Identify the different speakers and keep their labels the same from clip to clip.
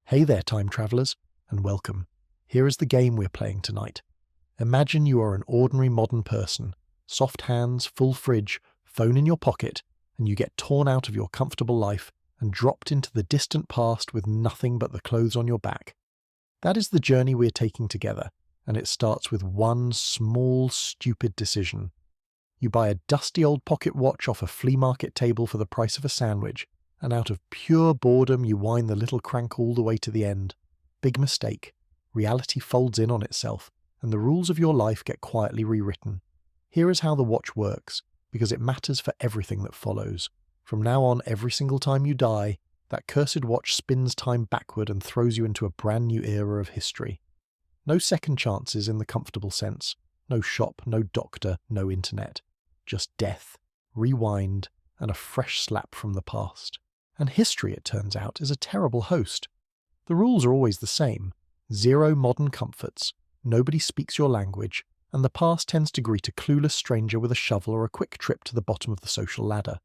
Speaker 1: Hey there, time travelers, and welcome. Here is the game we're playing tonight. Imagine you are an ordinary modern person, soft hands, full fridge, phone in your pocket, and you get torn out of your comfortable life and dropped into the distant past with nothing but the clothes on your back. That is the journey we're taking together, and it starts with one small, stupid decision. You buy a dusty old pocket watch off a flea market table for the price of a sandwich, and out of pure boredom you wind the little crank all the way to the end. Big mistake. Reality folds in on itself, and the rules of your life get quietly rewritten. Here is how the watch works, because it matters for everything that follows. From now on, every single time you die, that cursed watch spins time backward and throws you into a brand new era of history. No second chances in the comfortable sense. No shop, no doctor, no internet. Just death, rewind, and a fresh slap from the past. And history, it turns out, is a terrible host. The rules are always the same. 0 modern comforts, nobody speaks your language, and the past tends to greet a clueless stranger with a shovel or a quick trip to the bottom of the social ladder.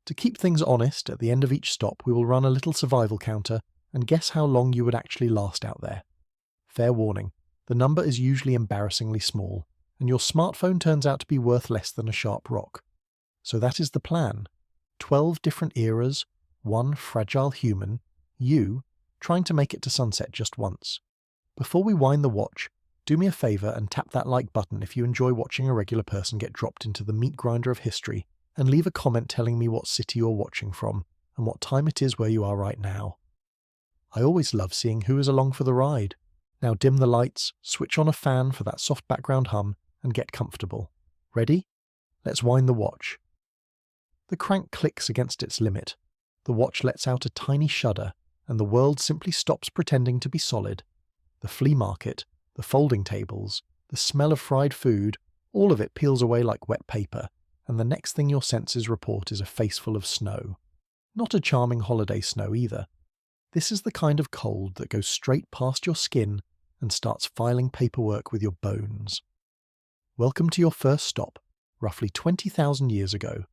Speaker 1: To keep things honest, at the end of each stop we will run a little survival counter and guess how long you would actually last out there. Fair warning, the number is usually embarrassingly small, and your smartphone turns out to be worth less than a sharp rock. So that is the plan. 12 different eras, one fragile human, you, trying to make it to sunset just once. Before we wind the watch, do me a favour and tap that like button if you enjoy watching a regular person get dropped into the meat grinder of history, and leave a comment telling me what city you're watching from, and what time it is where you are right now. I always love seeing who is along for the ride. Now dim the lights, switch on a fan for that soft background hum, and get comfortable. Ready? Let's wind the watch. The crank clicks against its limit. The watch lets out a tiny shudder, and the world simply stops pretending to be solid. The flea market, the folding tables, the smell of fried food, all of it peels away like wet paper, and the next thing your senses report is a face full of snow. Not a charming holiday snow either. This is the kind of cold that goes straight past your skin and starts filing paperwork with your bones. Welcome to your first stop, roughly 20,000 years ago.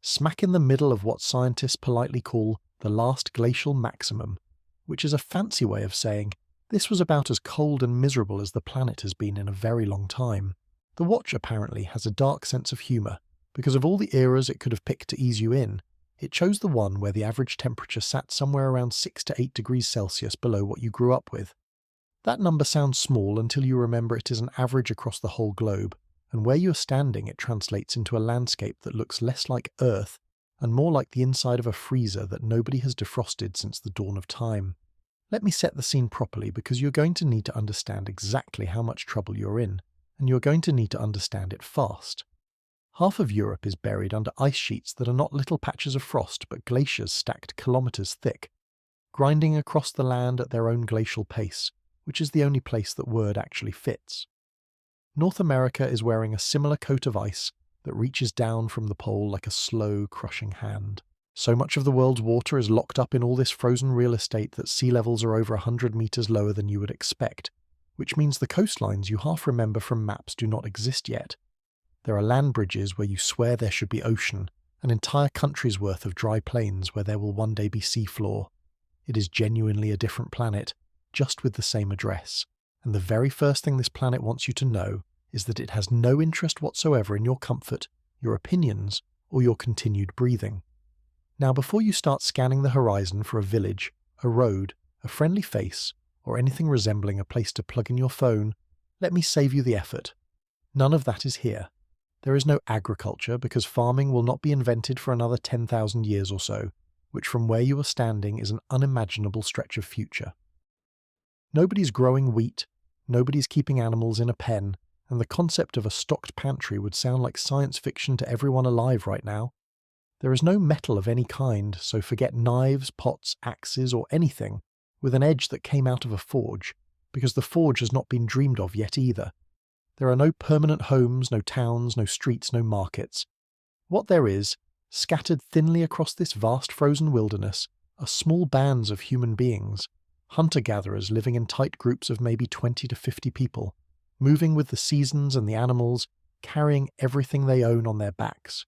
Speaker 1: Smack in the middle of what scientists politely call the last glacial maximum, which is a fancy way of saying this was about as cold and miserable as the planet has been in a very long time. The watch apparently has a dark sense of humour. Because of all the eras it could have picked to ease you in, it chose the one where the average temperature sat somewhere around 6 to 8 degrees Celsius below what you grew up with. That number sounds small until you remember it is an average across the whole globe, and where you are standing it translates into a landscape that looks less like Earth and more like the inside of a freezer that nobody has defrosted since the dawn of time. Let me set the scene properly because you're going to need to understand exactly how much trouble you're in, and you're going to need to understand it fast. Half of Europe is buried under ice sheets that are not little patches of frost but glaciers stacked kilometres thick, grinding across the land at their own glacial pace, which is the only place that word actually fits. North America is wearing a similar coat of ice that reaches down from the pole like a slow, crushing hand. So much of the world's water is locked up in all this frozen real estate that sea levels are over 100 metres lower than you would expect, which means the coastlines you half remember from maps do not exist yet. There are land bridges where you swear there should be ocean, an entire country's worth of dry plains where there will one day be seafloor. It is genuinely a different planet, just with the same address. And the very first thing this planet wants you to know is that it has no interest whatsoever in your comfort, your opinions, or your continued breathing. Now before you start scanning the horizon for a village, a road, a friendly face, or anything resembling a place to plug in your phone, let me save you the effort. None of that is here. There is no agriculture because farming will not be invented for another 10,000 years or so, which from where you are standing is an unimaginable stretch of future. Nobody's growing wheat, nobody's keeping animals in a pen, and the concept of a stocked pantry would sound like science fiction to everyone alive right now. There is no metal of any kind, so forget knives, pots, axes, or anything with an edge that came out of a forge, because the forge has not been dreamed of yet either. There are no permanent homes, no towns, no streets, no markets. What there is, scattered thinly across this vast frozen wilderness, are small bands of human beings, hunter-gatherers living in tight groups of maybe 20 to 50 people, moving with the seasons and the animals, carrying everything they own on their backs.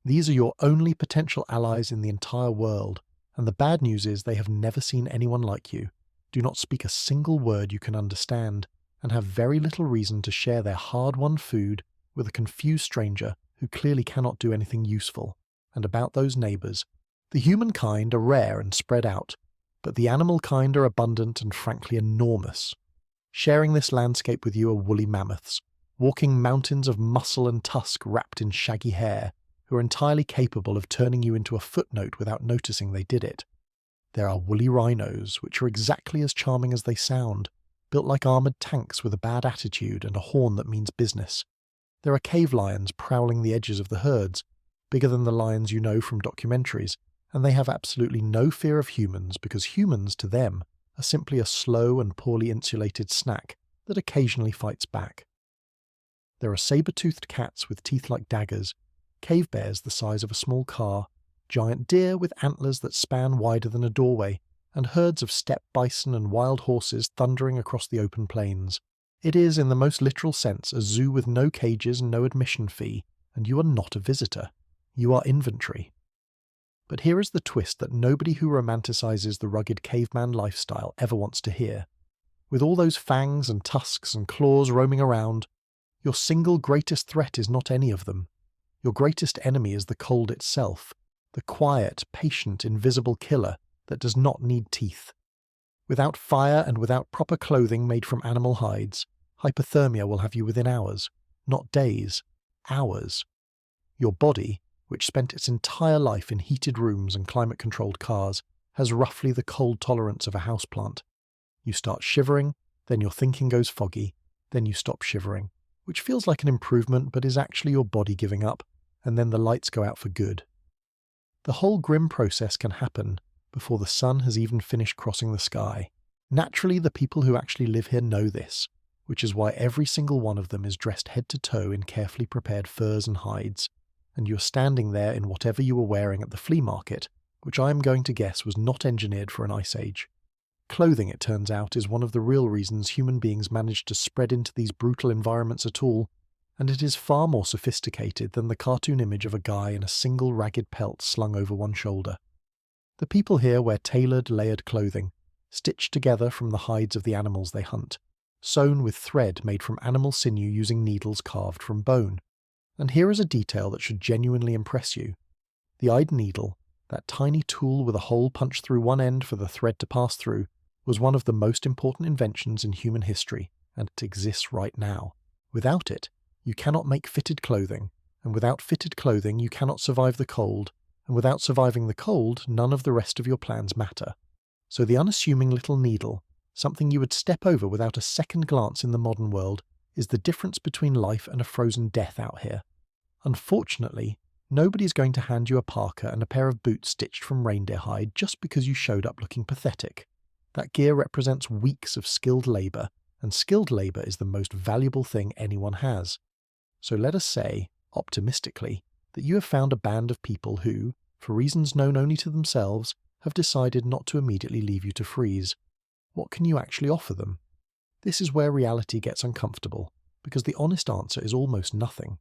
Speaker 1: These are your only potential allies in the entire world, and the bad news is they have never seen anyone like you. do not speak a single word you can understand, and have very little reason to share their hard-won food with a confused stranger who clearly cannot do anything useful. And about those neighbours, the humankind are rare and spread out, but the animal kind are abundant and frankly enormous. Sharing this landscape with you are woolly mammoths, walking mountains of muscle and tusk wrapped in shaggy hair, who are entirely capable of turning you into a footnote without noticing they did it. There are woolly rhinos, which are exactly as charming as they sound, built like armoured tanks with a bad attitude and a horn that means business. There are cave lions prowling the edges of the herds, bigger than the lions you know from documentaries, and they have absolutely no fear of humans because humans, to them, are simply a slow and poorly insulated snack that occasionally fights back. There are saber-toothed cats with teeth like daggers, cave bears the size of a small car, giant deer with antlers that span wider than a doorway, and herds of steppe bison and wild horses thundering across the open plains. It is, in the most literal sense, a zoo with no cages and no admission fee, and you are not a visitor. You are inventory. But here is the twist that nobody who romanticizes the rugged caveman lifestyle ever wants to hear. With all those fangs and tusks and claws roaming around, your single greatest threat is not any of them. Your greatest enemy is the cold itself, the quiet, patient, invisible killer that does not need teeth. Without fire and without proper clothing made from animal hides, hypothermia will have you within hours, not days, hours. Your body, which spent its entire life in heated rooms and climate-controlled cars, has roughly the cold tolerance of a houseplant. You start shivering, then your thinking goes foggy, then you stop shivering, which feels like an improvement but is actually your body giving up, and then the lights go out for good. The whole grim process can happen before the sun has even finished crossing the sky. Naturally, the people who actually live here know this, which is why every single one of them is dressed head to toe in carefully prepared furs and hides, and you are standing there in whatever you were wearing at the flea market, which I am going to guess was not engineered for an ice age. Clothing, it turns out, is one of the real reasons human beings managed to spread into these brutal environments at all, and it is far more sophisticated than the cartoon image of a guy in a single ragged pelt slung over one shoulder. The people here wear tailored, layered clothing, stitched together from the hides of the animals they hunt, sewn with thread made from animal sinew using needles carved from bone. And here is a detail that should genuinely impress you. The eyed needle, that tiny tool with a hole punched through one end for the thread to pass through, was one of the most important inventions in human history, and it exists right now. Without it, you cannot make fitted clothing, and without fitted clothing you cannot survive the cold, and without surviving the cold, none of the rest of your plans matter. So the unassuming little needle, something you would step over without a second glance in the modern world, is the difference between life and a frozen death out here. Unfortunately, nobody's going to hand you a parka and a pair of boots stitched from reindeer hide just because you showed up looking pathetic. That gear represents weeks of skilled labour, and skilled labour is the most valuable thing anyone has. So let us say, optimistically, that you have found a band of people who, for reasons known only to themselves, have decided not to immediately leave you to freeze. What can you actually offer them? This is where reality gets uncomfortable, because the honest answer is almost nothing.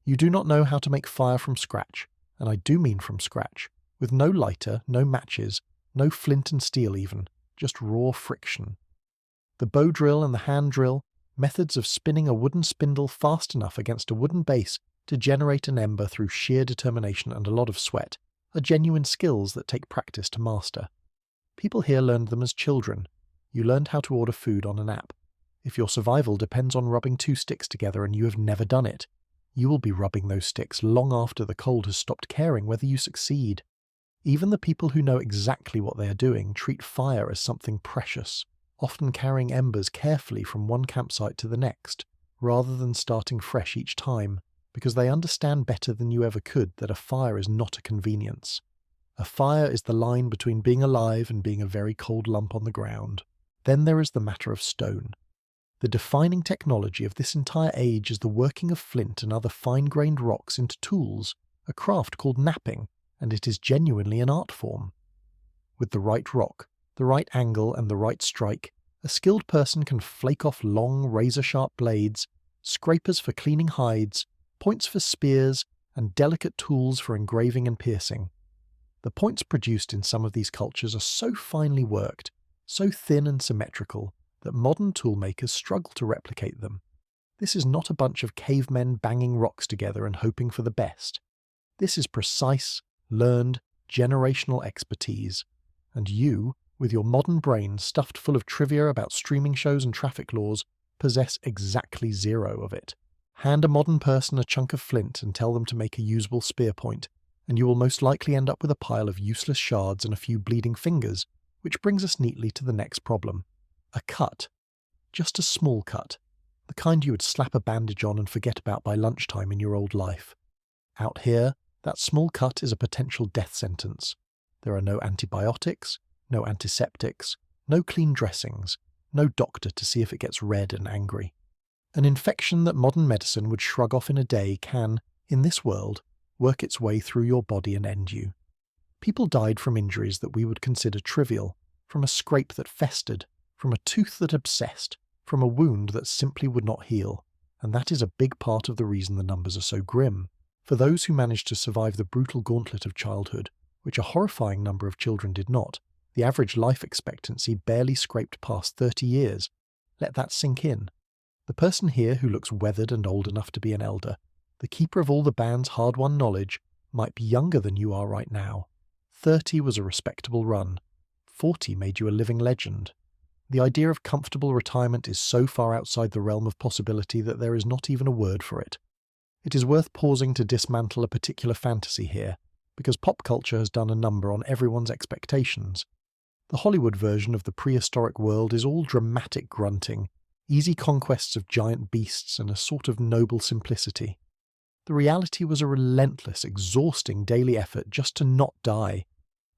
Speaker 1: You do not know how to make fire from scratch, and I do mean from scratch, with no lighter, no matches, no flint and steel even, just raw friction. The bow drill and the hand drill, methods of spinning a wooden spindle fast enough against a wooden base to generate an ember through sheer determination and a lot of sweat, are genuine skills that take practice to master. People here learned them as children. You learned how to order food on an app. If your survival depends on rubbing two sticks together and you have never done it, you will be rubbing those sticks long after the cold has stopped caring whether you succeed. Even the people who know exactly what they are doing treat fire as something precious, often carrying embers carefully from one campsite to the next, rather than starting fresh each time, because they understand better than you ever could that a fire is not a convenience. A fire is the line between being alive and being a very cold lump on the ground. Then there is the matter of stone. The defining technology of this entire age is the working of flint and other fine-grained rocks into tools, a craft called knapping, and it is genuinely an art form. With the right rock, the right angle and the right strike, a skilled person can flake off long, razor-sharp blades, scrapers for cleaning hides, points for spears, and delicate tools for engraving and piercing. The points produced in some of these cultures are so finely worked, so thin and symmetrical that modern toolmakers struggle to replicate them. This is not a bunch of cavemen banging rocks together and hoping for the best. This is precise, learned, generational expertise. And you, with your modern brain stuffed full of trivia about streaming shows and traffic laws, possess exactly zero of it. Hand a modern person a chunk of flint and tell them to make a usable spear point, and you will most likely end up with a pile of useless shards and a few bleeding fingers, which brings us neatly to the next problem. A cut. Just a small cut. The kind you would slap a bandage on and forget about by lunchtime in your old life. Out here, that small cut is a potential death sentence. There are no antibiotics, no antiseptics, no clean dressings, no doctor to see if it gets red and angry. An infection that modern medicine would shrug off in a day can, in this world, work its way through your body and end you. People died from injuries that we would consider trivial, from a scrape that festered, from a tooth that obsessed, from a wound that simply would not heal, and that is a big part of the reason the numbers are so grim. For those who managed to survive the brutal gauntlet of childhood, which a horrifying number of children did not, the average life expectancy barely scraped past 30 years. Let that sink in. The person here who looks weathered and old enough to be an elder, the keeper of all the band's hard-won knowledge, might be younger than you are right now. 30 was a respectable run. 40 made you a living legend. The idea of comfortable retirement is so far outside the realm of possibility that there is not even a word for it. It is worth pausing to dismantle a particular fantasy here, because pop culture has done a number on everyone's expectations. The Hollywood version of the prehistoric world is all dramatic grunting, easy conquests of giant beasts and a sort of noble simplicity. The reality was a relentless, exhausting daily effort just to not die,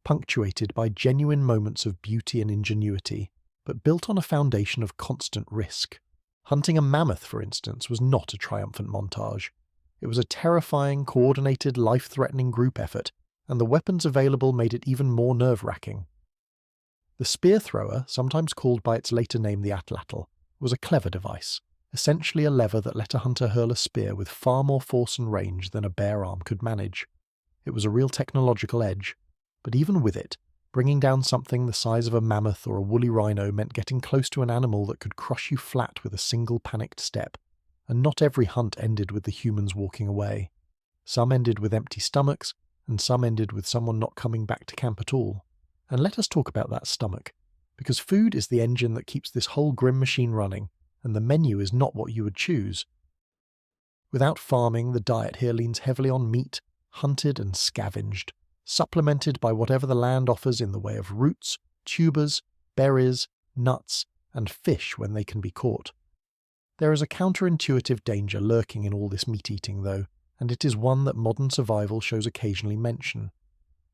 Speaker 1: punctuated by genuine moments of beauty and ingenuity, but built on a foundation of constant risk. Hunting a mammoth, for instance, was not a triumphant montage. It was a terrifying, coordinated, life-threatening group effort, and the weapons available made it even more nerve-wracking. The spear thrower, sometimes called by its later name the atlatl, was a clever device, essentially a lever that let a hunter hurl a spear with far more force and range than a bare arm could manage. It was a real technological edge, but even with it, bringing down something the size of a mammoth or a woolly rhino meant getting close to an animal that could crush you flat with a single panicked step, and not every hunt ended with the humans walking away. Some ended with empty stomachs, and some ended with someone not coming back to camp at all. And let us talk about that stomach, because food is the engine that keeps this whole grim machine running, and the menu is not what you would choose. Without farming, the diet here leans heavily on meat, hunted and scavenged, supplemented by whatever the land offers in the way of roots, tubers, berries, nuts, and fish when they can be caught. There is a counterintuitive danger lurking in all this meat-eating, though, and it is one that modern survival shows occasionally mention.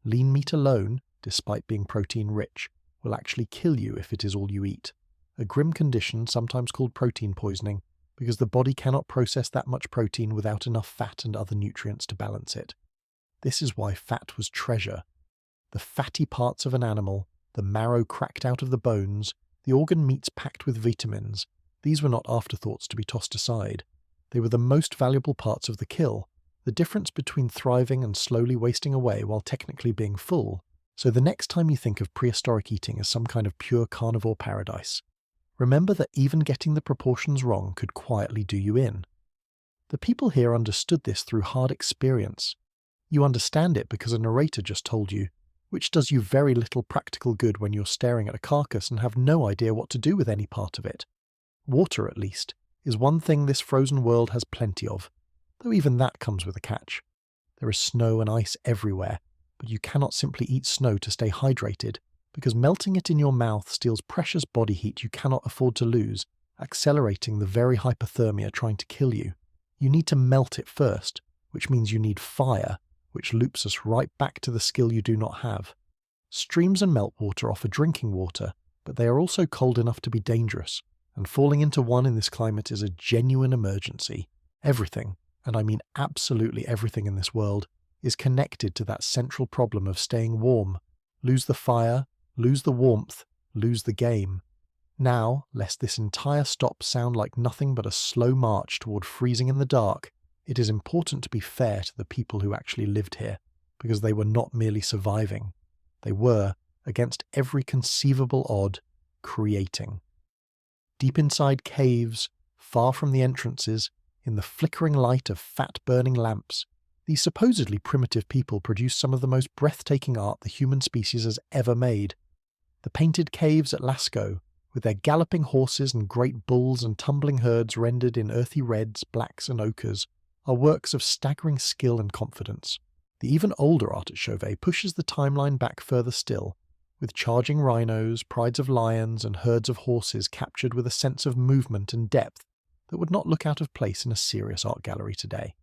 Speaker 1: Lean meat alone, despite being protein-rich, will actually kill you if it is all you eat, a grim condition sometimes called protein poisoning, because the body cannot process that much protein without enough fat and other nutrients to balance it. This is why fat was treasure. The fatty parts of an animal, the marrow cracked out of the bones, the organ meats packed with vitamins, these were not afterthoughts to be tossed aside. They were the most valuable parts of the kill, the difference between thriving and slowly wasting away while technically being full. So the next time you think of prehistoric eating as some kind of pure carnivore paradise, remember that even getting the proportions wrong could quietly do you in. The people here understood this through hard experience. You understand it because a narrator just told you, which does you very little practical good when you're staring at a carcass and have no idea what to do with any part of it. Water, at least, is one thing this frozen world has plenty of, though even that comes with a catch. There is snow and ice everywhere, but you cannot simply eat snow to stay hydrated, because melting it in your mouth steals precious body heat you cannot afford to lose, accelerating the very hypothermia trying to kill you. You need to melt it first, which means you need fire, which loops us right back to the skill you do not have. Streams and meltwater offer drinking water, but they are also cold enough to be dangerous, and falling into one in this climate is a genuine emergency. Everything, and I mean absolutely everything in this world, is connected to that central problem of staying warm. Lose the fire, lose the warmth, lose the game. Now, lest this entire stop sound like nothing but a slow march toward freezing in the dark, it is important to be fair to the people who actually lived here, because they were not merely surviving. They were, against every conceivable odd, creating. Deep inside caves, far from the entrances, in the flickering light of fat-burning lamps, these supposedly primitive people produced some of the most breathtaking art the human species has ever made. The painted caves at Lascaux, with their galloping horses and great bulls and tumbling herds rendered in earthy reds, blacks and ochres, are works of staggering skill and confidence. The even older art at Chauvet pushes the timeline back further still, with charging rhinos, prides of lions and herds of horses captured with a sense of movement and depth that would not look out of place in a serious art gallery today.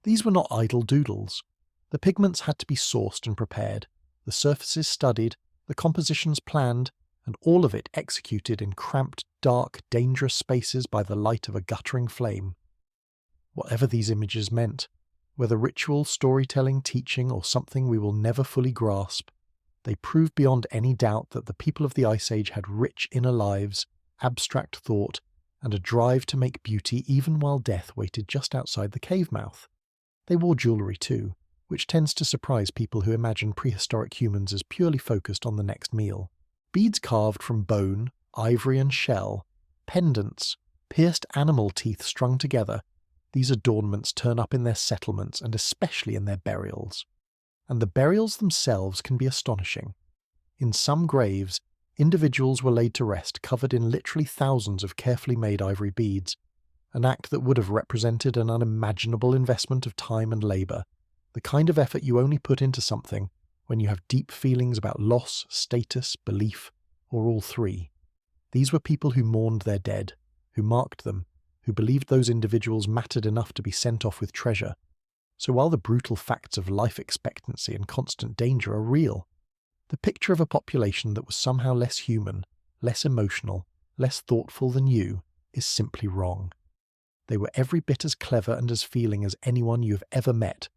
Speaker 1: These were not idle doodles. The pigments had to be sourced and prepared, the surfaces studied, the compositions planned, and all of it executed in cramped, dark, dangerous spaces by the light of a guttering flame. Whatever these images meant, whether ritual, storytelling, teaching, or something we will never fully grasp, they prove beyond any doubt that the people of the Ice Age had rich inner lives, abstract thought, and a drive to make beauty even while death waited just outside the cave mouth. They wore jewellery too, which tends to surprise people who imagine prehistoric humans as purely focused on the next meal. Beads carved from bone, ivory and shell, pendants, pierced animal teeth strung together, these adornments turn up in their settlements and especially in their burials. And the burials themselves can be astonishing. In some graves, individuals were laid to rest covered in literally thousands of carefully made ivory beads, an act that would have represented an unimaginable investment of time and labour, the kind of effort you only put into something when you have deep feelings about loss, status, belief, or all three. These were people who mourned their dead, who marked them, who believed those individuals mattered enough to be sent off with treasure. So while the brutal facts of life expectancy and constant danger are real, the picture of a population that was somehow less human, less emotional, less thoughtful than you is simply wrong. They were every bit as clever and as feeling as anyone you've ever met.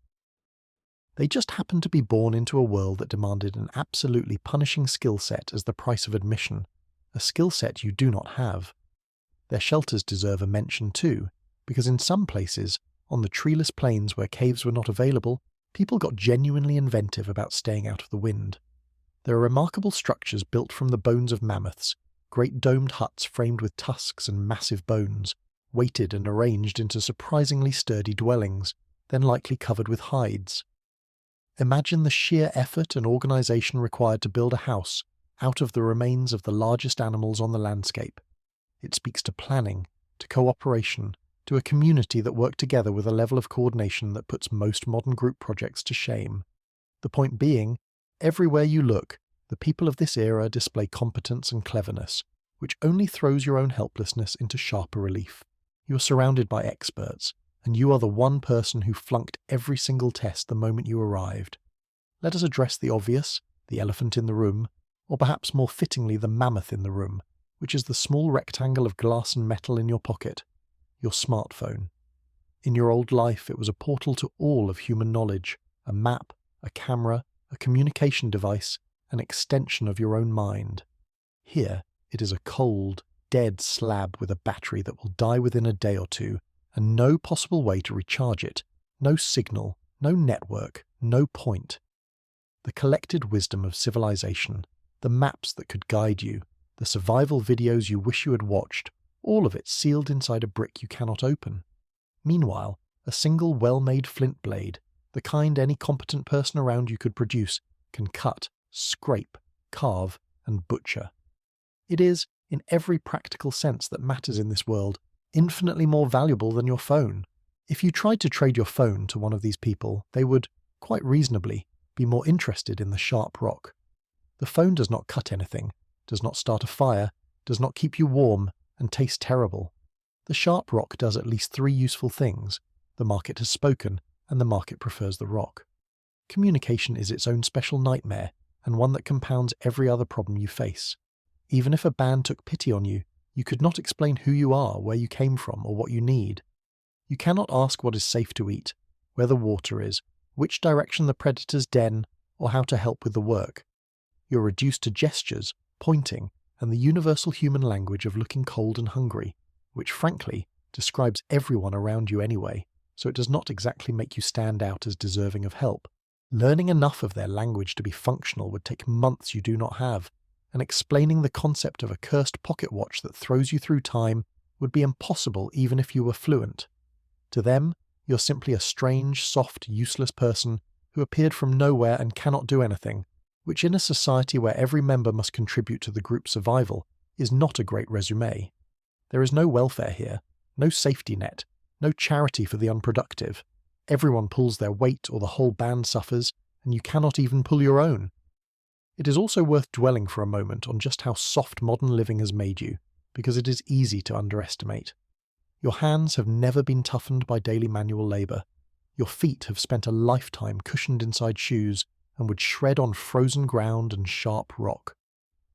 Speaker 1: They just happened to be born into a world that demanded an absolutely punishing skill set as the price of admission, a skill set you do not have. Their shelters deserve a mention too, because in some places, on the treeless plains where caves were not available, people got genuinely inventive about staying out of the wind. There are remarkable structures built from the bones of mammoths, great domed huts framed with tusks and massive bones, weighted and arranged into surprisingly sturdy dwellings, then likely covered with hides. Imagine the sheer effort and organisation required to build a house out of the remains of the largest animals on the landscape. It speaks to planning, to cooperation, to a community that worked together with a level of coordination that puts most modern group projects to shame. The point being, everywhere you look, the people of this era display competence and cleverness, which only throws your own helplessness into sharper relief. You are surrounded by experts, and you are the one person who flunked every single test the moment you arrived. Let us address the obvious, the elephant in the room, or perhaps more fittingly the mammoth in the room, which is the small rectangle of glass and metal in your pocket, your smartphone. In your old life, it was a portal to all of human knowledge, a map, a camera, a communication device, an extension of your own mind. Here, it is a cold, dead slab with a battery that will die within a day or two, and no possible way to recharge it, no signal, no network, no point. The collected wisdom of civilization, the maps that could guide you, the survival videos you wish you had watched, all of it sealed inside a brick you cannot open. Meanwhile, a single well-made flint blade, the kind any competent person around you could produce, can cut, scrape, carve, and butcher. It is, in every practical sense that matters in this world, infinitely more valuable than your phone. If you tried to trade your phone to one of these people, they would, quite reasonably, be more interested in the sharp rock. The phone does not cut anything, does not start a fire, does not keep you warm, and taste terrible. The sharp rock does at least 3 useful things. The market has spoken, and the market prefers the rock. Communication is its own special nightmare, and one that compounds every other problem you face. Even if a band took pity on you, you could not explain who you are, where you came from, or what you need. You cannot ask what is safe to eat, where the water is, which direction the predator's den, or how to help with the work. You're reduced to gestures, pointing, and the universal human language of looking cold and hungry, which frankly describes everyone around you anyway, so it does not exactly make you stand out as deserving of help. Learning enough of their language to be functional would take months you do not have, and explaining the concept of a cursed pocket watch that throws you through time would be impossible even if you were fluent. To them, you're simply a strange, soft, useless person who appeared from nowhere and cannot do anything, which in a society where every member must contribute to the group's survival is not a great resume. There is no welfare here, no safety net, no charity for the unproductive. Everyone pulls their weight or the whole band suffers, and you cannot even pull your own. It is also worth dwelling for a moment on just how soft modern living has made you, because it is easy to underestimate. Your hands have never been toughened by daily manual labour. Your feet have spent a lifetime cushioned inside shoes and would shred on frozen ground and sharp rock.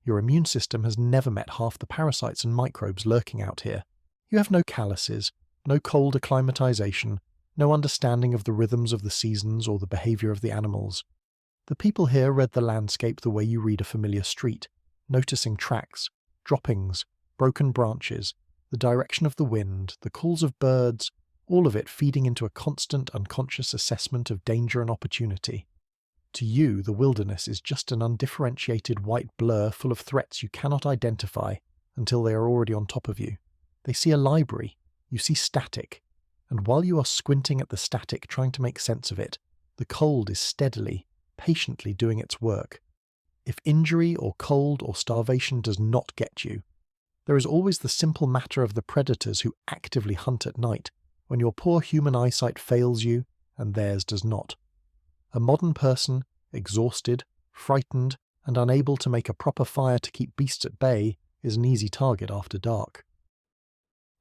Speaker 1: Your immune system has never met half the parasites and microbes lurking out here. You have no calluses, no cold acclimatization, no understanding of the rhythms of the seasons or the behaviour of the animals. The people here read the landscape the way you read a familiar street, noticing tracks, droppings, broken branches, the direction of the wind, the calls of birds, all of it feeding into a constant unconscious assessment of danger and opportunity. To you, the wilderness is just an undifferentiated white blur full of threats you cannot identify until they are already on top of you. They see a library, you see static, and while you are squinting at the static trying to make sense of it, the cold is steadily, patiently doing its work. If injury or cold or starvation does not get you, there is always the simple matter of the predators who actively hunt at night, when your poor human eyesight fails you and theirs does not. A modern person, exhausted, frightened, and unable to make a proper fire to keep beasts at bay, is an easy target after dark.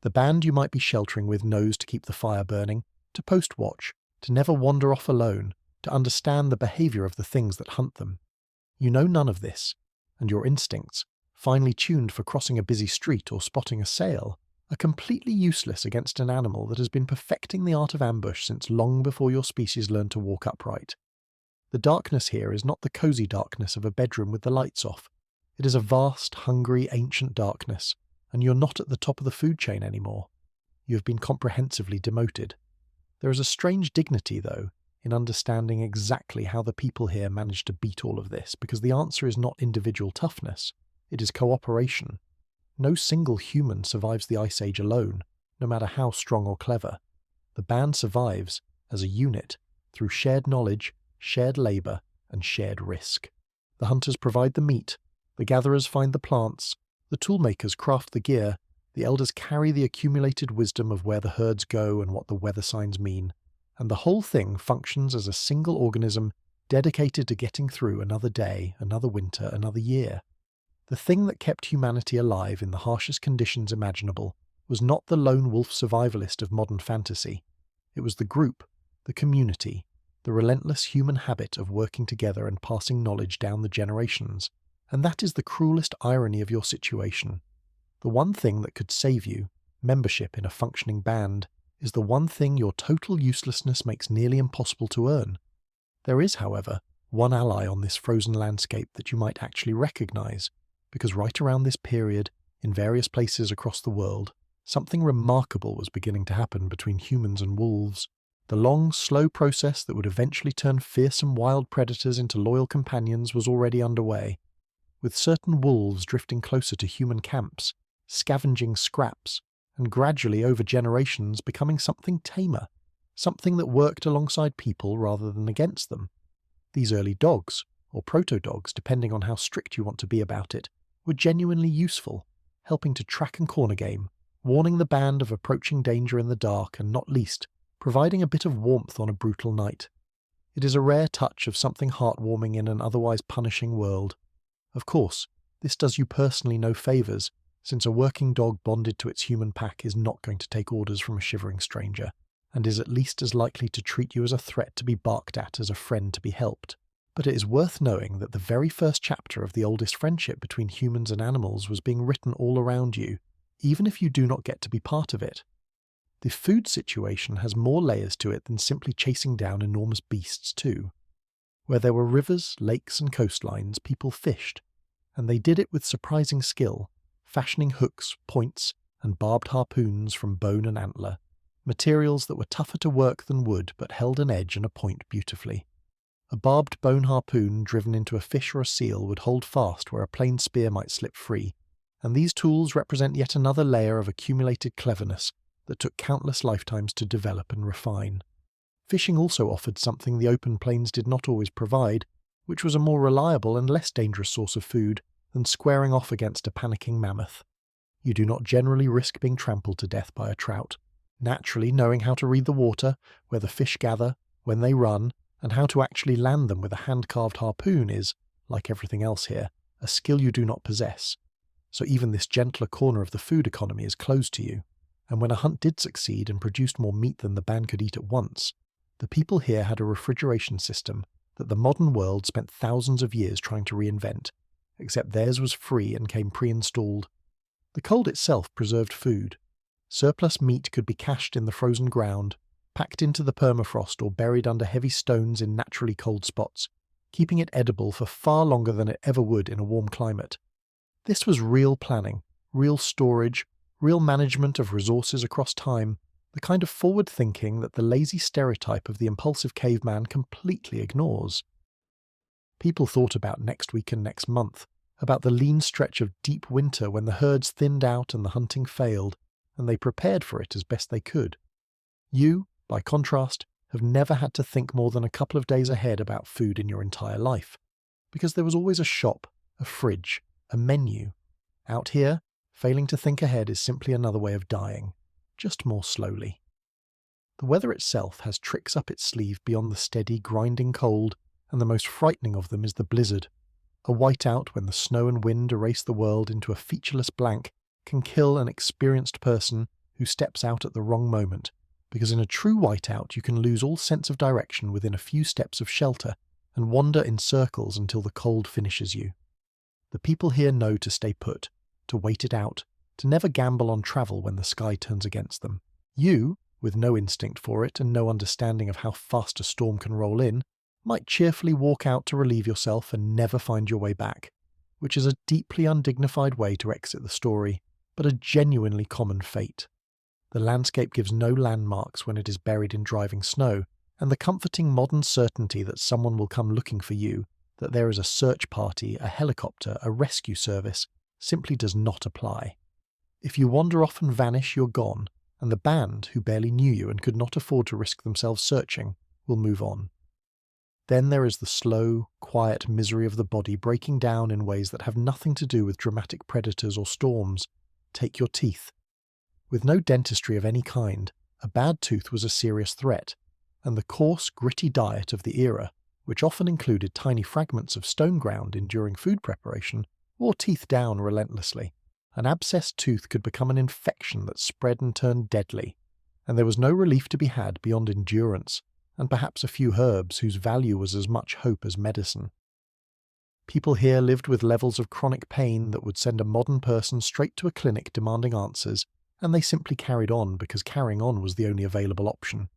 Speaker 1: The band you might be sheltering with knows to keep the fire burning, to post watch, to never wander off alone, to understand the behaviour of the things that hunt them. You know none of this, and your instincts, finely tuned for crossing a busy street or spotting a sail, are completely useless against an animal that has been perfecting the art of ambush since long before your species learned to walk upright. The darkness here is not the cosy darkness of a bedroom with the lights off. It is a vast, hungry, ancient darkness, and you're not at the top of the food chain anymore. You have been comprehensively demoted. There is a strange dignity, though, in understanding exactly how the people here managed to beat all of this, because the answer is not individual toughness, it is cooperation. No single human survives the Ice Age alone, no matter how strong or clever. The band survives, as a unit, through shared knowledge, shared labour, and shared risk. The hunters provide the meat, the gatherers find the plants, the toolmakers craft the gear, the elders carry the accumulated wisdom of where the herds go and what the weather signs mean, and the whole thing functions as a single organism dedicated to getting through another day, another winter, another year. The thing that kept humanity alive in the harshest conditions imaginable was not the lone wolf survivalist of modern fantasy. It was the group, the community, the relentless human habit of working together and passing knowledge down the generations. And that is the cruelest irony of your situation. The one thing that could save you, membership in a functioning band, is the one thing your total uselessness makes nearly impossible to earn. There is, however, one ally on this frozen landscape that you might actually recognise, because right around this period, in various places across the world, something remarkable was beginning to happen between humans and wolves. The long, slow process that would eventually turn fearsome wild predators into loyal companions was already underway, with certain wolves drifting closer to human camps, scavenging scraps, and gradually over generations becoming something tamer, something that worked alongside people rather than against them. These early dogs, or proto-dogs depending on how strict you want to be about it, were genuinely useful, helping to track and corner game, warning the band of approaching danger in the dark, and not least, providing a bit of warmth on a brutal night. It is a rare touch of something heartwarming in an otherwise punishing world. Of course, this does you personally no favours, since a working dog bonded to its human pack is not going to take orders from a shivering stranger, and is at least as likely to treat you as a threat to be barked at as a friend to be helped. But it is worth knowing that the very first chapter of the oldest friendship between humans and animals was being written all around you, even if you do not get to be part of it. The food situation has more layers to it than simply chasing down enormous beasts too. Where there were rivers, lakes and coastlines, people fished, and they did it with surprising skill, fashioning hooks, points, and barbed harpoons from bone and antler, materials that were tougher to work than wood but held an edge and a point beautifully. A barbed bone harpoon driven into a fish or a seal would hold fast where a plain spear might slip free, and these tools represent yet another layer of accumulated cleverness that took countless lifetimes to develop and refine. Fishing also offered something the open plains did not always provide, which was a more reliable and less dangerous source of food than squaring off against a panicking mammoth. You do not generally risk being trampled to death by a trout. Naturally, knowing how to read the water, where the fish gather, when they run, and how to actually land them with a hand-carved harpoon is, like everything else here, a skill you do not possess. So even this gentler corner of the food economy is closed to you. And when a hunt did succeed and produced more meat than the band could eat at once, the people here had a refrigeration system that the modern world spent thousands of years trying to reinvent, except theirs was free and came pre-installed. The cold itself preserved food. Surplus meat could be cached in the frozen ground, packed into the permafrost or buried under heavy stones in naturally cold spots, keeping it edible for far longer than it ever would in a warm climate. This was real planning, real storage, real management of resources across time, the kind of forward thinking that the lazy stereotype of the impulsive caveman completely ignores. People thought about next week and next month, about the lean stretch of deep winter when the herds thinned out and the hunting failed, and they prepared for it as best they could. You, by contrast, have never had to think more than a couple of days ahead about food in your entire life, because there was always a shop, a fridge, a menu. Out here, failing to think ahead is simply another way of dying, just more slowly. The weather itself has tricks up its sleeve beyond the steady, grinding cold, and the most frightening of them is the blizzard. A whiteout when the snow and wind erase the world into a featureless blank can kill an experienced person who steps out at the wrong moment, because in a true whiteout you can lose all sense of direction within a few steps of shelter and wander in circles until the cold finishes you. The people here know to stay put, to wait it out, to never gamble on travel when the sky turns against them. You, with no instinct for it and no understanding of how fast a storm can roll in, might cheerfully walk out to relieve yourself and never find your way back, which is a deeply undignified way to exit the story, but a genuinely common fate. The landscape gives no landmarks when it is buried in driving snow, and the comforting modern certainty that someone will come looking for you, that there is a search party, a helicopter, a rescue service, simply does not apply. If you wander off and vanish, you're gone, and the band, who barely knew you and could not afford to risk themselves searching, will move on. Then there is the slow, quiet misery of the body breaking down in ways that have nothing to do with dramatic predators or storms. Take your teeth. With no dentistry of any kind, a bad tooth was a serious threat, and the coarse, gritty diet of the era, which often included tiny fragments of stone ground enduring food preparation, wore teeth down relentlessly. An abscessed tooth could become an infection that spread and turned deadly, and there was no relief to be had beyond endurance, and perhaps a few herbs whose value was as much hope as medicine. People here lived with levels of chronic pain that would send a modern person straight to a clinic demanding answers, and they simply carried on because carrying on was the only available option.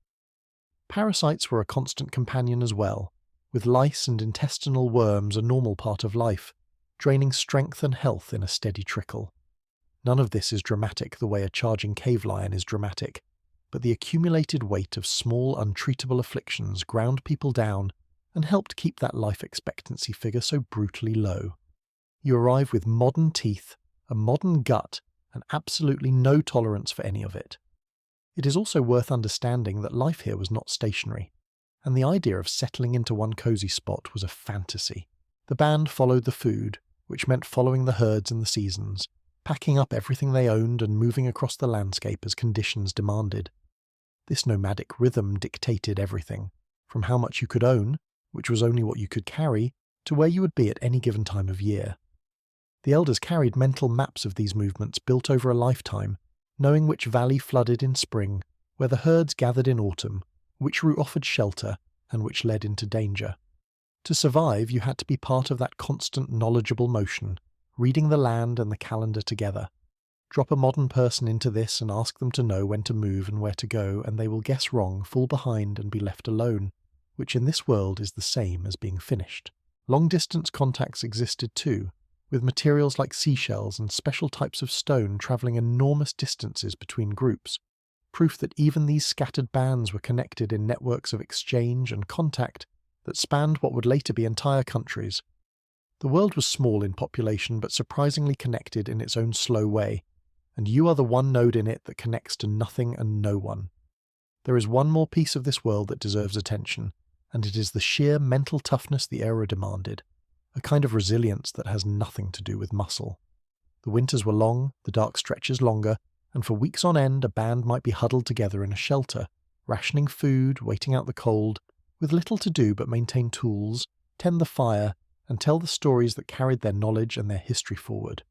Speaker 1: Parasites were a constant companion as well, with lice and intestinal worms a normal part of life, draining strength and health in a steady trickle. None of this is dramatic the way a charging cave lion is dramatic, but the accumulated weight of small, untreatable afflictions ground people down and helped keep that life expectancy figure so brutally low. You arrive with modern teeth, a modern gut, and absolutely no tolerance for any of it. It is also worth understanding that life here was not stationary, and the idea of settling into one cozy spot was a fantasy. The band followed the food, which meant following the herds and the seasons, packing up everything they owned and moving across the landscape as conditions demanded. This nomadic rhythm dictated everything, from how much you could own, which was only what you could carry, to where you would be at any given time of year. The elders carried mental maps of these movements built over a lifetime, knowing which valley flooded in spring, where the herds gathered in autumn, which route offered shelter, and which led into danger. To survive, you had to be part of that constant knowledgeable motion, reading the land and the calendar together. Drop a modern person into this and ask them to know when to move and where to go, and they will guess wrong, fall behind, and be left alone, which in this world is the same as being finished. Long-distance contacts existed too, with materials like seashells and special types of stone travelling enormous distances between groups, proof that even these scattered bands were connected in networks of exchange and contact that spanned what would later be entire countries. The world was small in population but surprisingly connected in its own slow way, and you are the one node in it that connects to nothing and no one. There is one more piece of this world that deserves attention, and it is the sheer mental toughness the era demanded, a kind of resilience that has nothing to do with muscle. The winters were long, the dark stretches longer, and for weeks on end a band might be huddled together in a shelter, rationing food, waiting out the cold, with little to do but maintain tools, tend the fire, and tell the stories that carried their knowledge and their history forward.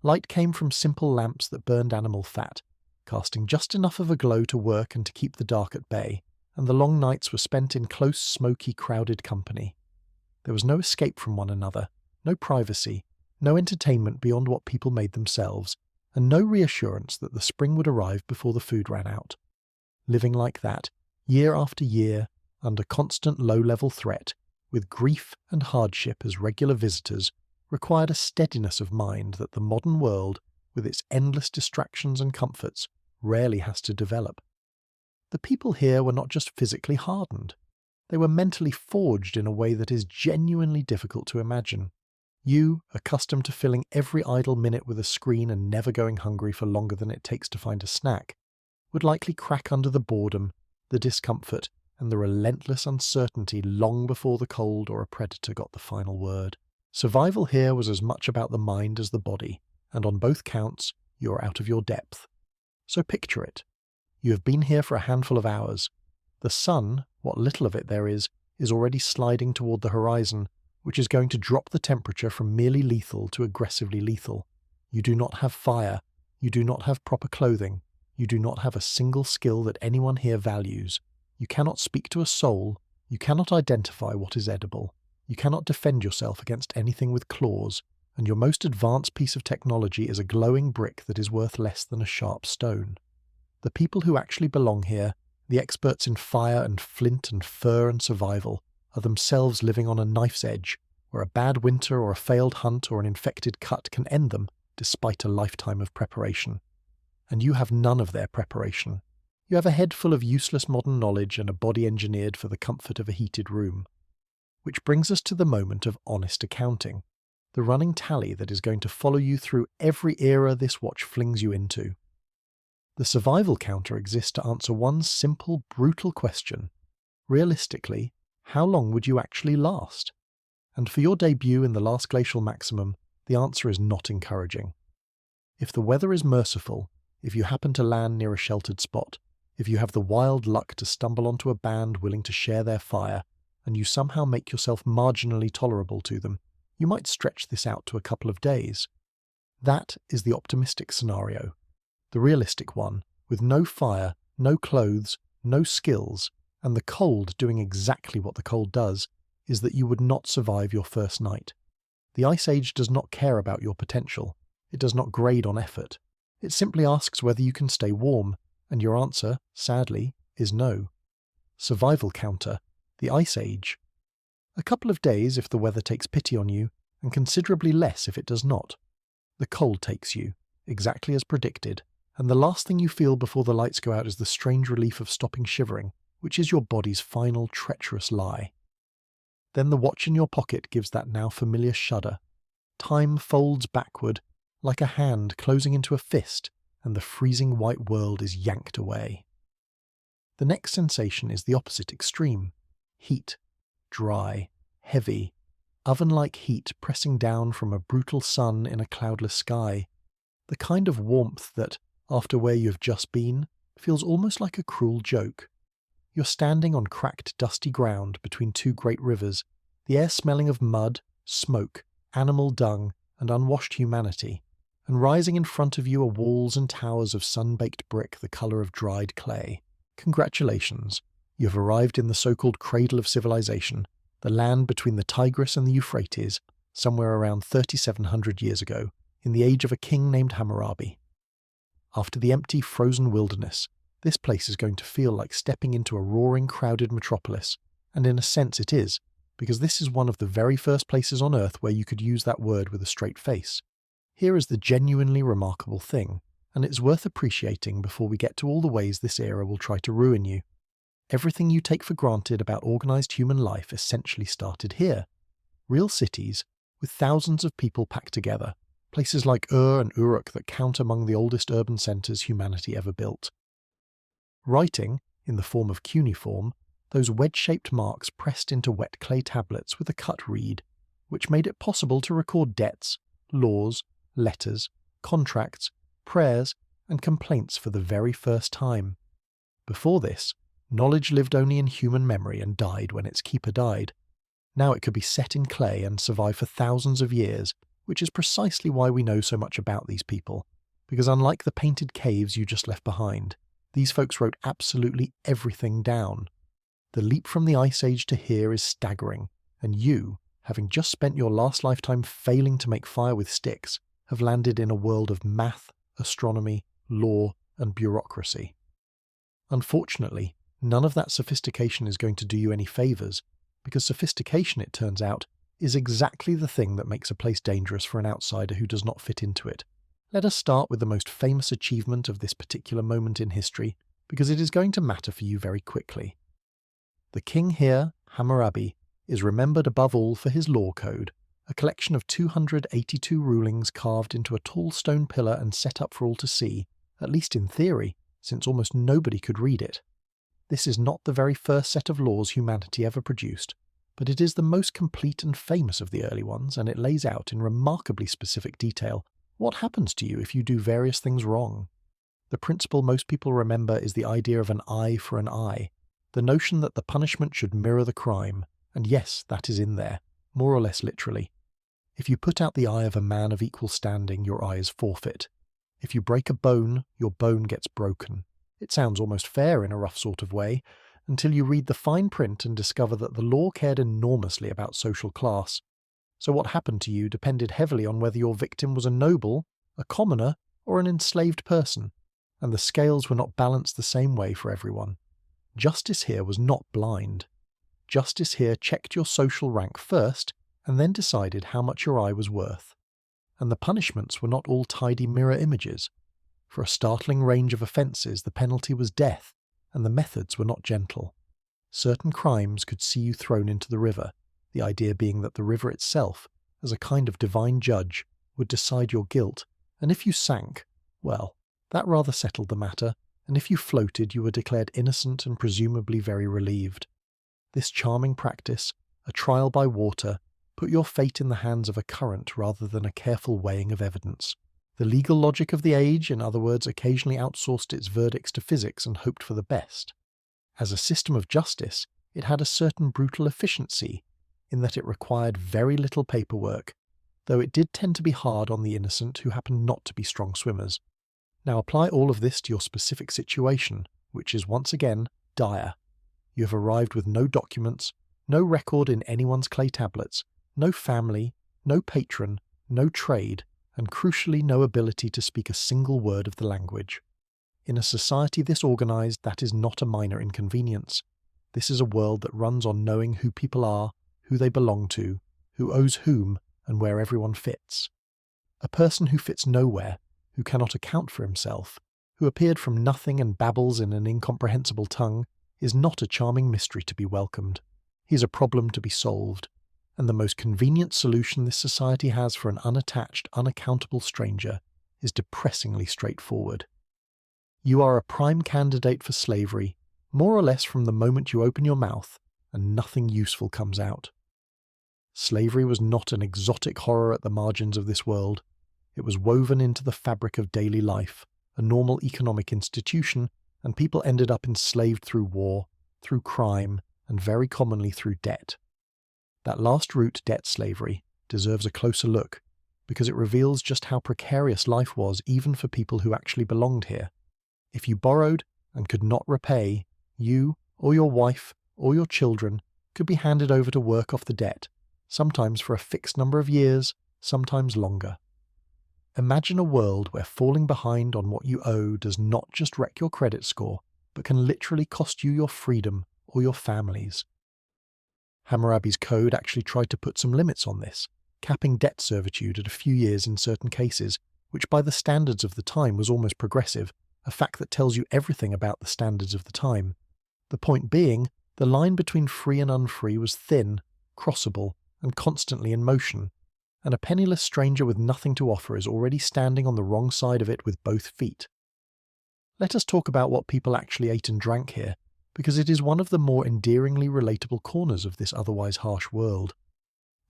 Speaker 1: Light came from simple lamps that burned animal fat, casting just enough of a glow to work and to keep the dark at bay, and the long nights were spent in close, smoky, crowded company. There was no escape from one another, no privacy, no entertainment beyond what people made themselves, and no reassurance that the spring would arrive before the food ran out. Living like that, year after year, under constant low-level threat, with grief and hardship as regular visitors, required a steadiness of mind that the modern world, with its endless distractions and comforts, rarely has to develop. The people here were not just physically hardened. They were mentally forged in a way that is genuinely difficult to imagine. You, accustomed to filling every idle minute with a screen and never going hungry for longer than it takes to find a snack, would likely crack under the boredom, the discomfort, and the relentless uncertainty long before the cold or a predator got the final word. Survival here was as much about the mind as the body, and on both counts, you are out of your depth. So picture it. You have been here for a handful of hours. The sun, what little of it there is already sliding toward the horizon, which is going to drop the temperature from merely lethal to aggressively lethal. You do not have fire. You do not have proper clothing. You do not have a single skill that anyone here values. You cannot speak to a soul. You cannot identify what is edible. You cannot defend yourself against anything with claws, and your most advanced piece of technology is a glowing brick that is worth less than a sharp stone. The people who actually belong here, the experts in fire and flint and fur and survival, are themselves living on a knife's edge, where a bad winter or a failed hunt or an infected cut can end them, despite a lifetime of preparation. And you have none of their preparation. You have a head full of useless modern knowledge and a body engineered for the comfort of a heated room. Which brings us to the moment of honest accounting, the running tally that is going to follow you through every era this watch flings you into. The survival counter exists to answer one simple, brutal question. Realistically, how long would you actually last? And for your debut in the last glacial maximum, the answer is not encouraging. If the weather is merciful, if you happen to land near a sheltered spot, if you have the wild luck to stumble onto a band willing to share their fire, and you somehow make yourself marginally tolerable to them, you might stretch this out to a couple of days. That is the optimistic scenario. The realistic one, with no fire, no clothes, no skills, and the cold doing exactly what the cold does, is that you would not survive your first night. The Ice Age does not care about your potential. It does not grade on effort. It simply asks whether you can stay warm, and your answer, sadly, is no. Survival counter. The Ice Age. A couple of days if the weather takes pity on you, and considerably less if it does not. The cold takes you, exactly as predicted, and the last thing you feel before the lights go out is the strange relief of stopping shivering, which is your body's final treacherous lie. Then the watch in your pocket gives that now familiar shudder. Time folds backward, like a hand closing into a fist, and the freezing white world is yanked away. The next sensation is the opposite extreme. Heat, dry, heavy, oven-like heat pressing down from a brutal sun in a cloudless sky. The kind of warmth that, after where you have just been, feels almost like a cruel joke. You're standing on cracked, dusty ground between two great rivers, the air smelling of mud, smoke, animal dung, and unwashed humanity, and rising in front of you are walls and towers of sun-baked brick the colour of dried clay. Congratulations. You have arrived in the so-called cradle of civilization, the land between the Tigris and the Euphrates, somewhere around 3,700 years ago, in the age of a king named Hammurabi. After the empty, frozen wilderness, this place is going to feel like stepping into a roaring, crowded metropolis, and in a sense it is, because this is one of the very first places on Earth where you could use that word with a straight face. Here is the genuinely remarkable thing, and it's worth appreciating before we get to all the ways this era will try to ruin you. Everything you take for granted about organised human life essentially started here. Real cities, with thousands of people packed together, places like Ur and Uruk that count among the oldest urban centres humanity ever built. Writing, in the form of cuneiform, those wedge-shaped marks pressed into wet clay tablets with a cut reed, which made it possible to record debts, laws, letters, contracts, prayers, and complaints for the very first time. Before this, knowledge lived only in human memory and died when its keeper died. Now it could be set in clay and survive for thousands of years, which is precisely why we know so much about these people, because unlike the painted caves you just left behind, these folks wrote absolutely everything down. The leap from the Ice Age to here is staggering, and you, having just spent your last lifetime failing to make fire with sticks, have landed in a world of math, astronomy, law, and bureaucracy. Unfortunately, none of that sophistication is going to do you any favours, because sophistication, it turns out, is exactly the thing that makes a place dangerous for an outsider who does not fit into it. Let us start with the most famous achievement of this particular moment in history, because it is going to matter for you very quickly. The king here, Hammurabi, is remembered above all for his law code, a collection of 282 rulings carved into a tall stone pillar and set up for all to see, at least in theory, since almost nobody could read it. This is not the very first set of laws humanity ever produced, but it is the most complete and famous of the early ones, and it lays out in remarkably specific detail what happens to you if you do various things wrong. The principle most people remember is the idea of an eye for an eye, the notion that the punishment should mirror the crime, and yes, that is in there, more or less literally. If you put out the eye of a man of equal standing, your eye is forfeit. If you break a bone, your bone gets broken. It sounds almost fair in a rough sort of way, until you read the fine print and discover that the law cared enormously about social class. So what happened to you depended heavily on whether your victim was a noble, a commoner, or an enslaved person, and the scales were not balanced the same way for everyone. Justice here was not blind. Justice here checked your social rank first, and then decided how much your eye was worth. And the punishments were not all tidy mirror images. For a startling range of offences, the penalty was death, and the methods were not gentle. Certain crimes could see you thrown into the river, the idea being that the river itself, as a kind of divine judge, would decide your guilt, and if you sank, well, that rather settled the matter, and if you floated you were declared innocent and presumably very relieved. This charming practice, a trial by water, put your fate in the hands of a current rather than a careful weighing of evidence. The legal logic of the age, in other words, occasionally outsourced its verdicts to physics and hoped for the best. As a system of justice, it had a certain brutal efficiency, in that it required very little paperwork, though it did tend to be hard on the innocent who happened not to be strong swimmers. Now apply all of this to your specific situation, which is once again dire. You have arrived with no documents, no record in anyone's clay tablets, no family, no patron, no trade, and crucially no ability to speak a single word of the language. In a society this organised, that is not a minor inconvenience. This is a world that runs on knowing who people are, who they belong to, who owes whom, and where everyone fits. A person who fits nowhere, who cannot account for himself, who appeared from nothing and babbles in an incomprehensible tongue, is not a charming mystery to be welcomed. He is a problem to be solved, and the most convenient solution this society has for an unattached, unaccountable stranger is depressingly straightforward. You are a prime candidate for slavery, more or less from the moment you open your mouth, and nothing useful comes out. Slavery was not an exotic horror at the margins of this world. It was woven into the fabric of daily life, a normal economic institution, and people ended up enslaved through war, through crime, and very commonly through debt. That last route, debt slavery, deserves a closer look, because it reveals just how precarious life was even for people who actually belonged here. If you borrowed and could not repay, you, or your wife, or your children could be handed over to work off the debt, sometimes for a fixed number of years, sometimes longer. Imagine a world where falling behind on what you owe does not just wreck your credit score, but can literally cost you your freedom or your families. Hammurabi's code actually tried to put some limits on this, capping debt servitude at a few years in certain cases, which by the standards of the time was almost progressive, a fact that tells you everything about the standards of the time. The point being, the line between free and unfree was thin, crossable, and constantly in motion, and a penniless stranger with nothing to offer is already standing on the wrong side of it with both feet. Let us talk about what people actually ate and drank here, because it is one of the more endearingly relatable corners of this otherwise harsh world.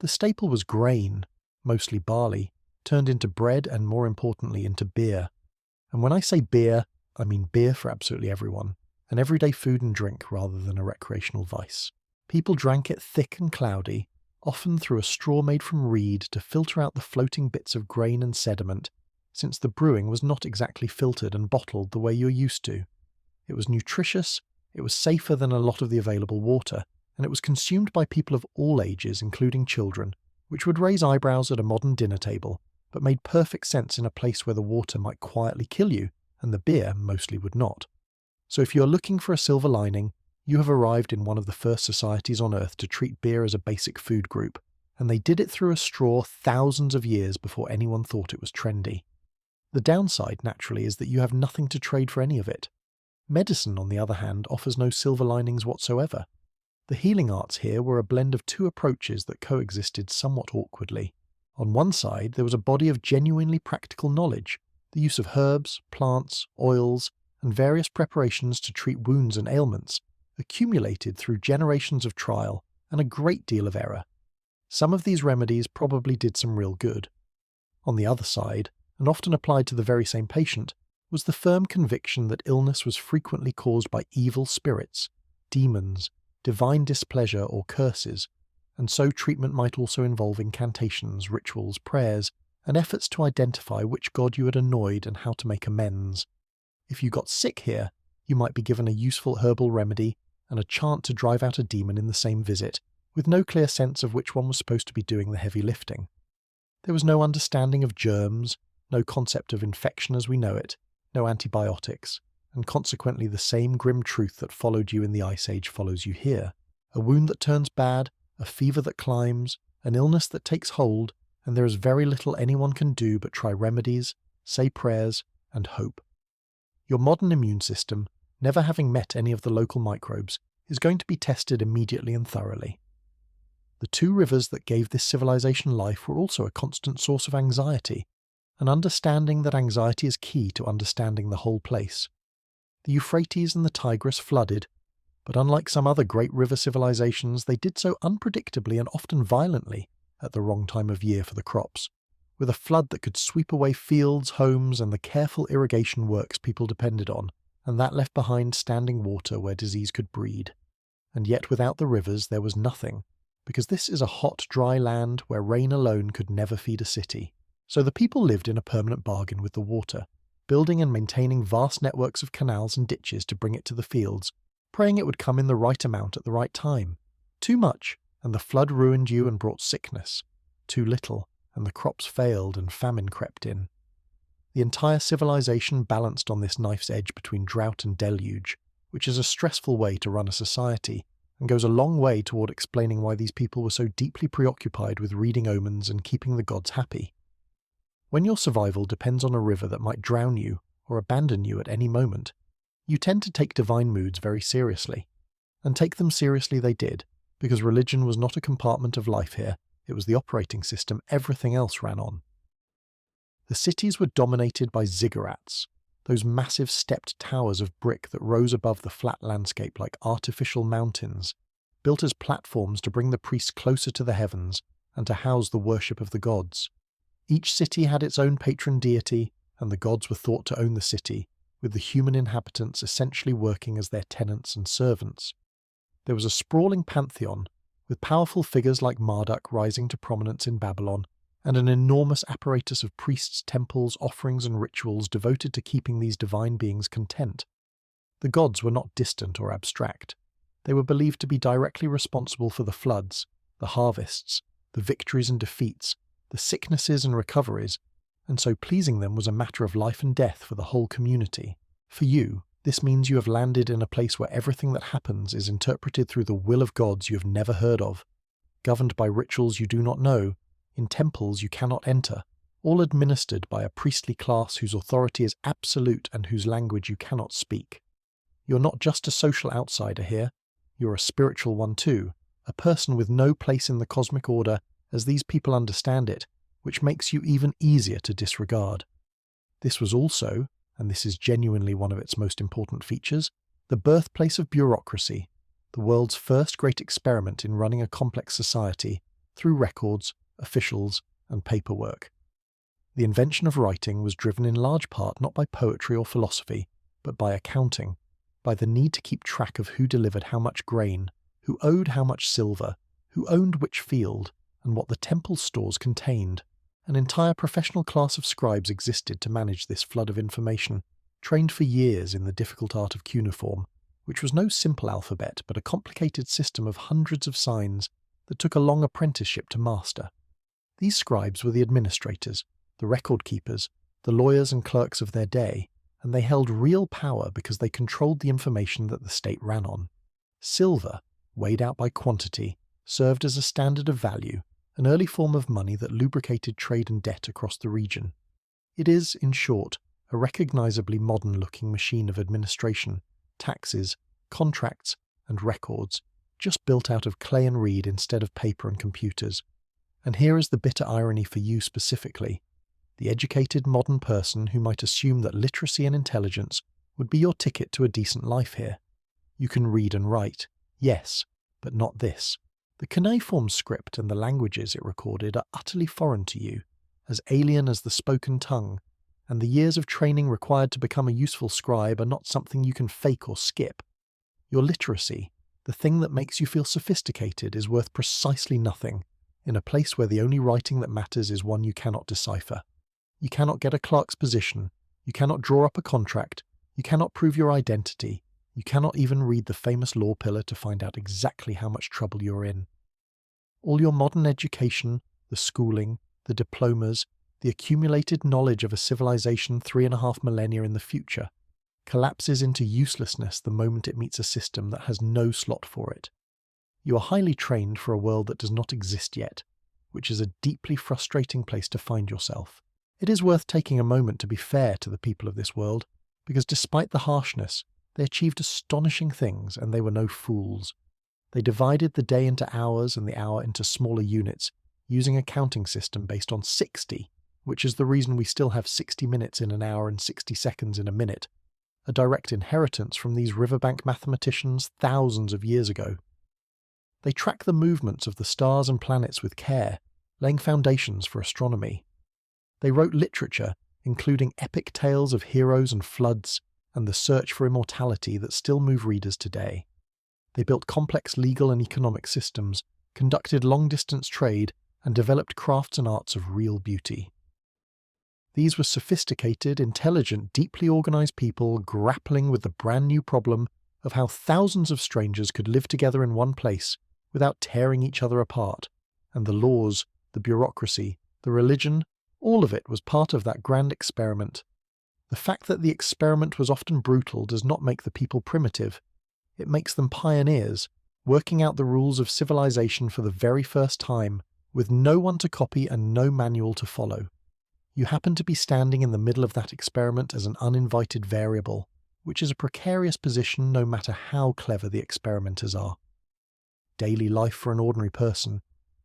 Speaker 1: The staple was grain, mostly barley, turned into bread and, more importantly, into beer. And when I say beer, I mean beer for absolutely everyone, an everyday food and drink rather than a recreational vice. People drank it thick and cloudy, often through a straw made from reed to filter out the floating bits of grain and sediment, since the brewing was not exactly filtered and bottled the way you're used to. It was nutritious, it was safer than a lot of the available water, and it was consumed by people of all ages, including children, which would raise eyebrows at a modern dinner table, but made perfect sense in a place where the water might quietly kill you, and the beer mostly would not. So if you're looking for a silver lining, you have arrived in one of the first societies on Earth to treat beer as a basic food group, and they did it through a straw thousands of years before anyone thought it was trendy. The downside, naturally, is that you have nothing to trade for any of it. Medicine, on the other hand, offers no silver linings whatsoever. The healing arts here were a blend of two approaches that coexisted somewhat awkwardly. On one side, there was a body of genuinely practical knowledge, the use of herbs, plants, oils, and various preparations to treat wounds and ailments, accumulated through generations of trial and a great deal of error. Some of these remedies probably did some real good. On the other side, and often applied to the very same patient, was the firm conviction that illness was frequently caused by evil spirits, demons, divine displeasure or curses, and so treatment might also involve incantations, rituals, prayers, and efforts to identify which god you had annoyed and how to make amends. If you got sick here, you might be given a useful herbal remedy and a chant to drive out a demon in the same visit, with no clear sense of which one was supposed to be doing the heavy lifting. There was no understanding of germs, no concept of infection as we know it, no antibiotics, and consequently the same grim truth that followed you in the Ice Age follows you here. A wound that turns bad, a fever that climbs, an illness that takes hold, and there is very little anyone can do but try remedies, say prayers, and hope. Your modern immune system, never having met any of the local microbes, is going to be tested immediately and thoroughly. The two rivers that gave this civilization life were also a constant source of anxiety, an understanding that anxiety is key to understanding the whole place. The Euphrates and the Tigris flooded, but unlike some other great river civilizations, they did so unpredictably and often violently at the wrong time of year for the crops, with a flood that could sweep away fields, homes, and the careful irrigation works people depended on, and that left behind standing water where disease could breed. And yet without the rivers there was nothing, because this is a hot, dry land where rain alone could never feed a city. So the people lived in a permanent bargain with the water, building and maintaining vast networks of canals and ditches to bring it to the fields, praying it would come in the right amount at the right time. Too much, and the flood ruined you and brought sickness. Too little, and the crops failed and famine crept in. The entire civilization balanced on this knife's edge between drought and deluge, which is a stressful way to run a society, and goes a long way toward explaining why these people were so deeply preoccupied with reading omens and keeping the gods happy. When your survival depends on a river that might drown you or abandon you at any moment, you tend to take divine moods very seriously. And take them seriously they did, because religion was not a compartment of life here, it was the operating system everything else ran on. The cities were dominated by ziggurats, those massive stepped towers of brick that rose above the flat landscape like artificial mountains, built as platforms to bring the priests closer to the heavens and to house the worship of the gods. Each city had its own patron deity, and the gods were thought to own the city, with the human inhabitants essentially working as their tenants and servants. There was a sprawling pantheon, with powerful figures like Marduk rising to prominence in Babylon, and an enormous apparatus of priests, temples, offerings and rituals devoted to keeping these divine beings content. The gods were not distant or abstract. They were believed to be directly responsible for the floods, the harvests, the victories and defeats, the sicknesses and recoveries, and so pleasing them was a matter of life and death for the whole community. For you, this means you have landed in a place where everything that happens is interpreted through the will of gods you have never heard of, governed by rituals you do not know, in temples you cannot enter, all administered by a priestly class whose authority is absolute and whose language you cannot speak. You're not just a social outsider here, you're a spiritual one too, a person with no place in the cosmic order as these people understand it, which makes you even easier to disregard. This was also, and this is genuinely one of its most important features, the birthplace of bureaucracy, the world's first great experiment in running a complex society through records, officials, and paperwork. The invention of writing was driven in large part not by poetry or philosophy, but by accounting, by the need to keep track of who delivered how much grain, who owed how much silver, who owned which field, and what the temple stores contained. An entire professional class of scribes existed to manage this flood of information, trained for years in the difficult art of cuneiform, which was no simple alphabet but a complicated system of hundreds of signs that took a long apprenticeship to master. These scribes were the administrators, the record keepers, the lawyers and clerks of their day, and they held real power because they controlled the information that the state ran on. Silver, weighed out by quantity, served as a standard of value, an early form of money that lubricated trade and debt across the region. It is, in short, a recognizably modern-looking machine of administration, taxes, contracts, and records, just built out of clay and reed instead of paper and computers. And here is the bitter irony for you specifically. The educated modern person who might assume that literacy and intelligence would be your ticket to a decent life here. You can read and write, yes, but not this. The cuneiform script and the languages it recorded are utterly foreign to you, as alien as the spoken tongue, and the years of training required to become a useful scribe are not something you can fake or skip. Your literacy, the thing that makes you feel sophisticated, is worth precisely nothing, in a place where the only writing that matters is one you cannot decipher. You cannot get a clerk's position, you cannot draw up a contract, you cannot prove your identity, you cannot even read the famous law pillar to find out exactly how much trouble you're in. All your modern education, the schooling, the diplomas, the accumulated knowledge of a civilization 3.5 millennia in the future, collapses into uselessness the moment it meets a system that has no slot for it. You are highly trained for a world that does not exist yet, which is a deeply frustrating place to find yourself. It is worth taking a moment to be fair to the people of this world, because despite the harshness, they achieved astonishing things and they were no fools. They divided the day into hours and the hour into smaller units, using a counting system based on 60, which is the reason we still have 60 minutes in an hour and 60 seconds in a minute, a direct inheritance from these riverbank mathematicians thousands of years ago. They track the movements of the stars and planets with care, laying foundations for astronomy. They wrote literature, including epic tales of heroes and floods, and the search for immortality that still move readers today. They built complex legal and economic systems, conducted long-distance trade, and developed crafts and arts of real beauty. These were sophisticated, intelligent, deeply organized people grappling with the brand new problem of how thousands of strangers could live together in one place without tearing each other apart, and the laws, the bureaucracy, the religion, all of it was part of that grand experiment. The fact that the experiment was often brutal does not make the people primitive. It makes them pioneers, working out the rules of civilization for the very first time, with no one to copy and no manual to follow. You happen to be standing in the middle of that experiment as an uninvited variable, which is a precarious position no matter how clever the experimenters are. Daily life for an ordinary person,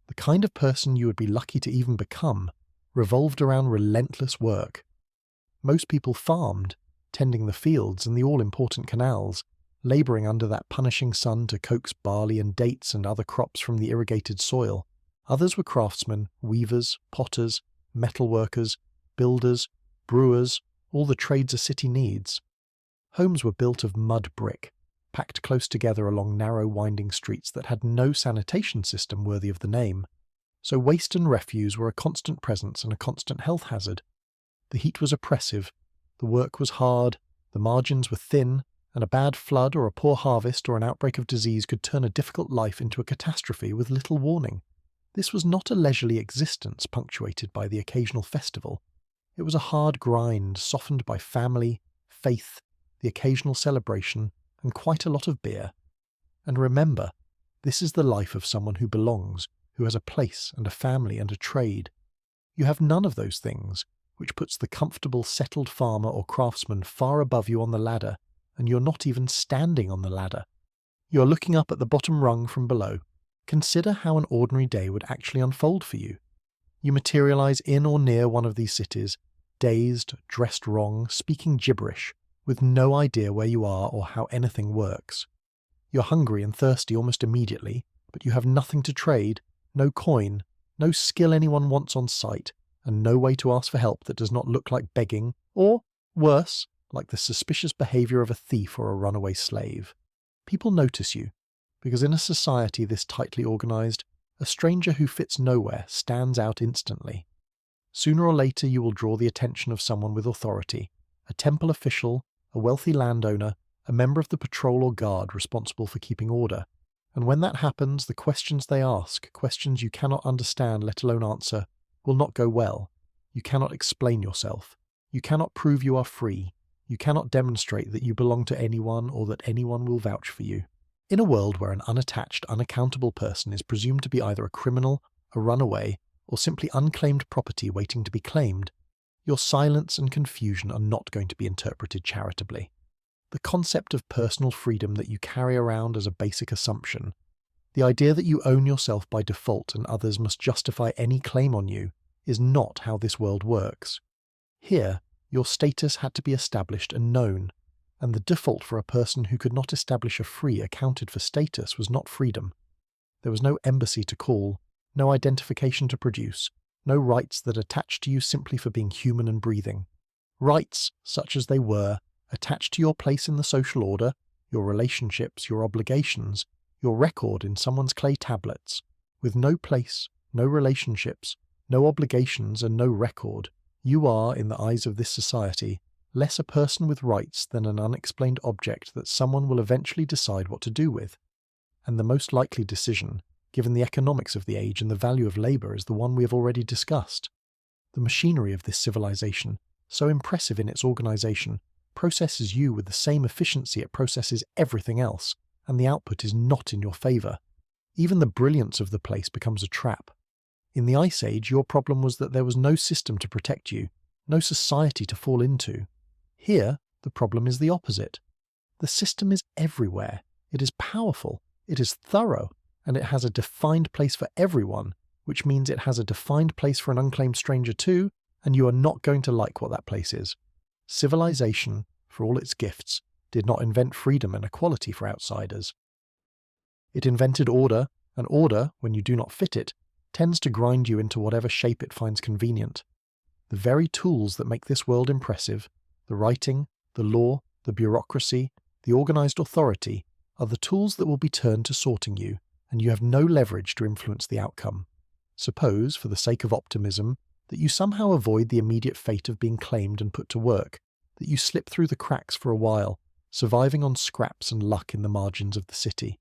Speaker 1: the kind of person you would be lucky to even become, revolved around relentless work. Most people farmed, tending the fields and the all-important canals, labouring under that punishing sun to coax barley and dates and other crops from the irrigated soil. Others were craftsmen, weavers, potters, metalworkers, builders, brewers, all the trades a city needs. Homes were built of mud brick, packed close together along narrow winding streets that had no sanitation system worthy of the name. So waste and refuse were a constant presence and a constant health hazard. The heat was oppressive, the work was hard, the margins were thin, and a bad flood or a poor harvest or an outbreak of disease could turn a difficult life into a catastrophe with little warning. This was not a leisurely existence punctuated by the occasional festival. It was a hard grind softened by family, faith, the occasional celebration, and quite a lot of beer. And remember, this is the life of someone who belongs, who has a place and a family and a trade. You have none of those things, which puts the comfortable, settled farmer or craftsman far above you on the ladder and you're not even standing on the ladder. You're looking up at the bottom rung from below. Consider how an ordinary day would actually unfold for you. You materialize in or near one of these cities, dazed, dressed wrong, speaking gibberish, with no idea where you are or how anything works. You're hungry and thirsty almost immediately, but you have nothing to trade, no coin, no skill anyone wants on sight, and no way to ask for help that does not look like begging, or, worse, like the suspicious behavior of a thief or a runaway slave. People notice you, because in a society this tightly organized, a stranger who fits nowhere stands out instantly. Sooner or later you will draw the attention of someone with authority, a temple official, a wealthy landowner, a member of the patrol or guard responsible for keeping order. And when that happens, the questions they ask, questions you cannot understand let alone answer, will not go well. You cannot explain yourself. You cannot prove you are free. You cannot demonstrate that you belong to anyone or that anyone will vouch for you. In a world where an unattached, unaccountable person is presumed to be either a criminal, a runaway, or simply unclaimed property waiting to be claimed, your silence and confusion are not going to be interpreted charitably. The concept of personal freedom that you carry around as a basic assumption, the idea that you own yourself by default and others must justify any claim on you, is not how this world works. Here, your status had to be established and known, and the default for a person who could not establish a free accounted for status was not freedom. There was no embassy to call, no identification to produce, no rights that attached to you simply for being human and breathing. Rights, such as they were, attached to your place in the social order, your relationships, your obligations, your record in someone's clay tablets. With no place, no relationships, no obligations and no record, you are, in the eyes of this society, less a person with rights than an unexplained object that someone will eventually decide what to do with. And the most likely decision, given the economics of the age and the value of labour, is the one we have already discussed. The machinery of this civilization, so impressive in its organisation, processes you with the same efficiency it processes everything else, and the output is not in your favour. Even the brilliance of the place becomes a trap. In the Ice Age, your problem was that there was no system to protect you, no society to fall into. Here, the problem is the opposite. The system is everywhere. It is powerful, it is thorough, and it has a defined place for everyone, which means it has a defined place for an unclaimed stranger too, and you are not going to like what that place is. Civilization, for all its gifts, did not invent freedom and equality for outsiders. It invented order, and order, when you do not fit it, tends to grind you into whatever shape it finds convenient. The very tools that make this world impressive, the writing, the law, the bureaucracy, the organized authority, are the tools that will be turned to sorting you, and you have no leverage to influence the outcome. Suppose, for the sake of optimism, that you somehow avoid the immediate fate of being claimed and put to work, that you slip through the cracks for a while, surviving on scraps and luck in the margins of the city.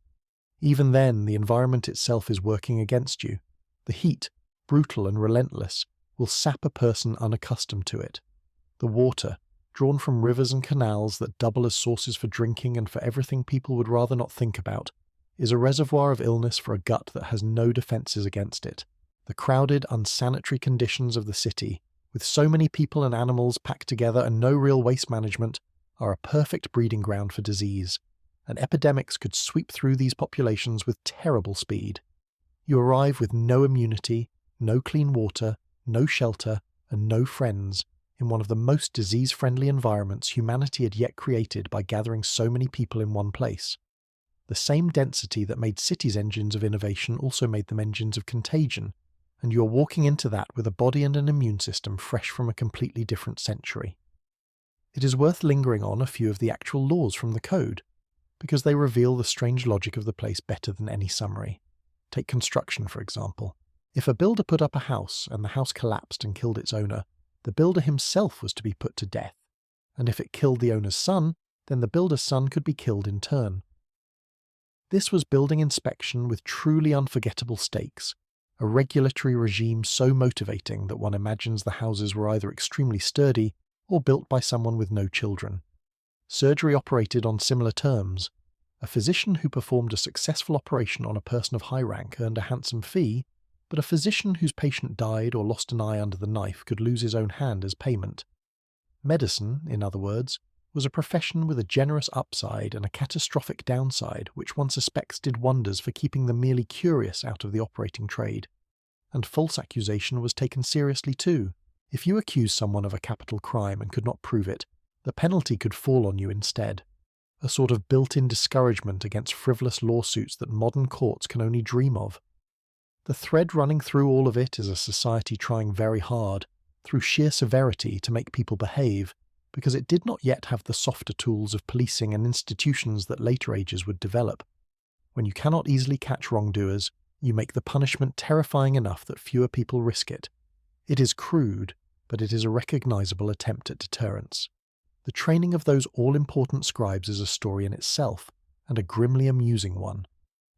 Speaker 1: Even then, the environment itself is working against you. The heat, brutal and relentless, will sap a person unaccustomed to it. The water, drawn from rivers and canals that double as sources for drinking and for everything people would rather not think about, is a reservoir of illness for a gut that has no defences against it. The crowded, unsanitary conditions of the city, with so many people and animals packed together and no real waste management, are a perfect breeding ground for disease, and epidemics could sweep through these populations with terrible speed. You arrive with no immunity, no clean water, no shelter, and no friends, in one of the most disease-friendly environments humanity had yet created by gathering so many people in one place. The same density that made cities engines of innovation also made them engines of contagion, and you are walking into that with a body and an immune system fresh from a completely different century. It is worth lingering on a few of the actual laws from the code, because they reveal the strange logic of the place better than any summary. Take construction, for example. If a builder put up a house and the house collapsed and killed its owner, the builder himself was to be put to death, and if it killed the owner's son, then the builder's son could be killed in turn. This was building inspection with truly unforgettable stakes, a regulatory regime so motivating that one imagines the houses were either extremely sturdy or built by someone with no children. Surgery operated on similar terms. A physician who performed a successful operation on a person of high rank earned a handsome fee, but a physician whose patient died or lost an eye under the knife could lose his own hand as payment. Medicine, in other words, was a profession with a generous upside and a catastrophic downside, which one suspects did wonders for keeping the merely curious out of the operating trade. And false accusation was taken seriously too. If you accused someone of a capital crime and could not prove it, the penalty could fall on you instead. A sort of built-in discouragement against frivolous lawsuits that modern courts can only dream of. The thread running through all of it is a society trying very hard, through sheer severity, to make people behave, because it did not yet have the softer tools of policing and institutions that later ages would develop. When you cannot easily catch wrongdoers, you make the punishment terrifying enough that fewer people risk it. It is crude, but it is a recognizable attempt at deterrence. The training of those all-important scribes is a story in itself, and a grimly amusing one.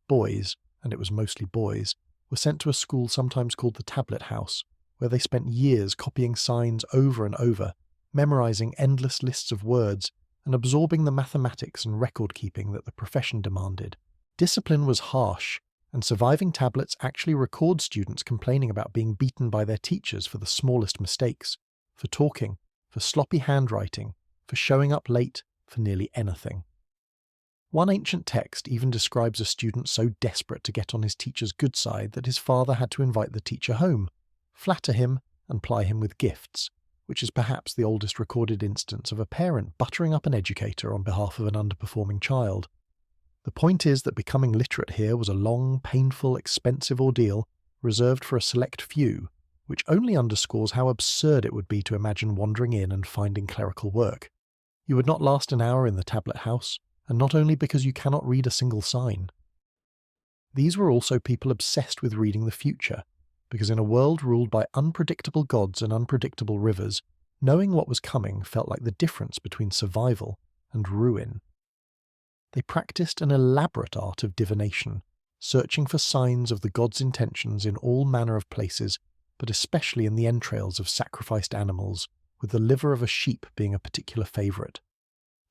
Speaker 1: Boys, and it was mostly boys, were sent to a school sometimes called the Tablet House, where they spent years copying signs over and over, memorizing endless lists of words, and absorbing the mathematics and record-keeping that the profession demanded. Discipline was harsh, and surviving tablets actually record students complaining about being beaten by their teachers for the smallest mistakes, for talking, for sloppy handwriting, for showing up late, for nearly anything. One ancient text even describes a student so desperate to get on his teacher's good side that his father had to invite the teacher home, flatter him, and ply him with gifts, which is perhaps the oldest recorded instance of a parent buttering up an educator on behalf of an underperforming child. The point is that becoming literate here was a long, painful, expensive ordeal reserved for a select few, which only underscores how absurd it would be to imagine wandering in and finding clerical work. You would not last an hour in the Tablet House, and not only because you cannot read a single sign. These were also people obsessed with reading the future, because in a world ruled by unpredictable gods and unpredictable rivers, knowing what was coming felt like the difference between survival and ruin. They practiced an elaborate art of divination, searching for signs of the gods' intentions in all manner of places, but especially in the entrails of sacrificed animals, with the liver of a sheep being a particular favourite.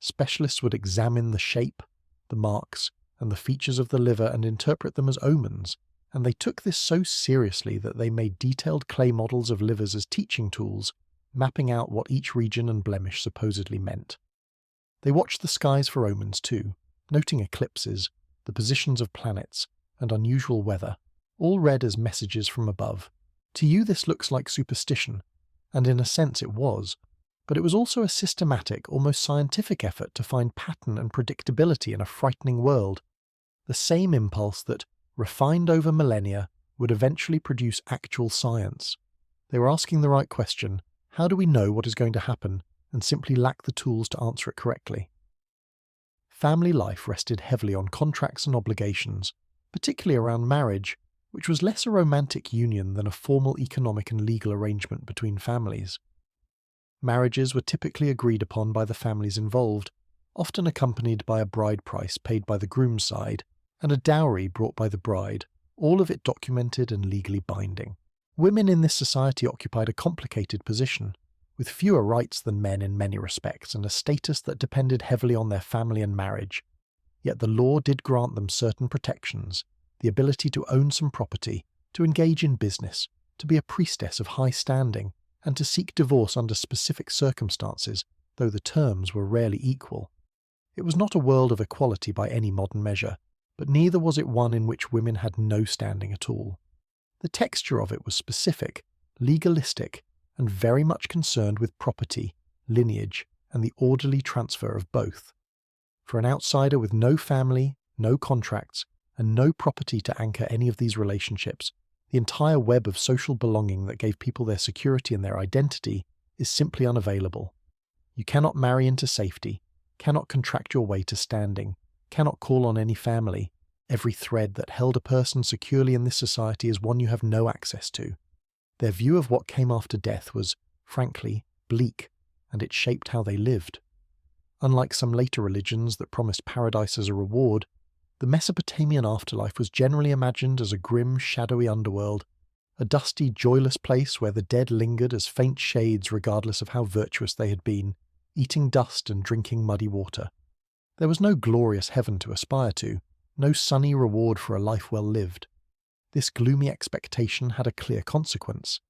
Speaker 1: Specialists would examine the shape, the marks, and the features of the liver and interpret them as omens, and they took this so seriously that they made detailed clay models of livers as teaching tools, mapping out what each region and blemish supposedly meant. They watched the skies for omens too, noting eclipses, the positions of planets, and unusual weather, all read as messages from above. To you this looks like superstition, and in a sense it was, but it was also a systematic, almost scientific effort to find pattern and predictability in a frightening world, the same impulse that, refined over millennia, would eventually produce actual science. They were asking the right question: how do we know what is going to happen, and simply lack the tools to answer it correctly? Family life rested heavily on contracts and obligations, particularly around marriage, which was less a romantic union than a formal economic and legal arrangement between families. Marriages were typically agreed upon by the families involved, often accompanied by a bride price paid by the groom's side, and a dowry brought by the bride, all of it documented and legally binding. Women in this society occupied a complicated position, with fewer rights than men in many respects and a status that depended heavily on their family and marriage. Yet the law did grant them certain protections: the ability to own some property, to engage in business, to be a priestess of high standing, and to seek divorce under specific circumstances, though the terms were rarely equal. It was not a world of equality by any modern measure, but neither was it one in which women had no standing at all. The texture of it was specific, legalistic, and very much concerned with property, lineage, and the orderly transfer of both. For an outsider with no family, no contracts, and no property to anchor any of these relationships, the entire web of social belonging that gave people their security and their identity is simply unavailable. You cannot marry into safety, cannot contract your way to standing, cannot call on any family. Every thread that held a person securely in this society is one you have no access to. Their view of what came after death was, frankly, bleak, and it shaped how they lived. Unlike some later religions that promised paradise as a reward, the Mesopotamian afterlife was generally imagined as a grim, shadowy underworld, a dusty, joyless place where the dead lingered as faint shades regardless of how virtuous they had been, eating dust and drinking muddy water. There was no glorious heaven to aspire to, no sunny reward for a life well lived. This gloomy expectation had a clear consequence.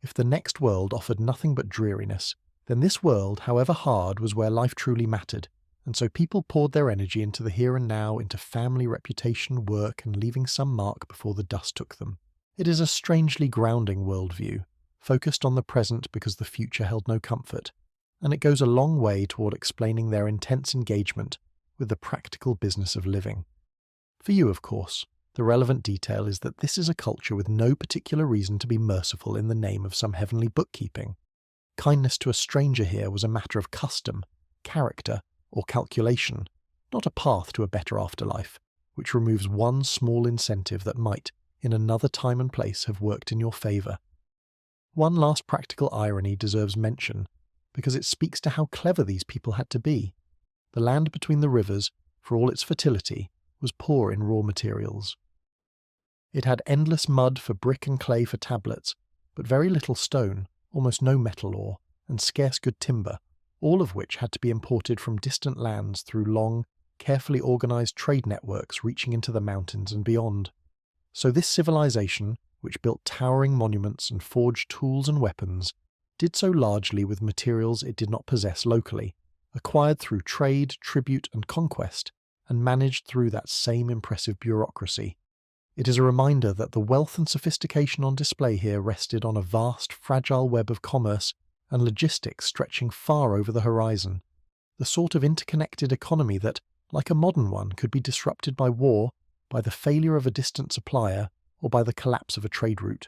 Speaker 1: If the next world offered nothing but dreariness, then this world, however hard, was where life truly mattered, and so people poured their energy into the here and now, into family, reputation, work, and leaving some mark before the dust took them. It is a strangely grounding worldview, focused on the present because the future held no comfort, and it goes a long way toward explaining their intense engagement with the practical business of living. For you, of course, the relevant detail is that this is a culture with no particular reason to be merciful in the name of some heavenly bookkeeping. Kindness to a stranger here was a matter of custom, character, or calculation, not a path to a better afterlife, which removes one small incentive that might, in another time and place, have worked in your favour. One last practical irony deserves mention, because it speaks to how clever these people had to be. The land between the rivers, for all its fertility, was poor in raw materials. It had endless mud for brick and clay for tablets, but very little stone, almost no metal ore, and scarce good timber, all of which had to be imported from distant lands through long, carefully organised trade networks reaching into the mountains and beyond. So this civilization, which built towering monuments and forged tools and weapons, did so largely with materials it did not possess locally, acquired through trade, tribute and conquest, and managed through that same impressive bureaucracy. It is a reminder that the wealth and sophistication on display here rested on a vast, fragile web of commerce and logistics stretching far over the horizon, the sort of interconnected economy that, like a modern one, could be disrupted by war, by the failure of a distant supplier, or by the collapse of a trade route.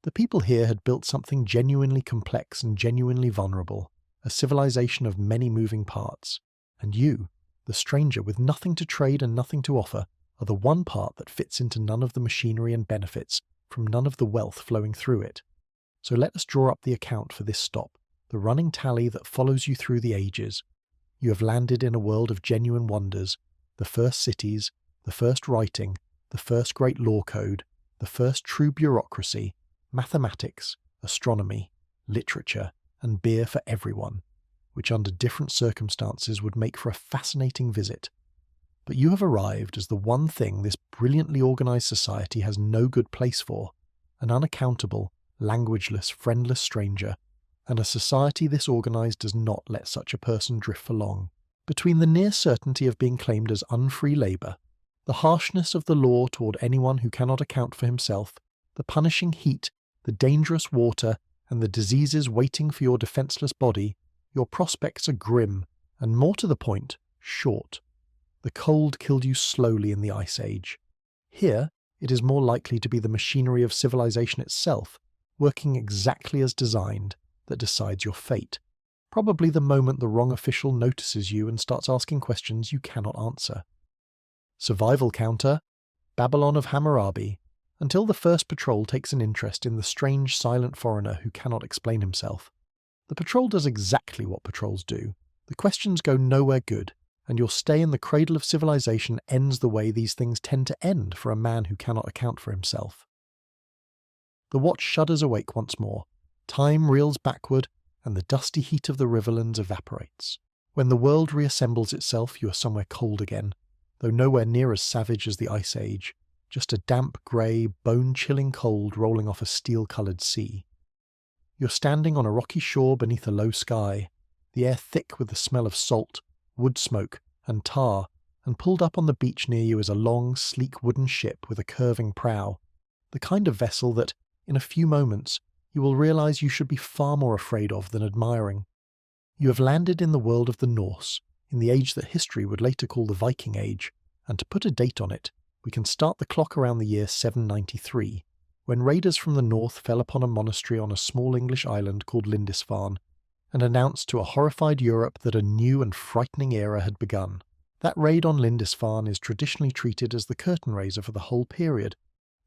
Speaker 1: The people here had built something genuinely complex and genuinely vulnerable, a civilization of many moving parts, and you, the stranger with nothing to trade and nothing to offer, are the one part that fits into none of the machinery and benefits from none of the wealth flowing through it. So let us draw up the account for this stop, the running tally that follows you through the ages. You have landed in a world of genuine wonders, the first cities, the first writing, the first great law code, the first true bureaucracy, mathematics, astronomy, literature, and beer for everyone, which under different circumstances would make for a fascinating visit. But you have arrived as the one thing this brilliantly organised society has no good place for, an unaccountable, languageless, friendless stranger, and a society this organised does not let such a person drift for long. Between the near certainty of being claimed as unfree labour, the harshness of the law toward anyone who cannot account for himself, the punishing heat, the dangerous water, and the diseases waiting for your defenceless body, your prospects are grim, and more to the point, short. The cold killed you slowly in the Ice Age. Here, it is more likely to be the machinery of civilization itself, working exactly as designed, that decides your fate. Probably the moment the wrong official notices you and starts asking questions you cannot answer. Survival counter, Babylon of Hammurabi, until the first patrol takes an interest in the strange silent foreigner who cannot explain himself. The patrol does exactly what patrols do. The questions go nowhere good, and your stay in the cradle of civilization ends the way these things tend to end for a man who cannot account for himself. The watch shudders awake once more. Time reels backward, and the dusty heat of the riverlands evaporates. When the world reassembles itself, you are somewhere cold again, though nowhere near as savage as the Ice Age, just a damp, grey, bone-chilling cold rolling off a steel-coloured sea. You're standing on a rocky shore beneath a low sky, the air thick with the smell of salt, wood smoke, and tar, and pulled up on the beach near you is a long, sleek wooden ship with a curving prow, the kind of vessel that, in a few moments, you will realise you should be far more afraid of than admiring. You have landed in the world of the Norse, in the age that history would later call the Viking Age, and to put a date on it, we can start the clock around the year 793, when raiders from the north fell upon a monastery on a small English island called Lindisfarne, and announced to a horrified Europe that a new and frightening era had begun. That raid on Lindisfarne is traditionally treated as the curtain raiser for the whole period,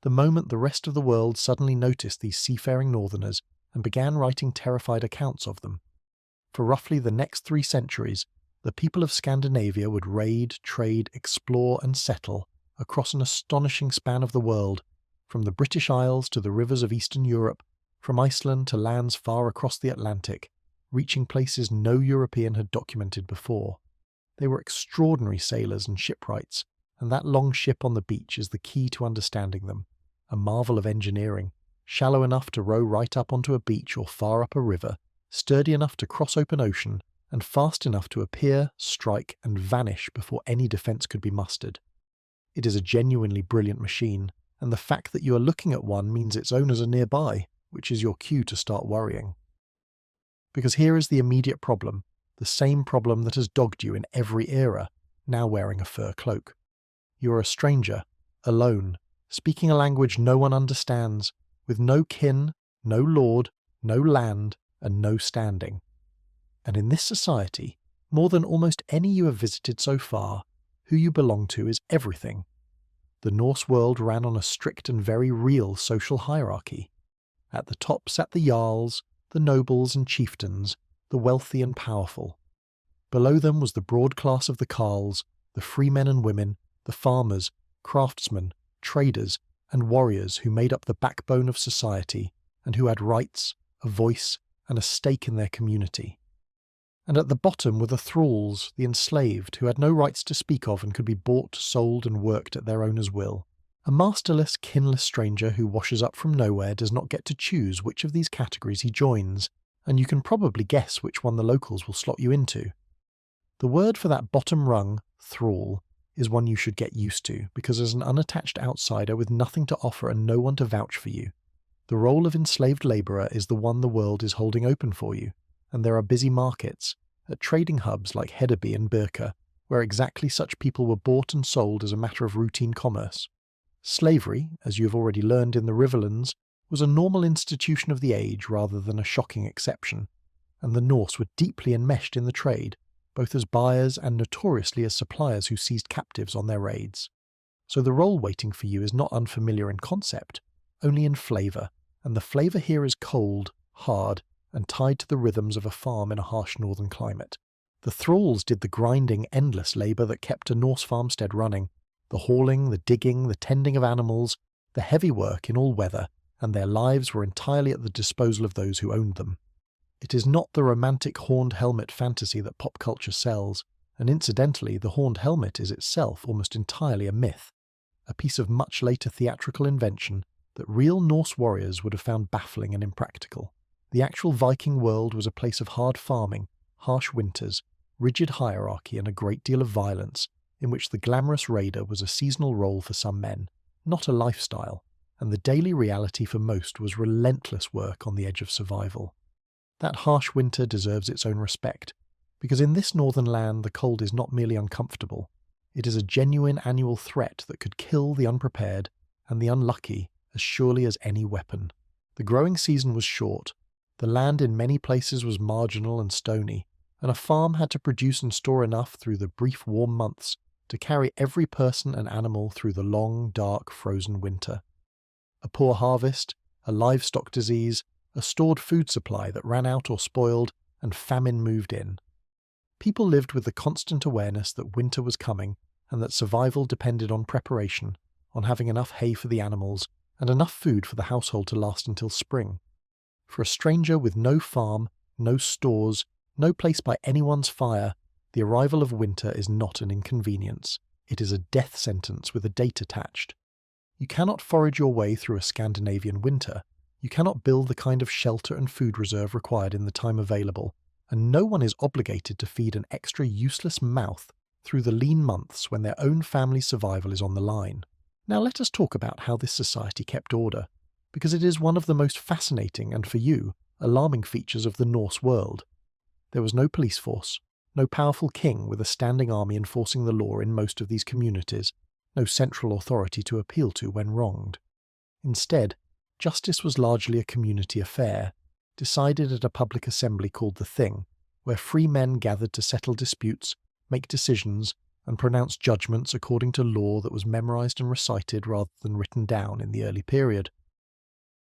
Speaker 1: the moment the rest of the world suddenly noticed these seafaring northerners and began writing terrified accounts of them. For roughly the next 3 centuries, the people of Scandinavia would raid, trade, explore and settle across an astonishing span of the world, from the British Isles to the rivers of Eastern Europe, from Iceland to lands far across the Atlantic, reaching places no European had documented before. They were extraordinary sailors and shipwrights, and that long ship on the beach is the key to understanding them, a marvel of engineering, shallow enough to row right up onto a beach or far up a river, sturdy enough to cross open ocean, and fast enough to appear, strike, and vanish before any defense could be mustered. It is a genuinely brilliant machine, and the fact that you are looking at one means its owners are nearby, which is your cue to start worrying. Because here is the immediate problem, the same problem that has dogged you in every era, now wearing a fur cloak. You are a stranger, alone, speaking a language no one understands, with no kin, no lord, no land, and no standing. And in this society, more than almost any you have visited so far, who you belong to is everything. The Norse world ran on a strict and very real social hierarchy. At the top sat the jarls, the nobles and chieftains, the wealthy and powerful. Below them was the broad class of the carls, the free men and women, the farmers, craftsmen, traders, and warriors who made up the backbone of society and who had rights, a voice, and a stake in their community. And at the bottom were the thralls, the enslaved, who had no rights to speak of and could be bought, sold, and worked at their owner's will. A masterless, kinless stranger who washes up from nowhere does not get to choose which of these categories he joins, and you can probably guess which one the locals will slot you into. The word for that bottom rung, thrall, is one you should get used to, because as an unattached outsider with nothing to offer and no one to vouch for you, the role of enslaved labourer is the one the world is holding open for you, and there are busy markets, at trading hubs like Hedeby and Birka, where exactly such people were bought and sold as a matter of routine commerce. Slavery, as you have already learned in the Riverlands, was a normal institution of the age rather than a shocking exception, and the Norse were deeply enmeshed in the trade, both as buyers and notoriously as suppliers who seized captives on their raids. So the role waiting for you is not unfamiliar in concept, only in flavour, and the flavour here is cold, hard, and tied to the rhythms of a farm in a harsh northern climate. The thralls did the grinding, endless labour that kept a Norse farmstead running, the hauling, the digging, the tending of animals, the heavy work in all weather, and their lives were entirely at the disposal of those who owned them. It is not the romantic horned helmet fantasy that pop culture sells, and incidentally the horned helmet is itself almost entirely a myth, a piece of much later theatrical invention that real Norse warriors would have found baffling and impractical. The actual Viking world was a place of hard farming, harsh winters, rigid hierarchy, and a great deal of violence, in which the glamorous raider was a seasonal role for some men, not a lifestyle, and the daily reality for most was relentless work on the edge of survival. That harsh winter deserves its own respect, because in this northern land the cold is not merely uncomfortable, it is a genuine annual threat that could kill the unprepared and the unlucky as surely as any weapon. The growing season was short, the land in many places was marginal and stony, and a farm had to produce and store enough through the brief warm months to carry every person and animal through the long, dark, frozen winter. A poor harvest, a livestock disease, a stored food supply that ran out or spoiled, and famine moved in. People lived with the constant awareness that winter was coming and that survival depended on preparation, on having enough hay for the animals, and enough food for the household to last until spring. For a stranger with no farm, no stores, no place by anyone's fire, the arrival of winter is not an inconvenience. It is a death sentence with a date attached. You cannot forage your way through a Scandinavian winter. You cannot build the kind of shelter and food reserve required in the time available, and no one is obligated to feed an extra useless mouth through the lean months when their own family's survival is on the line. Now let us talk about how this society kept order, because it is one of the most fascinating and, for you, alarming features of the Norse world. There was no police force, no powerful king with a standing army enforcing the law in most of these communities, no central authority to appeal to when wronged. Instead, justice was largely a community affair, decided at a public assembly called the Thing, where free men gathered to settle disputes, make decisions, and pronounce judgments according to law that was memorized and recited rather than written down in the early period.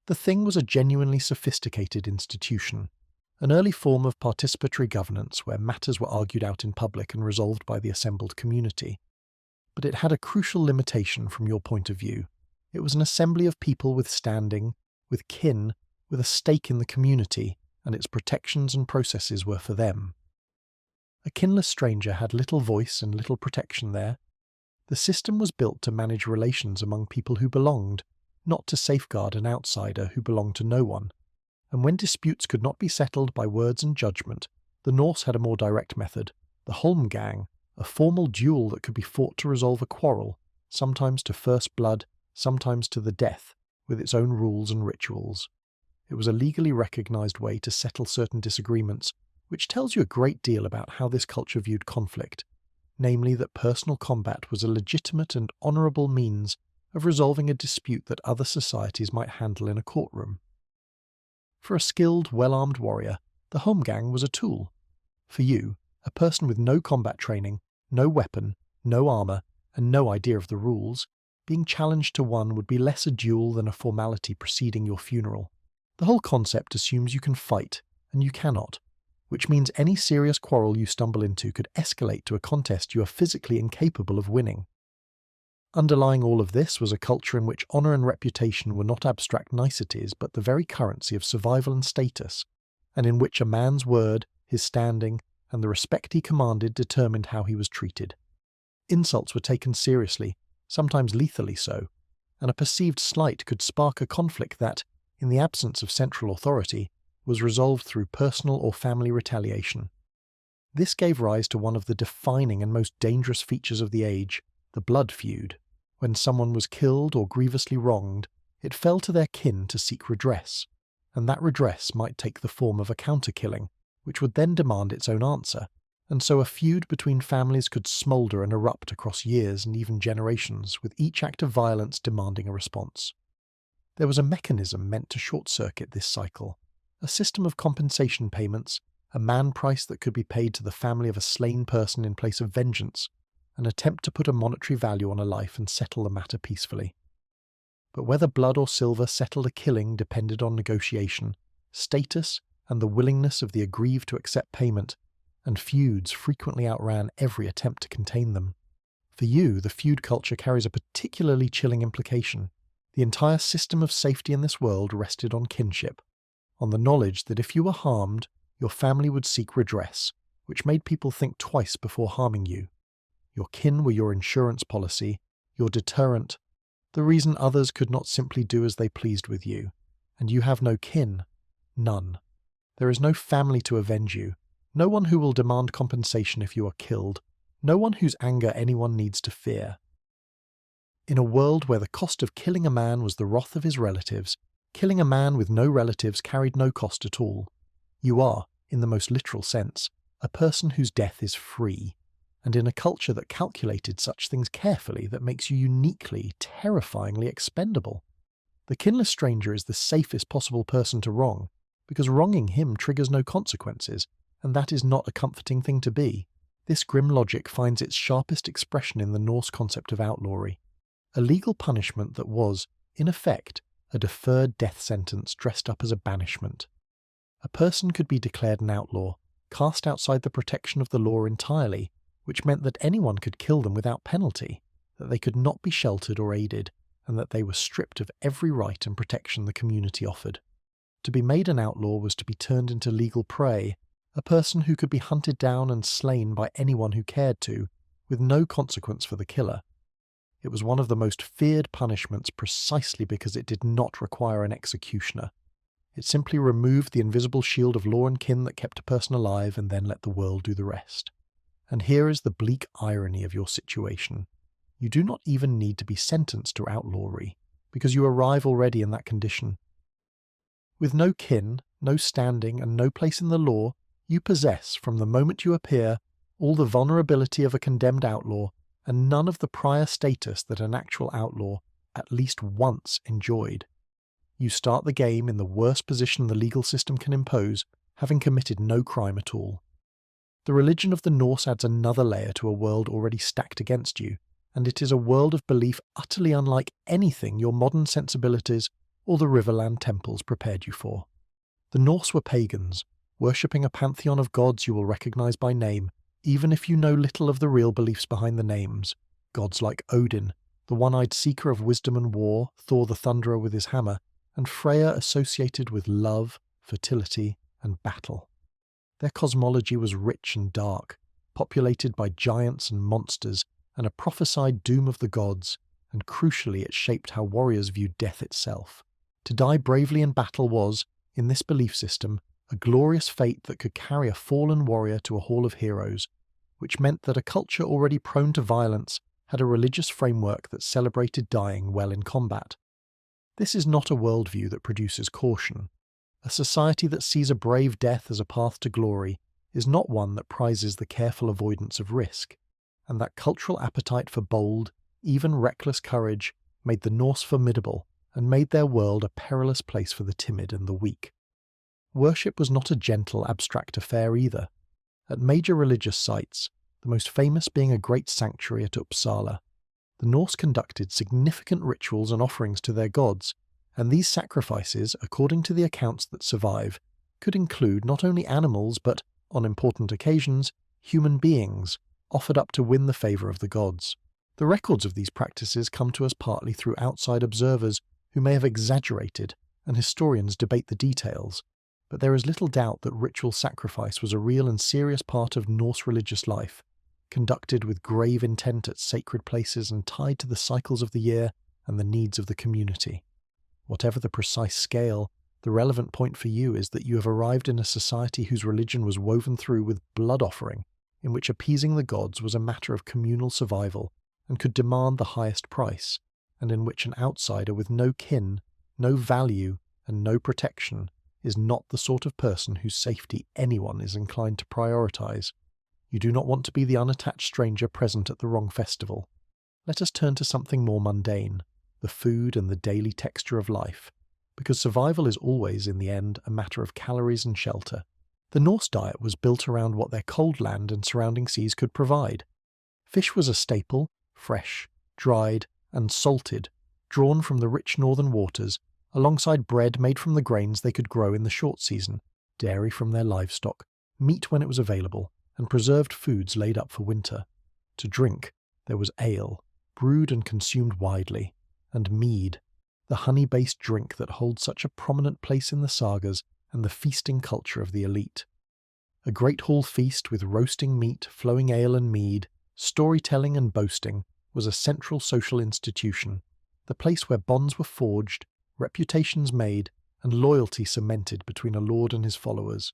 Speaker 1: The Thing was a genuinely sophisticated institution, an early form of participatory governance where matters were argued out in public and resolved by the assembled community. But it had a crucial limitation from your point of view. It was an assembly of people with standing, with kin, with a stake in the community, and its protections and processes were for them. A kinless stranger had little voice and little protection there. The system was built to manage relations among people who belonged, not to safeguard an outsider who belonged to no one. and when disputes could not be settled by words and judgment, the Norse had a more direct method, the holmgang, a formal duel that could be fought to resolve a quarrel, sometimes to first blood, sometimes to the death, with its own rules and rituals. It was a legally recognised way to settle certain disagreements, which tells you a great deal about how this culture viewed conflict, namely that personal combat was a legitimate and honourable means of resolving a dispute that other societies might handle in a courtroom. For a skilled, well-armed warrior, the holmgang was a tool. For you, a person with no combat training, no weapon, no armour, and no idea of the rules, being challenged to one would be less a duel than a formality preceding your funeral. The whole concept assumes you can fight, and you cannot, which means any serious quarrel you stumble into could escalate to a contest you are physically incapable of winning. Underlying all of this was a culture in which honour and reputation were not abstract niceties but the very currency of survival and status, and in which a man's word, his standing, and the respect he commanded determined how he was treated. Insults were taken seriously, sometimes lethally so, and a perceived slight could spark a conflict that, in the absence of central authority, was resolved through personal or family retaliation. This gave rise to one of the defining and most dangerous features of the age, the blood feud. When someone was killed or grievously wronged, it fell to their kin to seek redress, and that redress might take the form of a counter-killing, which would then demand its own answer, and so a feud between families could smoulder and erupt across years and even generations, with each act of violence demanding a response. There was a mechanism meant to short-circuit this cycle, a system of compensation payments, a man price that could be paid to the family of a slain person in place of vengeance, an attempt to put a monetary value on a life and settle the matter peacefully. But whether blood or silver settled a killing depended on negotiation, status, and the willingness of the aggrieved to accept payment, and feuds frequently outran every attempt to contain them. For you, the feud culture carries a particularly chilling implication. The entire system of safety in this world rested on kinship, on the knowledge that if you were harmed, your family would seek redress, which made people think twice before harming you. Your kin were your insurance policy, your deterrent, the reason others could not simply do as they pleased with you, and you have no kin, none. There is no family to avenge you, no one who will demand compensation if you are killed, no one whose anger anyone needs to fear. In a world where the cost of killing a man was the wrath of his relatives, killing a man with no relatives carried no cost at all. You are, in the most literal sense, a person whose death is free, and in a culture that calculated such things carefully that makes you uniquely, terrifyingly expendable. The kinless stranger is the safest possible person to wrong, because wronging him triggers no consequences, and that is not a comforting thing to be. This grim logic finds its sharpest expression in the Norse concept of outlawry, a legal punishment that was, in effect, a deferred death sentence dressed up as a banishment. A person could be declared an outlaw, cast outside the protection of the law entirely, which meant that anyone could kill them without penalty, that they could not be sheltered or aided, and that they were stripped of every right and protection the community offered. To be made an outlaw was to be turned into legal prey, a person who could be hunted down and slain by anyone who cared to, with no consequence for the killer. It was one of the most feared punishments precisely because it did not require an executioner. It simply removed the invisible shield of law and kin that kept a person alive and then let the world do the rest. And here is the bleak irony of your situation. You do not even need to be sentenced to outlawry, because you arrive already in that condition. With no kin, no standing, and no place in the law, you possess, from the moment you appear, all the vulnerability of a condemned outlaw, and none of the prior status that an actual outlaw, at least once, enjoyed. You start the game in the worst position the legal system can impose, having committed no crime at all. The religion of the Norse adds another layer to a world already stacked against you, and it is a world of belief utterly unlike anything your modern sensibilities or the Riverland temples prepared you for. The Norse were pagans, worshipping a pantheon of gods you will recognize by name, even if you know little of the real beliefs behind the names. Gods like Odin, the one-eyed seeker of wisdom and war, Thor the thunderer with his hammer, and Freya associated with love, fertility, and battle. Their cosmology was rich and dark, populated by giants and monsters, and a prophesied doom of the gods, and crucially it shaped how warriors viewed death itself. To die bravely in battle was, in this belief system, a glorious fate that could carry a fallen warrior to a hall of heroes, which meant that a culture already prone to violence had a religious framework that celebrated dying well in combat. This is not a worldview that produces caution. A society that sees a brave death as a path to glory is not one that prizes the careful avoidance of risk, and that cultural appetite for bold, even reckless courage made the Norse formidable and made their world a perilous place for the timid and the weak. Worship was not a gentle, abstract affair either. At major religious sites, the most famous being a great sanctuary at Uppsala, the Norse conducted significant rituals and offerings to their gods, and these sacrifices, according to the accounts that survive, could include not only animals but, on important occasions, human beings, offered up to win the favour of the gods. The records of these practices come to us partly through outside observers who may have exaggerated, and historians debate the details, but there is little doubt that ritual sacrifice was a real and serious part of Norse religious life, conducted with grave intent at sacred places and tied to the cycles of the year and the needs of the community. Whatever the precise scale, the relevant point for you is that you have arrived in a society whose religion was woven through with blood offering, in which appeasing the gods was a matter of communal survival and could demand the highest price, and in which an outsider with no kin, no value, and no protection is not the sort of person whose safety anyone is inclined to prioritize. You do not want to be the unattached stranger present at the wrong festival. Let us turn to something more mundane, the food and the daily texture of life, because survival is always, in the end, a matter of calories and shelter. The Norse diet was built around what their cold land and surrounding seas could provide. Fish was a staple, fresh, dried, and salted, drawn from the rich northern waters, alongside bread made from the grains they could grow in the short season, dairy from their livestock, meat when it was available, and preserved foods laid up for winter. To drink, there was ale, brewed and consumed widely, and mead, the honey-based drink that holds such a prominent place in the sagas and the feasting culture of the elite. A great hall feast with roasting meat, flowing ale and mead, storytelling and boasting was a central social institution, the place where bonds were forged, reputations made, and loyalty cemented between a lord and his followers.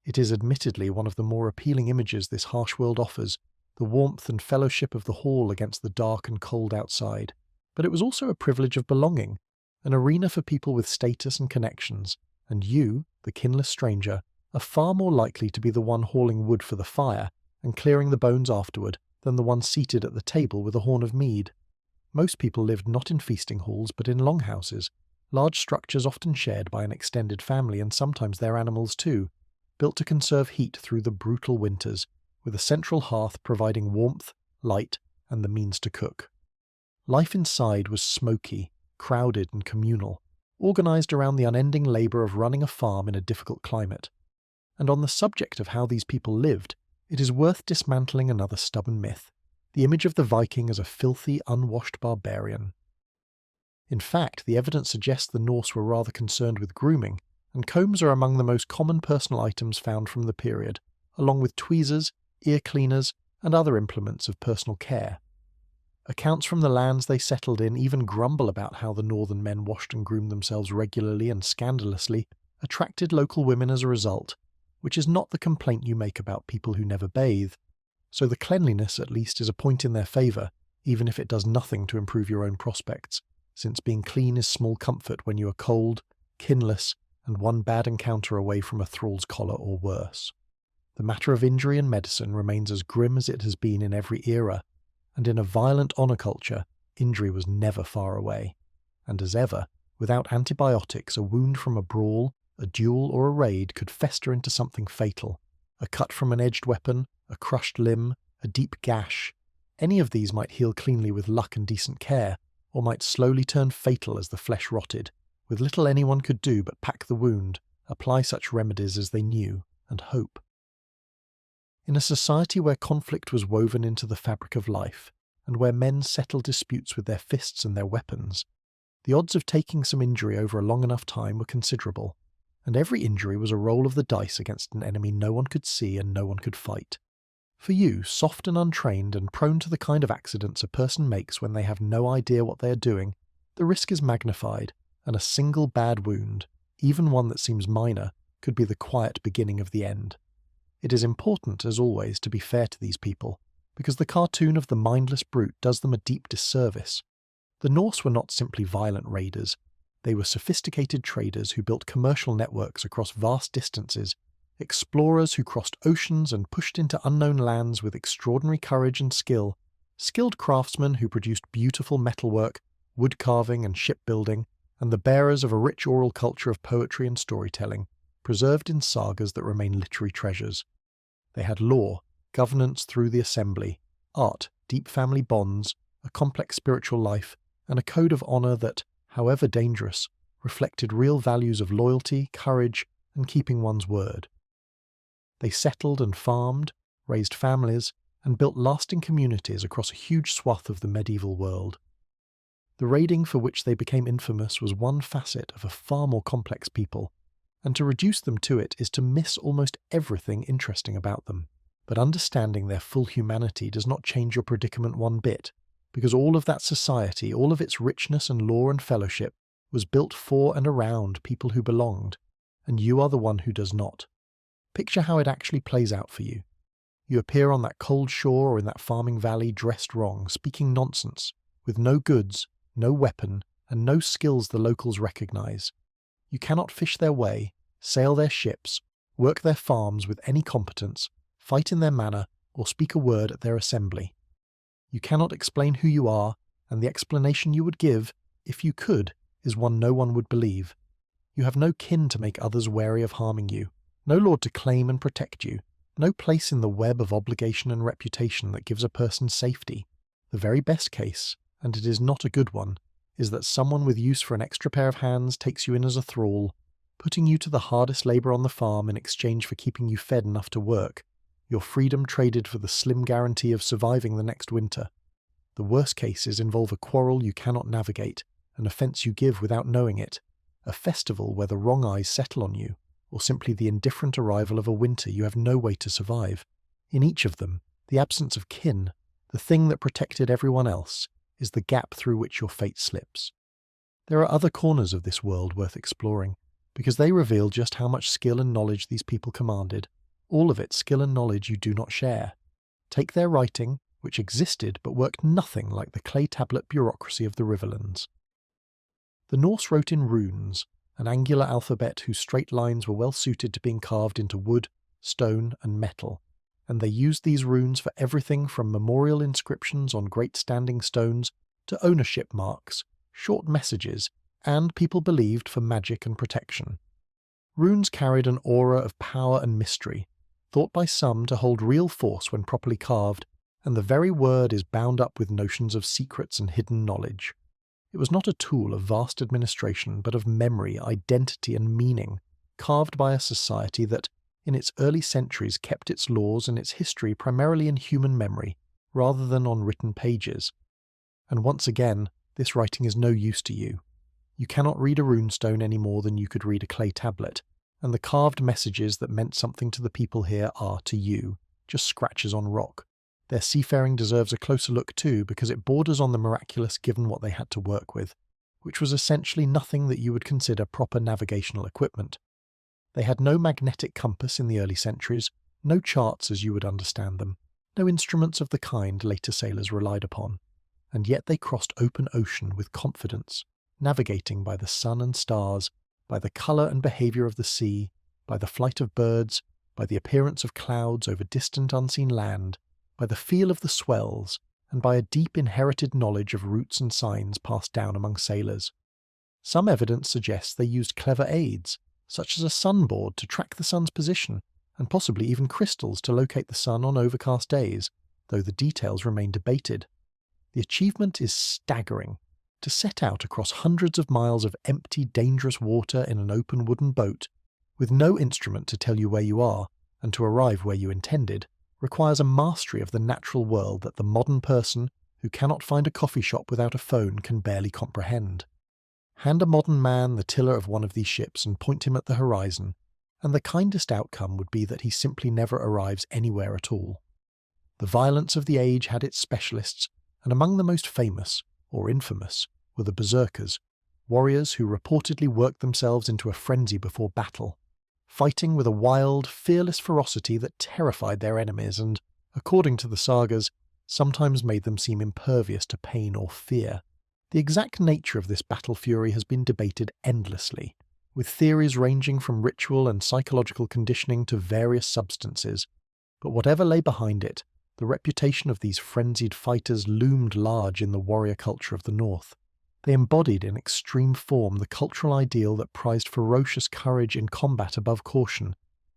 Speaker 1: It is admittedly one of the more appealing images this harsh world offers, the warmth and fellowship of the hall against the dark and cold outside. But it was also a privilege of belonging, an arena for people with status and connections, and you, the kinless stranger, are far more likely to be the one hauling wood for the fire and clearing the bones afterward than the one seated at the table with a horn of mead. Most people lived not in feasting halls but in longhouses, large structures often shared by an extended family and sometimes their animals too, built to conserve heat through the brutal winters, with a central hearth providing warmth, light, and the means to cook. Life inside was smoky, crowded and communal, organised around the unending labour of running a farm in a difficult climate. And on the subject of how these people lived, it is worth dismantling another stubborn myth, the image of the Viking as a filthy, unwashed barbarian. In fact, the evidence suggests the Norse were rather concerned with grooming, and combs are among the most common personal items found from the period, along with tweezers, ear cleaners, and other implements of personal care. Accounts from the lands they settled in even grumble about how the northern men washed and groomed themselves regularly and scandalously, attracted local women as a result, which is not the complaint you make about people who never bathe. So the cleanliness, at least, is a point in their favour, even if it does nothing to improve your own prospects, since being clean is small comfort when you are cold, kinless, and one bad encounter away from a thrall's collar or worse. The matter of injury and medicine remains as grim as it has been in every era, and in a violent honour culture, injury was never far away. And as ever, without antibiotics, a wound from a brawl, a duel or a raid could fester into something fatal. A cut from an edged weapon, a crushed limb, a deep gash. Any of these might heal cleanly with luck and decent care, or might slowly turn fatal as the flesh rotted, with little anyone could do but pack the wound, apply such remedies as they knew, and hope. In a society where conflict was woven into the fabric of life, and where men settled disputes with their fists and their weapons, the odds of taking some injury over a long enough time were considerable, and every injury was a roll of the dice against an enemy no one could see and no one could fight. For you, soft and untrained and prone to the kind of accidents a person makes when they have no idea what they are doing, the risk is magnified, and a single bad wound, even one that seems minor, could be the quiet beginning of the end. It is important, as always, to be fair to these people, because the cartoon of the mindless brute does them a deep disservice. The Norse were not simply violent raiders. They were sophisticated traders who built commercial networks across vast distances, explorers who crossed oceans and pushed into unknown lands with extraordinary courage and skill, skilled craftsmen who produced beautiful metalwork, wood carving and shipbuilding, and the bearers of a rich oral culture of poetry and storytelling, preserved in sagas that remain literary treasures. They had law, governance through the assembly, art, deep family bonds, a complex spiritual life, and a code of honor that, however dangerous, reflected real values of loyalty, courage, and keeping one's word. They settled and farmed, raised families, and built lasting communities across a huge swath of the medieval world. The raiding for which they became infamous was one facet of a far more complex people, and to reduce them to it is to miss almost everything interesting about them. But understanding their full humanity does not change your predicament one bit, because all of that society, all of its richness and law and fellowship, was built for and around people who belonged, and you are the one who does not. Picture how it actually plays out for you. You appear on that cold shore or in that farming valley dressed wrong, speaking nonsense, with no goods, no weapon, and no skills the locals recognize. You cannot fish their way, sail their ships, work their farms with any competence, fight in their manor, or speak a word at their assembly. You cannot explain who you are, and the explanation you would give, if you could, is one no one would believe. You have no kin to make others wary of harming you, no lord to claim and protect you, no place in the web of obligation and reputation that gives a person safety. The very best case, and it is not a good one, is that someone with use for an extra pair of hands takes you in as a thrall, putting you to the hardest labour on the farm in exchange for keeping you fed enough to work, your freedom traded for the slim guarantee of surviving the next winter. The worst cases involve a quarrel you cannot navigate, an offence you give without knowing it, a festival where the wrong eyes settle on you, or simply the indifferent arrival of a winter you have no way to survive. In each of them, the absence of kin, the thing that protected everyone else, is the gap through which your fate slips. There are other corners of this world worth exploring, because they reveal just how much skill and knowledge these people commanded, all of it skill and knowledge you do not share. Take their writing, which existed but worked nothing like the clay tablet bureaucracy of the Riverlands. The Norse wrote in runes, an angular alphabet whose straight lines were well suited to being carved into wood, stone, and metal, and they used these runes for everything from memorial inscriptions on great standing stones to ownership marks, short messages, and, people believed, for magic and protection. Runes carried an aura of power and mystery, thought by some to hold real force when properly carved, and the very word is bound up with notions of secrets and hidden knowledge. It was not a tool of vast administration, but of memory, identity, and meaning, carved by a society that, in its early centuries, kept its laws and its history primarily in human memory, rather than on written pages. And once again, this writing is no use to you. You cannot read a runestone any more than you could read a clay tablet, and the carved messages that meant something to the people here are, to you, just scratches on rock. Their seafaring deserves a closer look too, because it borders on the miraculous given what they had to work with, which was essentially nothing that you would consider proper navigational equipment. They had no magnetic compass in the early centuries, no charts as you would understand them, no instruments of the kind later sailors relied upon, and yet they crossed open ocean with confidence, navigating by the sun and stars, by the colour and behaviour of the sea, by the flight of birds, by the appearance of clouds over distant unseen land, by the feel of the swells, and by a deep inherited knowledge of routes and signs passed down among sailors. Some evidence suggests they used clever aids, such as a sunboard to track the sun's position, and possibly even crystals to locate the sun on overcast days, though the details remain debated. The achievement is staggering. To set out across hundreds of miles of empty, dangerous water in an open wooden boat, with no instrument to tell you where you are, and to arrive where you intended, requires a mastery of the natural world that the modern person, who cannot find a coffee shop without a phone, can barely comprehend. Hand a modern man the tiller of one of these ships and point him at the horizon, and the kindest outcome would be that he simply never arrives anywhere at all. The violence of the age had its specialists, and among the most famous, or infamous, were the berserkers, warriors who reportedly worked themselves into a frenzy before battle, fighting with a wild, fearless ferocity that terrified their enemies and, according to the sagas, sometimes made them seem impervious to pain or fear. The exact nature of this battle fury has been debated endlessly, with theories ranging from ritual and psychological conditioning to various substances. But whatever lay behind it, the reputation of these frenzied fighters loomed large in the warrior culture of the North. They embodied in extreme form the cultural ideal that prized ferocious courage in combat above caution,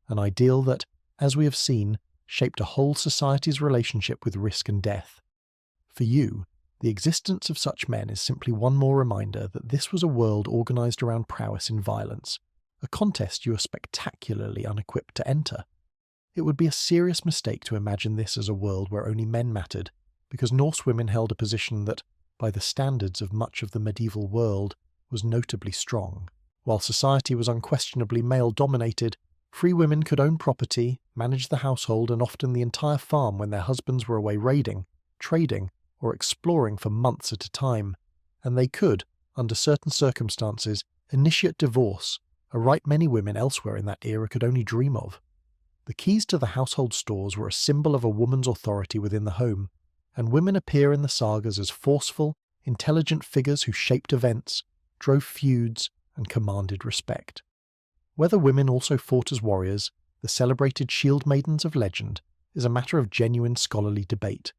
Speaker 1: an ideal that, as we have seen, shaped a whole society's relationship with risk and death. For you, the existence of such men is simply one more reminder that this was a world organized around prowess in violence, a contest you are spectacularly unequipped to enter. It would be a serious mistake to imagine this as a world where only men mattered, because Norse women held a position that, by the standards of much of the medieval world, was notably strong. While society was unquestionably male-dominated, free women could own property, manage the household and often the entire farm when their husbands were away raiding, trading, or exploring for months at a time, and they could, under certain circumstances, initiate divorce, a right many women elsewhere in that era could only dream of. The keys to the household stores were a symbol of a woman's authority within the home, and women appear in the sagas as forceful, intelligent figures who shaped events, drove feuds, and commanded respect. Whether women also fought as warriors, the celebrated shield maidens of legend, is a matter of genuine scholarly debate,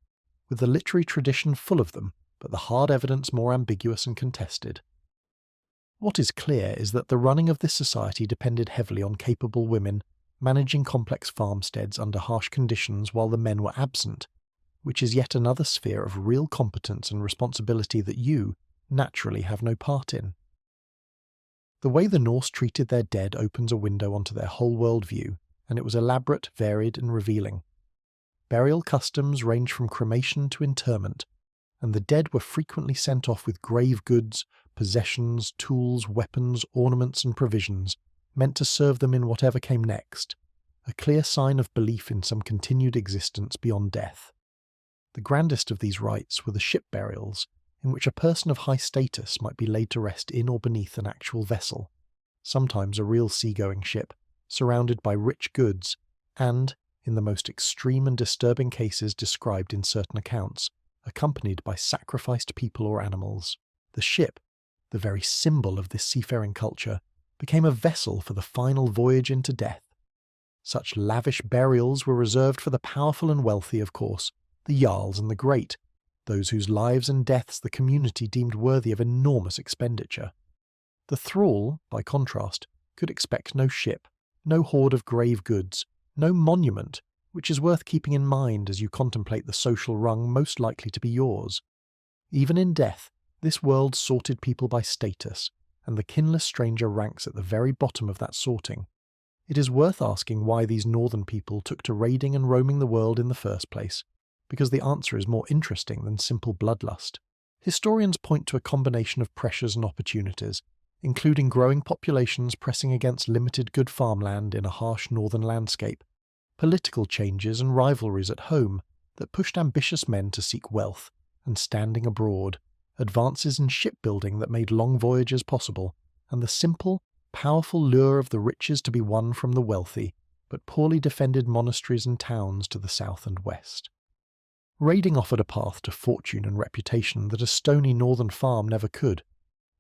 Speaker 1: with the literary tradition full of them, but the hard evidence more ambiguous and contested. What is clear is that the running of this society depended heavily on capable women managing complex farmsteads under harsh conditions while the men were absent, which is yet another sphere of real competence and responsibility that you, naturally, have no part in. The way the Norse treated their dead opens a window onto their whole worldview, and it was elaborate, varied, and revealing. Burial customs range from cremation to interment, and the dead were frequently sent off with grave goods, possessions, tools, weapons, ornaments, and provisions, meant to serve them in whatever came next, a clear sign of belief in some continued existence beyond death. The grandest of these rites were the ship burials, in which a person of high status might be laid to rest in or beneath an actual vessel, sometimes a real seagoing ship, surrounded by rich goods, and, in the most extreme and disturbing cases described in certain accounts, accompanied by sacrificed people or animals. The ship, the very symbol of this seafaring culture, became a vessel for the final voyage into death. Such lavish burials were reserved for the powerful and wealthy, of course, the Jarls and the Great, those whose lives and deaths the community deemed worthy of enormous expenditure. The thrall, by contrast, could expect no ship, no hoard of grave goods, no monument, which is worth keeping in mind as you contemplate the social rung most likely to be yours. Even in death, this world sorted people by status, and the kinless stranger ranks at the very bottom of that sorting. It is worth asking why these northern people took to raiding and roaming the world in the first place, because the answer is more interesting than simple bloodlust. Historians point to a combination of pressures and opportunities, including growing populations pressing against limited good farmland in a harsh northern landscape, political changes and rivalries at home that pushed ambitious men to seek wealth, and standing abroad, advances in shipbuilding that made long voyages possible, and the simple, powerful lure of the riches to be won from the wealthy, but poorly defended monasteries and towns to the south and west. Raiding offered a path to fortune and reputation that a stony northern farm never could,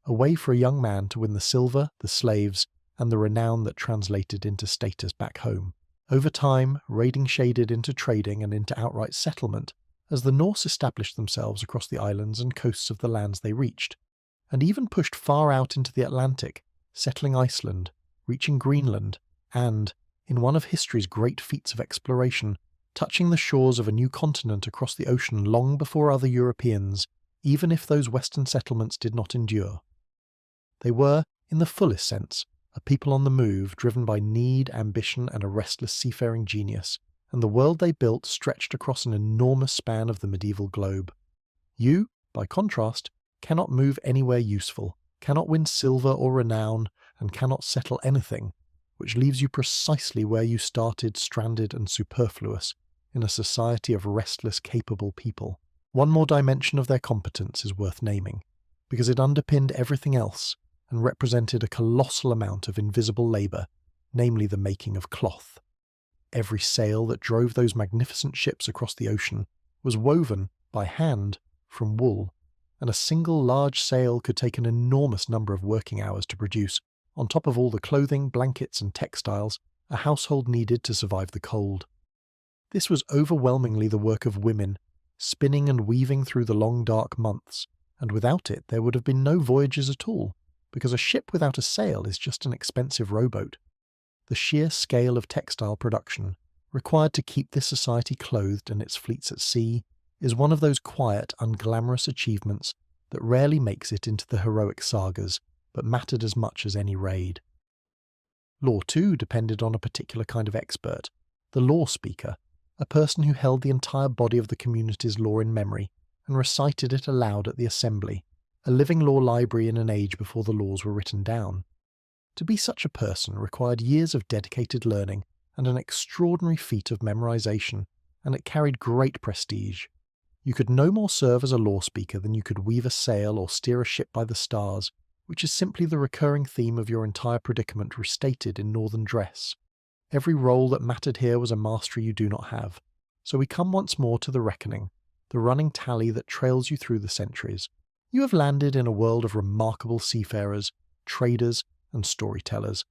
Speaker 1: a way for a young man to win the silver, the slaves, and the renown that translated into status back home. Over time, raiding shaded into trading and into outright settlement, as the Norse established themselves across the islands and coasts of the lands they reached, and even pushed far out into the Atlantic, settling Iceland, reaching Greenland, and, in one of history's great feats of exploration, touching the shores of a new continent across the ocean long before other Europeans, even if those western settlements did not endure. They were, in the fullest sense, a people on the move, driven by need, ambition, and a restless seafaring genius, and the world they built stretched across an enormous span of the medieval globe. You, by contrast, cannot move anywhere useful, cannot win silver or renown, and cannot settle anything, which leaves you precisely where you started, stranded and superfluous, in a society of restless, capable people. One more dimension of their competence is worth naming. because it underpinned everything else and represented a colossal amount of invisible labour, namely the making of cloth. Every sail that drove those magnificent ships across the ocean was woven, by hand, from wool, and a single large sail could take an enormous number of working hours to produce, on top of all the clothing, blankets and textiles a household needed to survive the cold. This was overwhelmingly the work of women, spinning and weaving through the long dark months, and without it there would have been no voyages at all, because a ship without a sail is just an expensive rowboat. The sheer scale of textile production required to keep this society clothed and its fleets at sea is one of those quiet, unglamorous achievements that rarely makes it into the heroic sagas, but mattered as much as any raid. Law too depended on a particular kind of expert, the law speaker, a person who held the entire body of the community's law in memory and recited it aloud at the assembly, a living law library in an age before the laws were written down. To be such a person required years of dedicated learning and an extraordinary feat of memorization, and it carried great prestige. You could no more serve as a law speaker than you could weave a sail or steer a ship by the stars, which is simply the recurring theme of your entire predicament restated in northern dress. Every role that mattered here was a mastery you do not have. So we come once more to the reckoning, the running tally that trails you through the centuries. You have landed in a world of remarkable seafarers, traders, and storytellers,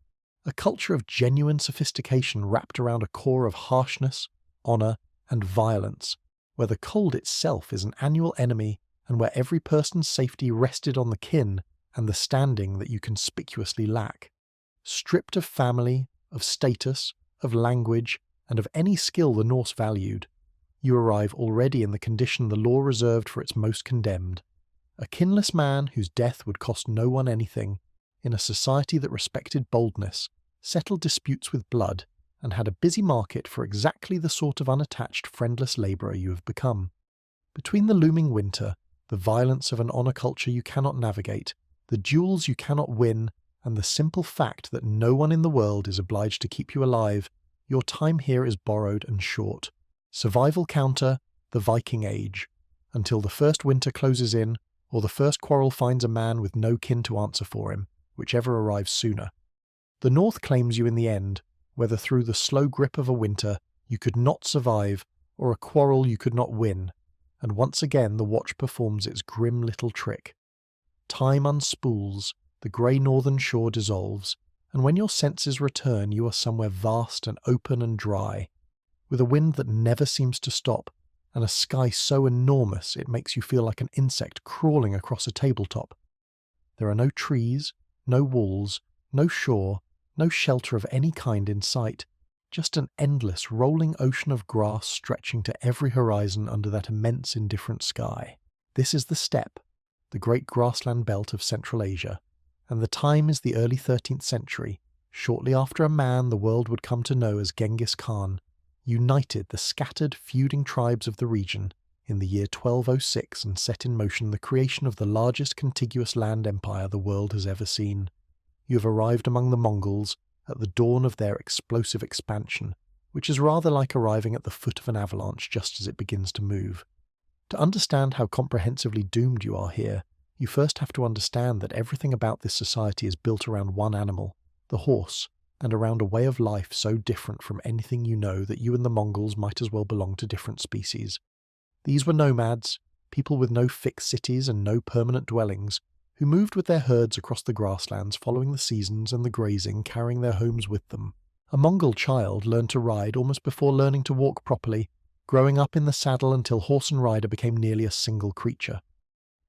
Speaker 1: a culture of genuine sophistication wrapped around a core of harshness, honour, and violence, where the cold itself is an annual enemy and where every person's safety rested on the kin and the standing that you conspicuously lack. Stripped of family, of status, of language, and of any skill the Norse valued, you arrive already in the condition the law reserved for its most condemned, a kinless man whose death would cost no one anything, in a society that respected boldness, settled disputes with blood, and had a busy market for exactly the sort of unattached, friendless labourer you have become. Between the looming winter, the violence of an honour culture you cannot navigate, the duels you cannot win, and the simple fact that no one in the world is obliged to keep you alive, your time here is borrowed and short. Survival counter, the Viking Age, until the first winter closes in, or the first quarrel finds a man with no kin to answer for him, whichever arrives sooner. The North claims you in the end, whether through the slow grip of a winter you could not survive, or a quarrel you could not win, and once again the watch performs its grim little trick. Time unspools, the grey northern shore dissolves, and when your senses return you are somewhere vast and open and dry, with a wind that never seems to stop, and a sky so enormous it makes you feel like an insect crawling across a tabletop. There are no trees, no walls, no shore, no shelter of any kind in sight, just an endless rolling ocean of grass stretching to every horizon under that immense indifferent sky. This is the steppe, the great grassland belt of Central Asia, and the time is the early 13th century, shortly after a man the world would come to know as Genghis Khan united the scattered, feuding tribes of the region in the year 1206 and set in motion the creation of the largest contiguous land empire the world has ever seen. You have arrived among the Mongols at the dawn of their explosive expansion, which is rather like arriving at the foot of an avalanche just as it begins to move. To understand how comprehensively doomed you are here, you first have to understand that everything about this society is built around one animal, the horse, and around a way of life so different from anything you know that you and the Mongols might as well belong to different species. These were nomads, people with no fixed cities and no permanent dwellings, who moved with their herds across the grasslands following the seasons and the grazing, carrying their homes with them. A Mongol child learned to ride almost before learning to walk properly, growing up in the saddle until horse and rider became nearly a single creature.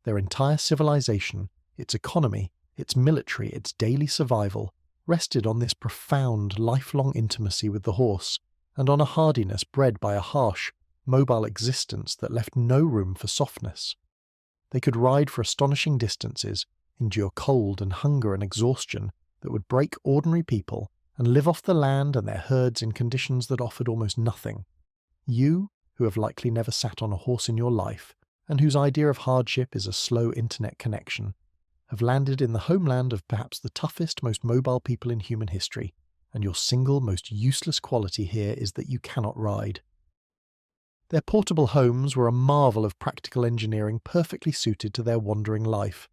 Speaker 1: Their entire civilization, its economy, its military, its daily survival, rested on this profound, lifelong intimacy with the horse, and on a hardiness bred by a harsh, mobile existence that left no room for softness. They could ride for astonishing distances, endure cold and hunger and exhaustion that would break ordinary people, and live off the land and their herds in conditions that offered almost nothing. You, who have likely never sat on a horse in your life, and whose idea of hardship is a slow internet connection, have landed in the homeland of perhaps the toughest, most mobile people in human history, and your single, most useless quality here is that you cannot ride. Their portable homes were a marvel of practical engineering perfectly suited to their wandering life.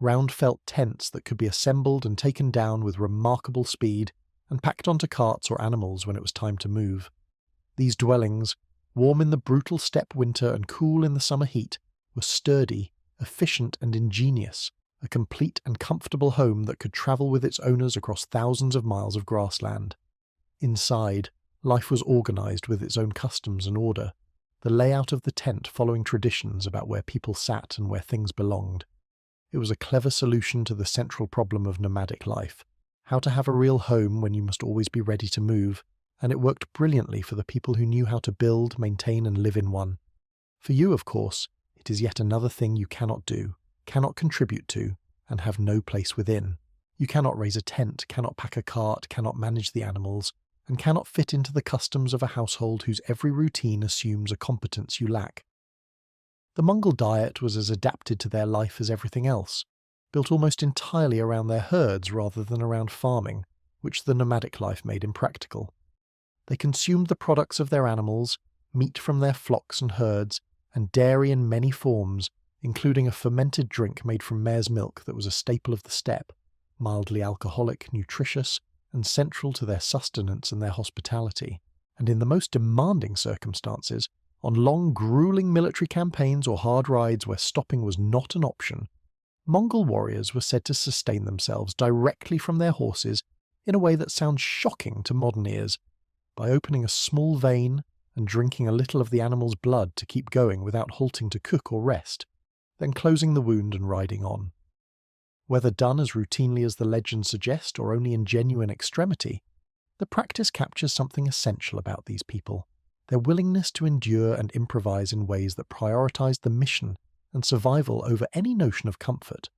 Speaker 1: round felt tents that could be assembled and taken down with remarkable speed and packed onto carts or animals when it was time to move. These dwellings, warm in the brutal steppe winter and cool in the summer heat, were sturdy, efficient and ingenious, a complete and comfortable home that could travel with its owners across thousands of miles of grassland. Inside, life was organised with its own customs and order, the layout of the tent following traditions about where people sat and where things belonged. It was a clever solution to the central problem of nomadic life, how to have a real home when you must always be ready to move, and it worked brilliantly for the people who knew how to build, maintain and live in one. For you, of course, it is yet another thing you cannot do, cannot contribute to, and have no place within. You cannot raise a tent, cannot pack a cart, cannot manage the animals, and cannot fit into the customs of a household whose every routine assumes a competence you lack. The Mongol diet was as adapted to their life as everything else, built almost entirely around their herds rather than around farming, which the nomadic life made impractical. They consumed the products of their animals, meat from their flocks and herds, and dairy in many forms, including a fermented drink made from mare's milk that was a staple of the steppe, mildly alcoholic, nutritious, and central to their sustenance and their hospitality. And in the most demanding circumstances, on long, grueling military campaigns or hard rides where stopping was not an option, Mongol warriors were said to sustain themselves directly from their horses in a way that sounds shocking to modern ears, by opening a small vein and drinking a little of the animal's blood to keep going without halting to cook or rest, then closing the wound and riding on. Whether done as routinely as the legends suggest or only in genuine extremity, the practice captures something essential about these people, their willingness to endure and improvise in ways that prioritized the mission and survival over any notion of comfort.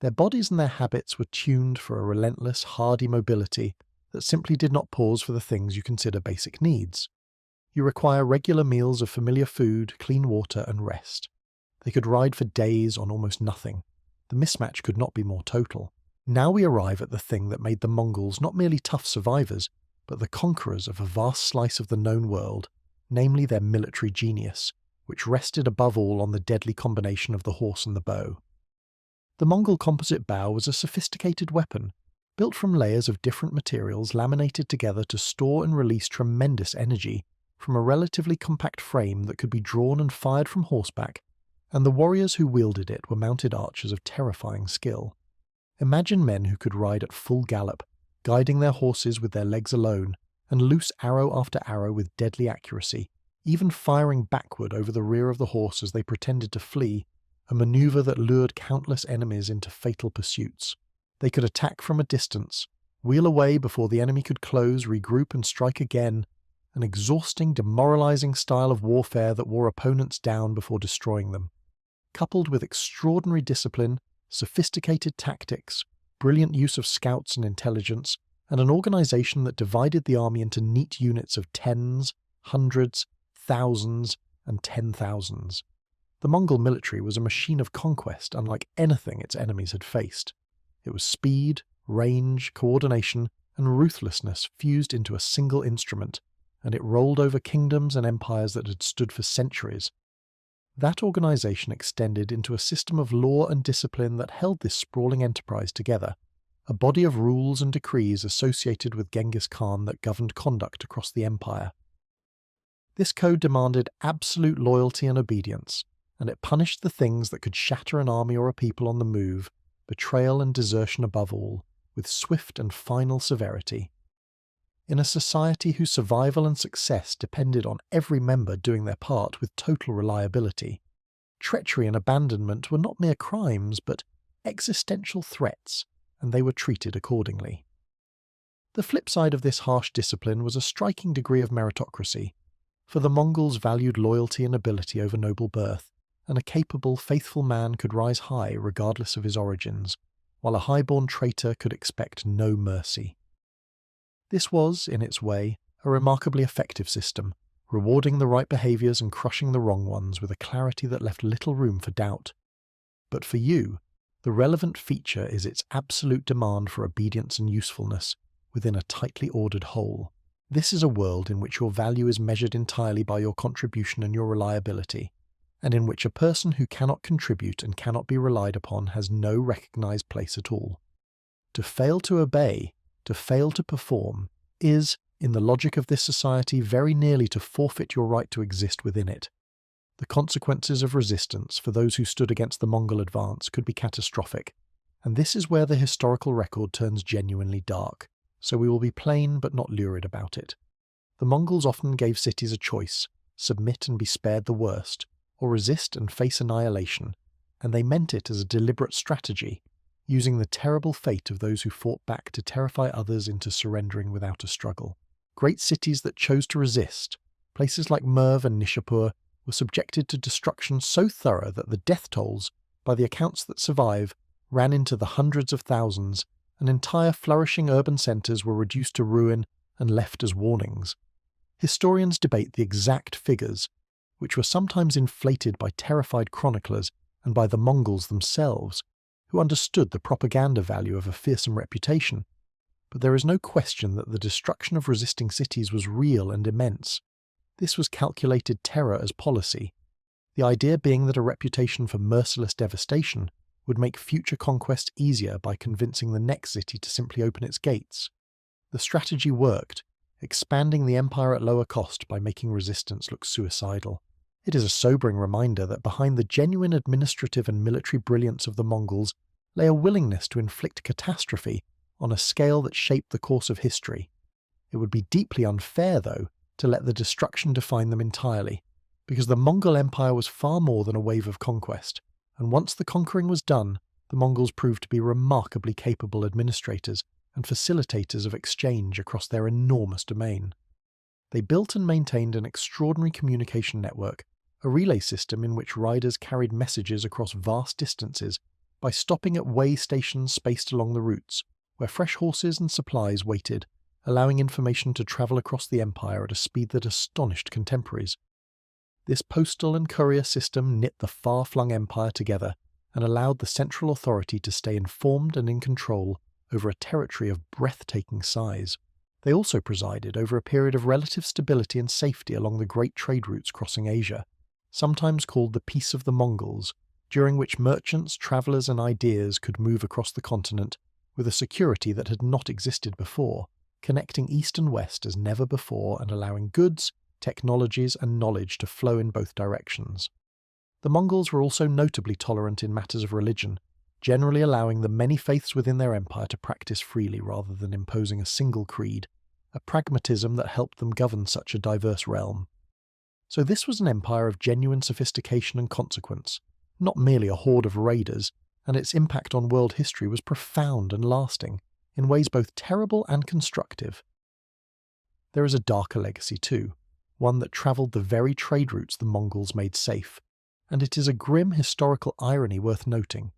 Speaker 1: Their bodies and their habits were tuned for a relentless, hardy mobility that simply did not pause for the things you consider basic needs. You require regular meals of familiar food, clean water, and rest. They could ride for days on almost nothing. The mismatch could not be more total. Now we arrive at the thing that made the Mongols not merely tough survivors, but the conquerors of a vast slice of the known world, namely their military genius, which rested above all on the deadly combination of the horse and the bow. The Mongol composite bow was a sophisticated weapon, built from layers of different materials laminated together to store and release tremendous energy from a relatively compact frame that could be drawn and fired from horseback, and the warriors who wielded it were mounted archers of terrifying skill. Imagine men who could ride at full gallop, guiding their horses with their legs alone, and loose arrow after arrow with deadly accuracy, even firing backward over the rear of the horse as they pretended to flee, a maneuver that lured countless enemies into fatal pursuits. They could attack from a distance, wheel away before the enemy could close, regroup and strike again, an exhausting, demoralizing style of warfare that wore opponents down before destroying them. Coupled with extraordinary discipline, sophisticated tactics, brilliant use of scouts and intelligence, and an organization that divided the army into neat units of tens, hundreds, thousands, and 10,000s. The Mongol military was a machine of conquest unlike anything its enemies had faced. It was speed, range, coordination, and ruthlessness fused into a single instrument, and it rolled over kingdoms and empires that had stood for centuries. That organization extended into a system of law and discipline that held this sprawling enterprise together, a body of rules and decrees associated with Genghis Khan that governed conduct across the empire. This code demanded absolute loyalty and obedience, and it punished the things that could shatter an army or a people on the move, betrayal and desertion above all, with swift and final severity. In a society whose survival and success depended on every member doing their part with total reliability, treachery and abandonment were not mere crimes but existential threats, and they were treated accordingly. The flip side of this harsh discipline was a striking degree of meritocracy, for the Mongols valued loyalty and ability over noble birth, and a capable, faithful man could rise high regardless of his origins, while a high-born traitor could expect no mercy. This was, in its way, a remarkably effective system, rewarding the right behaviours and crushing the wrong ones with a clarity that left little room for doubt. But for you, the relevant feature is its absolute demand for obedience and usefulness within a tightly ordered whole. This is a world in which your value is measured entirely by your contribution and your reliability. and in which a person who cannot contribute and cannot be relied upon has no recognized place at all. To fail to obey, to fail to perform, is, in the logic of this society, very nearly to forfeit your right to exist within it. The consequences of resistance for those who stood against the Mongol advance could be catastrophic, and this is where the historical record turns genuinely dark, so we will be plain but not lurid about it. The Mongols often gave cities a choice: submit and be spared the worst, or resist and face annihilation, and they meant it as a deliberate strategy, using the terrible fate of those who fought back to terrify others into surrendering without a struggle. Great cities that chose to resist, places like Merv and Nishapur, were subjected to destruction so thorough that the death tolls, by the accounts that survive, ran into the hundreds of thousands, and entire flourishing urban centres were reduced to ruin and left as warnings. Historians debate the exact figures, which were sometimes inflated by terrified chroniclers and by the Mongols themselves, who understood the propaganda value of a fearsome reputation. But there is no question that the destruction of resisting cities was real and immense. This was calculated terror as policy, the idea being that a reputation for merciless devastation would make future conquest easier by convincing the next city to simply open its gates. The strategy worked, expanding the empire at lower cost by making resistance look suicidal. It is a sobering reminder that behind the genuine administrative and military brilliance of the Mongols lay a willingness to inflict catastrophe on a scale that shaped the course of history. It would be deeply unfair, though, to let the destruction define them entirely, because the Mongol Empire was far more than a wave of conquest, and once the conquering was done, the Mongols proved to be remarkably capable administrators and facilitators of exchange across their enormous domain. They built and maintained an extraordinary communication network, a relay system in which riders carried messages across vast distances by stopping at way stations spaced along the routes, where fresh horses and supplies waited, allowing information to travel across the empire at a speed that astonished contemporaries. This postal and courier system knit the far-flung empire together and allowed the central authority to stay informed and in control over a territory of breathtaking size. They also presided over a period of relative stability and safety along the great trade routes crossing Asia, sometimes called the Peace of the Mongols, during which merchants, travellers and ideas could move across the continent with a security that had not existed before, connecting east and west as never before and allowing goods, technologies and knowledge to flow in both directions. The Mongols were also notably tolerant in matters of religion, generally allowing the many faiths within their empire to practice freely rather than imposing a single creed, a pragmatism that helped them govern such a diverse realm. So this was an empire of genuine sophistication and consequence, not merely a horde of raiders, and its impact on world history was profound and lasting, in ways both terrible and constructive. There is a darker legacy too, one that travelled the very trade routes the Mongols made safe, and it is a grim historical irony worth noting.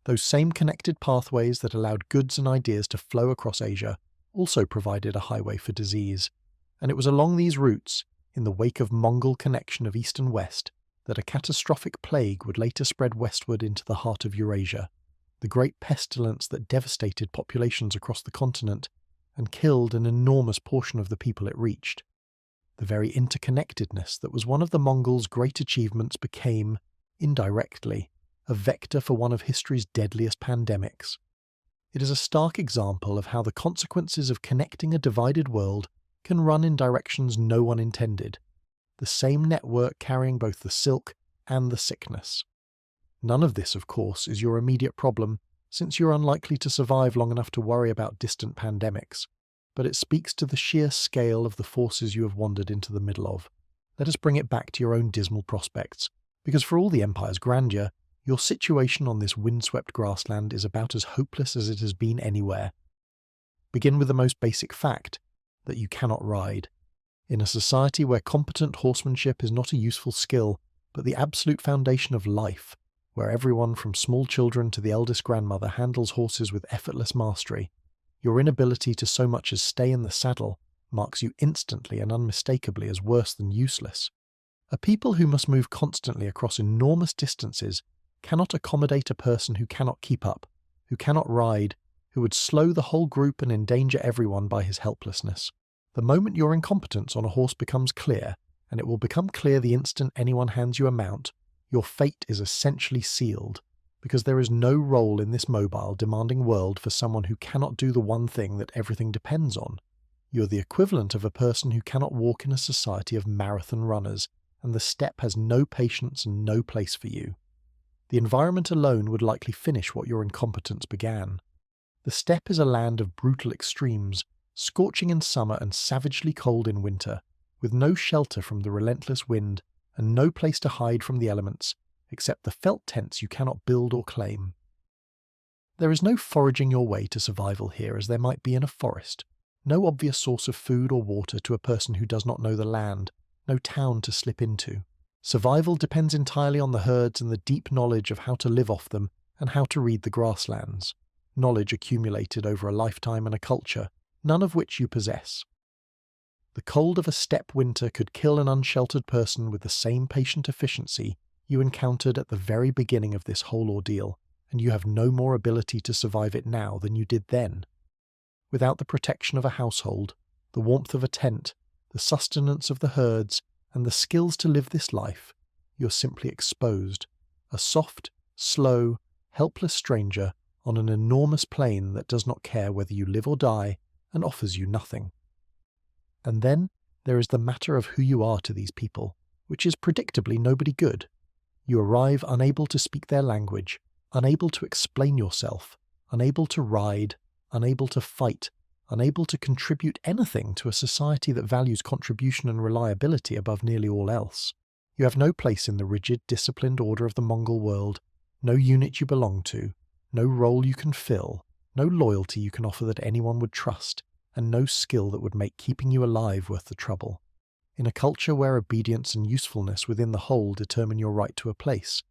Speaker 1: Those same connected pathways that allowed goods and ideas to flow across Asia also provided a highway for disease, and it was along these routes, in the wake of Mongol connection of east and west, that a catastrophic plague would later spread westward into the heart of Eurasia, the great pestilence that devastated populations across the continent and killed an enormous portion of the people it reached. The very interconnectedness that was one of the Mongols' great achievements became, indirectly, a vector for one of history's deadliest pandemics. It is a stark example of how the consequences of connecting a divided world can run in directions no one intended, the same network carrying both the silk and the sickness. None of this, of course, is your immediate problem, since you're unlikely to survive long enough to worry about distant pandemics, but it speaks to the sheer scale of the forces you have wandered into the middle of. Let us bring it back to your own dismal prospects, because for all the empire's grandeur, your situation on this windswept grassland is about as hopeless as it has been anywhere. Begin with the most basic fact, that you cannot ride. In a society where competent horsemanship is not a useful skill, but the absolute foundation of life, where everyone from small children to the eldest grandmother handles horses with effortless mastery, your inability to so much as stay in the saddle marks you instantly and unmistakably as worse than useless. A people who must move constantly across enormous distances cannot accommodate a person who cannot keep up, who cannot ride, who would slow the whole group and endanger everyone by his helplessness. The moment your incompetence on a horse becomes clear, and it will become clear the instant anyone hands you a mount, your fate is essentially sealed, because there is no role in this mobile, demanding world for someone who cannot do the one thing that everything depends on. You are the equivalent of a person who cannot walk in a society of marathon runners, and the steppe has no patience and no place for you. The environment alone would likely finish what your incompetence began. The steppe is a land of brutal extremes, scorching in summer and savagely cold in winter, with no shelter from the relentless wind and no place to hide from the elements, except the felt tents you cannot build or claim. There is no foraging your way to survival here as there might be in a forest, no obvious source of food or water to a person who does not know the land, no town to slip into. Survival depends entirely on the herds and the deep knowledge of how to live off them and how to read the grasslands, knowledge accumulated over a lifetime and a culture, none of which you possess. The cold of a steppe winter could kill an unsheltered person with the same patient efficiency you encountered at the very beginning of this whole ordeal, and you have no more ability to survive it now than you did then. Without the protection of a household, the warmth of a tent, the sustenance of the herds, and the skills to live this life, you're simply exposed, a soft, slow, helpless stranger on an enormous plain that does not care whether you live or die and offers you nothing. And then there is the matter of who you are to these people, which is predictably nobody good. You arrive unable to speak their language, unable to explain yourself, unable to ride, unable to fight, unable to contribute anything to a society that values contribution and reliability above nearly all else. You have no place in the rigid, disciplined order of the Mongol world, no unit you belong to, no role you can fill, no loyalty you can offer that anyone would trust, and no skill that would make keeping you alive worth the trouble. In a culture where obedience and usefulness within the whole determine your right to a place,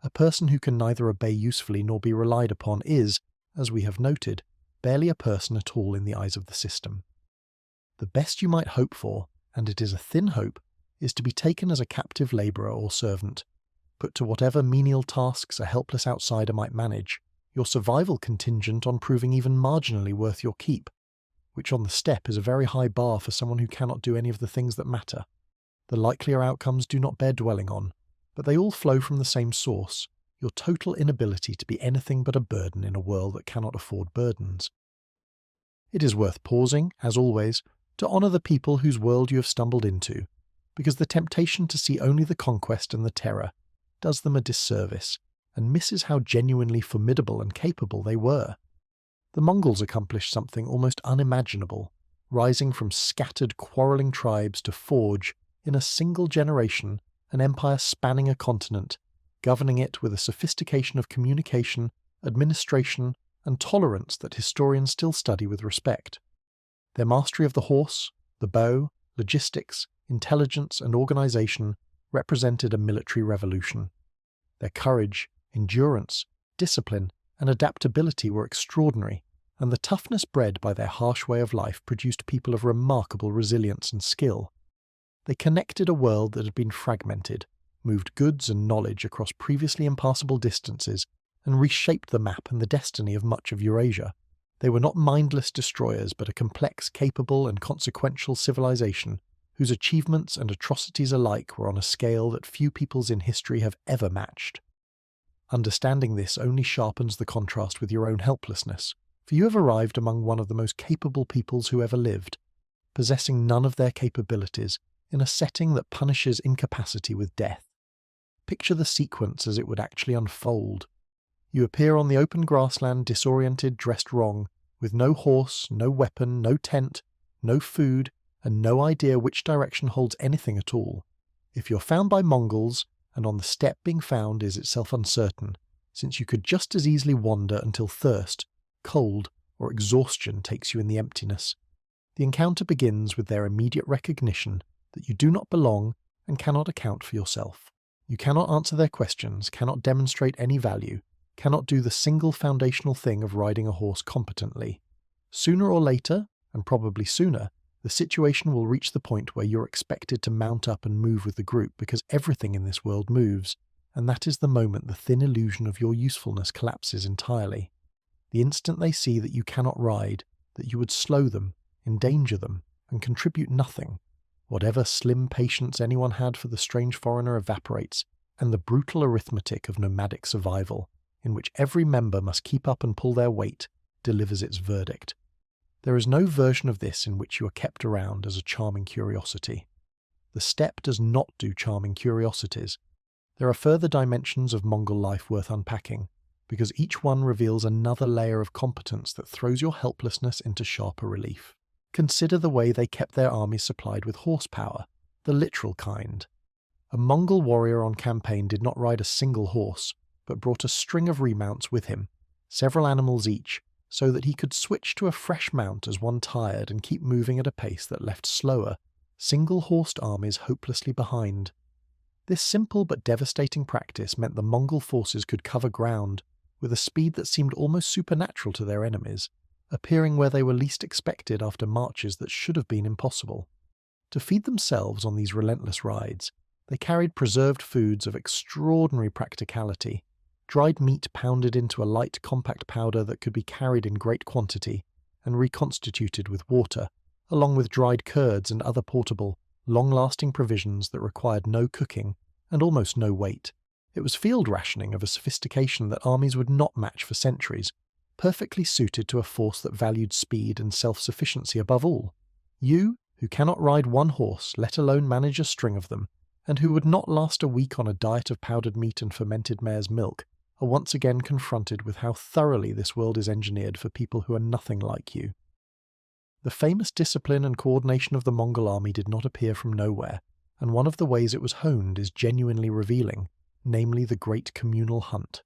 Speaker 1: a person who can neither obey usefully nor be relied upon is, as we have noted, barely a person at all in the eyes of the system. The best you might hope for, and it is a thin hope, is to be taken as a captive labourer or servant, put to whatever menial tasks a helpless outsider might manage, your survival contingent on proving even marginally worth your keep, which on the steppe is a very high bar for someone who cannot do any of the things that matter. The likelier outcomes do not bear dwelling on, but they all flow from the same source, your total inability to be anything but a burden in a world that cannot afford burdens. It is worth pausing, as always, to honour the people whose world you have stumbled into, because the temptation to see only the conquest and the terror does them a disservice, and misses how genuinely formidable and capable they were. The Mongols accomplished something almost unimaginable, rising from scattered, quarrelling tribes to forge, in a single generation, an empire spanning a continent, governing it with a sophistication of communication, administration, and tolerance that historians still study with respect. Their mastery of the horse, the bow, logistics, intelligence, and organization represented a military revolution. Their courage, endurance, discipline, and adaptability were extraordinary, and the toughness bred by their harsh way of life produced people of remarkable resilience and skill. They connected a world that had been fragmented, moved goods and knowledge across previously impassable distances, and reshaped the map and the destiny of much of Eurasia. They were not mindless destroyers, but a complex, capable, and consequential civilization whose achievements and atrocities alike were on a scale that few peoples in history have ever matched. Understanding this only sharpens the contrast with your own helplessness, for you have arrived among one of the most capable peoples who ever lived, possessing none of their capabilities, in a setting that punishes incapacity with death. Picture the sequence as it would actually unfold. You appear on the open grassland disoriented, dressed wrong, with no horse, no weapon, no tent, no food, and no idea which direction holds anything at all. If you're found by Mongols, and on the steppe being found is itself uncertain, since you could just as easily wander until thirst, cold, or exhaustion takes you in the emptiness. The encounter begins with their immediate recognition that you do not belong and cannot account for yourself. You cannot answer their questions, cannot demonstrate any value, cannot do the single foundational thing of riding a horse competently. Sooner or later, and probably sooner, the situation will reach the point where you're expected to mount up and move with the group because everything in this world moves, and that is the moment the thin illusion of your usefulness collapses entirely. The instant they see that you cannot ride, that you would slow them, endanger them, and contribute nothing, Whatever slim patience anyone had for the strange foreigner evaporates, and the brutal arithmetic of nomadic survival, in which every member must keep up and pull their weight, delivers its verdict. There is no version of this in which you are kept around as a charming curiosity. The steppe does not do charming curiosities. There are further dimensions of Mongol life worth unpacking, because each one reveals another layer of competence that throws your helplessness into sharper relief. Consider the way they kept their armies supplied with horsepower, the literal kind. A Mongol warrior on campaign did not ride a single horse, but brought a string of remounts with him, several animals each, so that he could switch to a fresh mount as one tired and keep moving at a pace that left slower, single-horsed armies hopelessly behind. This simple but devastating practice meant the Mongol forces could cover ground with a speed that seemed almost supernatural to their enemies, appearing where they were least expected after marches that should have been impossible. To feed themselves on these relentless rides, they carried preserved foods of extraordinary practicality, dried meat pounded into a light, compact powder that could be carried in great quantity and reconstituted with water, along with dried curds and other portable, long-lasting provisions that required no cooking and almost no weight. It was field rationing of a sophistication that armies would not match for centuries, perfectly suited to a force that valued speed and self-sufficiency above all. You, who cannot ride one horse, let alone manage a string of them, and who would not last a week on a diet of powdered meat and fermented mare's milk, are once again confronted with how thoroughly this world is engineered for people who are nothing like you. The famous discipline and coordination of the Mongol army did not appear from nowhere, and one of the ways it was honed is genuinely revealing, namely the great communal hunt.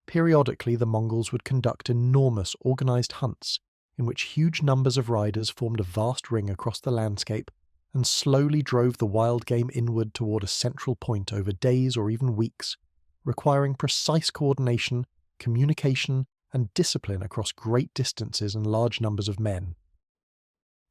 Speaker 1: Periodically, the Mongols would conduct enormous, organized hunts, in which huge numbers of riders formed a vast ring across the landscape and slowly drove the wild game inward toward a central point over days or even weeks, requiring precise coordination, communication, and discipline across great distances and large numbers of men.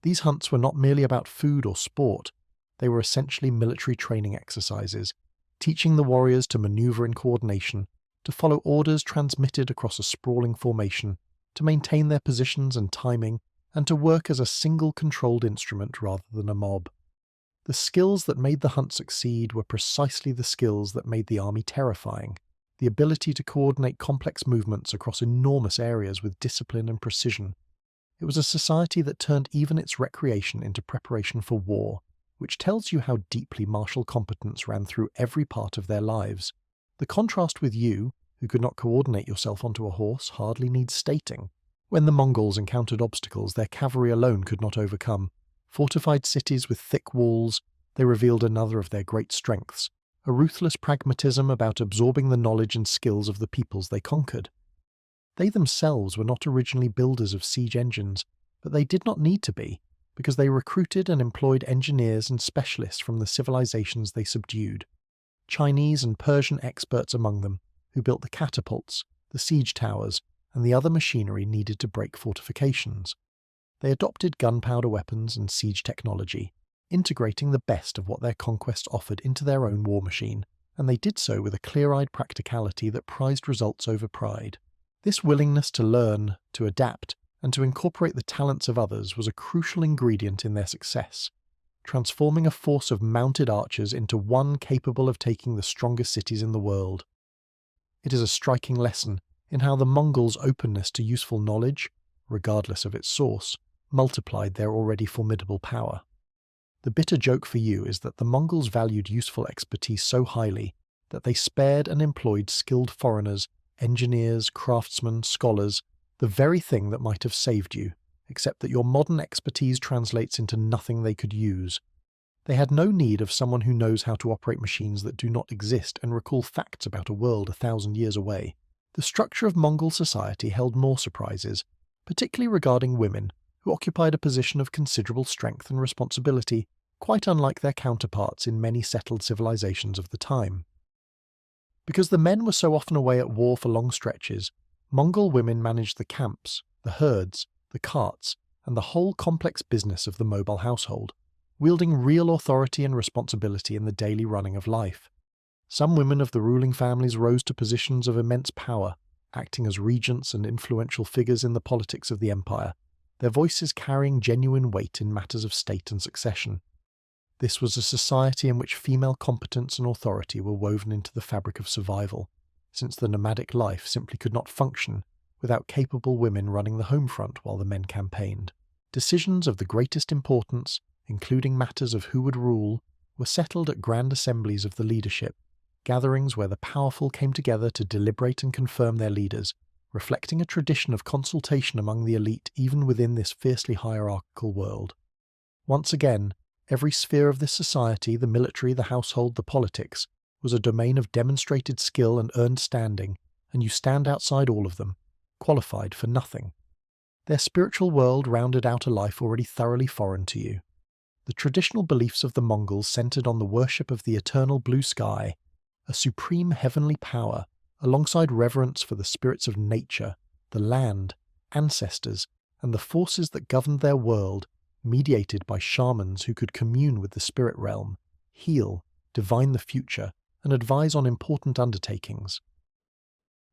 Speaker 1: These hunts were not merely about food or sport, they were essentially military training exercises, teaching the warriors to maneuver in coordination, to follow orders transmitted across a sprawling formation, to maintain their positions and timing, and to work as a single controlled instrument rather than a mob. The skills that made the hunt succeed were precisely the skills that made the army terrifying, the ability to coordinate complex movements across enormous areas with discipline and precision. It was a society that turned even its recreation into preparation for war, which tells you how deeply martial competence ran through every part of their lives. The contrast with you, who could not coordinate yourself onto a horse, hardly needs stating. When the Mongols encountered obstacles their cavalry alone could not overcome, fortified cities with thick walls, they revealed another of their great strengths, a ruthless pragmatism about absorbing the knowledge and skills of the peoples they conquered. They themselves were not originally builders of siege engines, but they did not need to be, because they recruited and employed engineers and specialists from the civilizations they subdued. Chinese and Persian experts among them, who built the catapults, the siege towers, and the other machinery needed to break fortifications. They adopted gunpowder weapons and siege technology, integrating the best of what their conquests offered into their own war machine, and they did so with a clear-eyed practicality that prized results over pride. This willingness to learn, to adapt, and to incorporate the talents of others was a crucial ingredient in their success, transforming a force of mounted archers into one capable of taking the strongest cities in the world. It is a striking lesson in how the Mongols' openness to useful knowledge, regardless of its source, multiplied their already formidable power. The bitter joke for you is that the Mongols valued useful expertise so highly that they spared and employed skilled foreigners, engineers, craftsmen, scholars, the very thing that might have saved you, except that your modern expertise translates into nothing they could use. They had no need of someone who knows how to operate machines that do not exist and recall facts about a world 1,000 years away. The structure of Mongol society held more surprises, particularly regarding women, who occupied a position of considerable strength and responsibility, quite unlike their counterparts in many settled civilizations of the time. Because the men were so often away at war for long stretches, Mongol women managed the camps, the herds, the carts, and the whole complex business of the mobile household, wielding real authority and responsibility in the daily running of life. Some women of the ruling families rose to positions of immense power, acting as regents and influential figures in the politics of the empire, their voices carrying genuine weight in matters of state and succession. This was a society in which female competence and authority were woven into the fabric of survival, since the nomadic life simply could not function without capable women running the home front while the men campaigned. Decisions of the greatest importance, including matters of who would rule, were settled at grand assemblies of the leadership, gatherings where the powerful came together to deliberate and confirm their leaders, reflecting a tradition of consultation among the elite even within this fiercely hierarchical world. Once again, every sphere of this society, the military, the household, the politics, was a domain of demonstrated skill and earned standing, and you stand outside all of them, qualified for nothing. Their spiritual world rounded out a life already thoroughly foreign to you. The traditional beliefs of the Mongols centered on the worship of the eternal blue sky, a supreme heavenly power, alongside reverence for the spirits of nature, the land, ancestors, and the forces that governed their world, mediated by shamans who could commune with the spirit realm, heal, divine the future, and advise on important undertakings.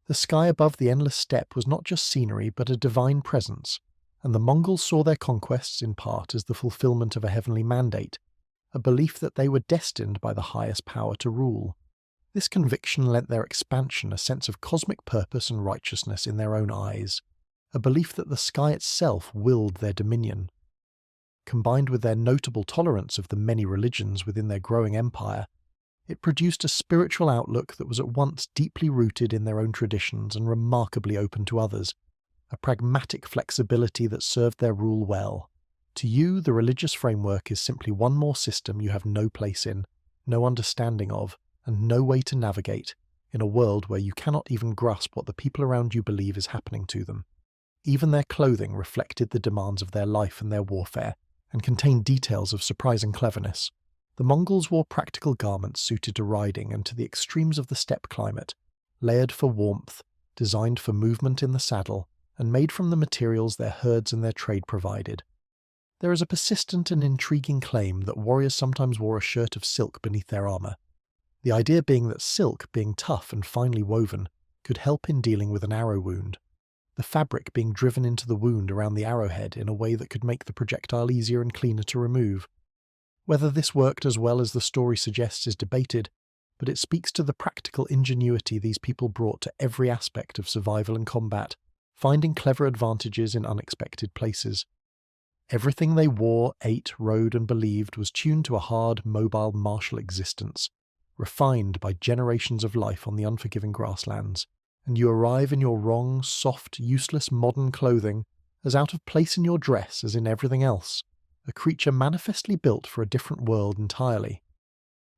Speaker 1: The sky above the endless steppe was not just scenery but a divine presence, and the Mongols saw their conquests in part as the fulfillment of a heavenly mandate, a belief that they were destined by the highest power to rule. This conviction lent their expansion a sense of cosmic purpose and righteousness in their own eyes, a belief that the sky itself willed their dominion. Combined with their notable tolerance of the many religions within their growing empire, it produced a spiritual outlook that was at once deeply rooted in their own traditions and remarkably open to others, a pragmatic flexibility that served their rule well. To you, the religious framework is simply one more system you have no place in, no understanding of, and no way to navigate, in a world where you cannot even grasp what the people around you believe is happening to them. Even their clothing reflected the demands of their life and their warfare, and contained details of surprising cleverness. The Mongols wore practical garments suited to riding and to the extremes of the steppe climate, layered for warmth, designed for movement in the saddle, and made from the materials their herds and their trade provided. There is a persistent and intriguing claim that warriors sometimes wore a shirt of silk beneath their armour, the idea being that silk, being tough and finely woven, could help in dealing with an arrow wound, the fabric being driven into the wound around the arrowhead in a way that could make the projectile easier and cleaner to remove. Whether this worked as well as the story suggests is debated, but it speaks to the practical ingenuity these people brought to every aspect of survival and combat, finding clever advantages in unexpected places. Everything they wore, ate, rode, and believed was tuned to a hard, mobile, martial existence, refined by generations of life on the unforgiving grasslands, and you arrive in your wrong, soft, useless modern clothing as out of place in your dress as in everything else, a creature manifestly built for a different world entirely.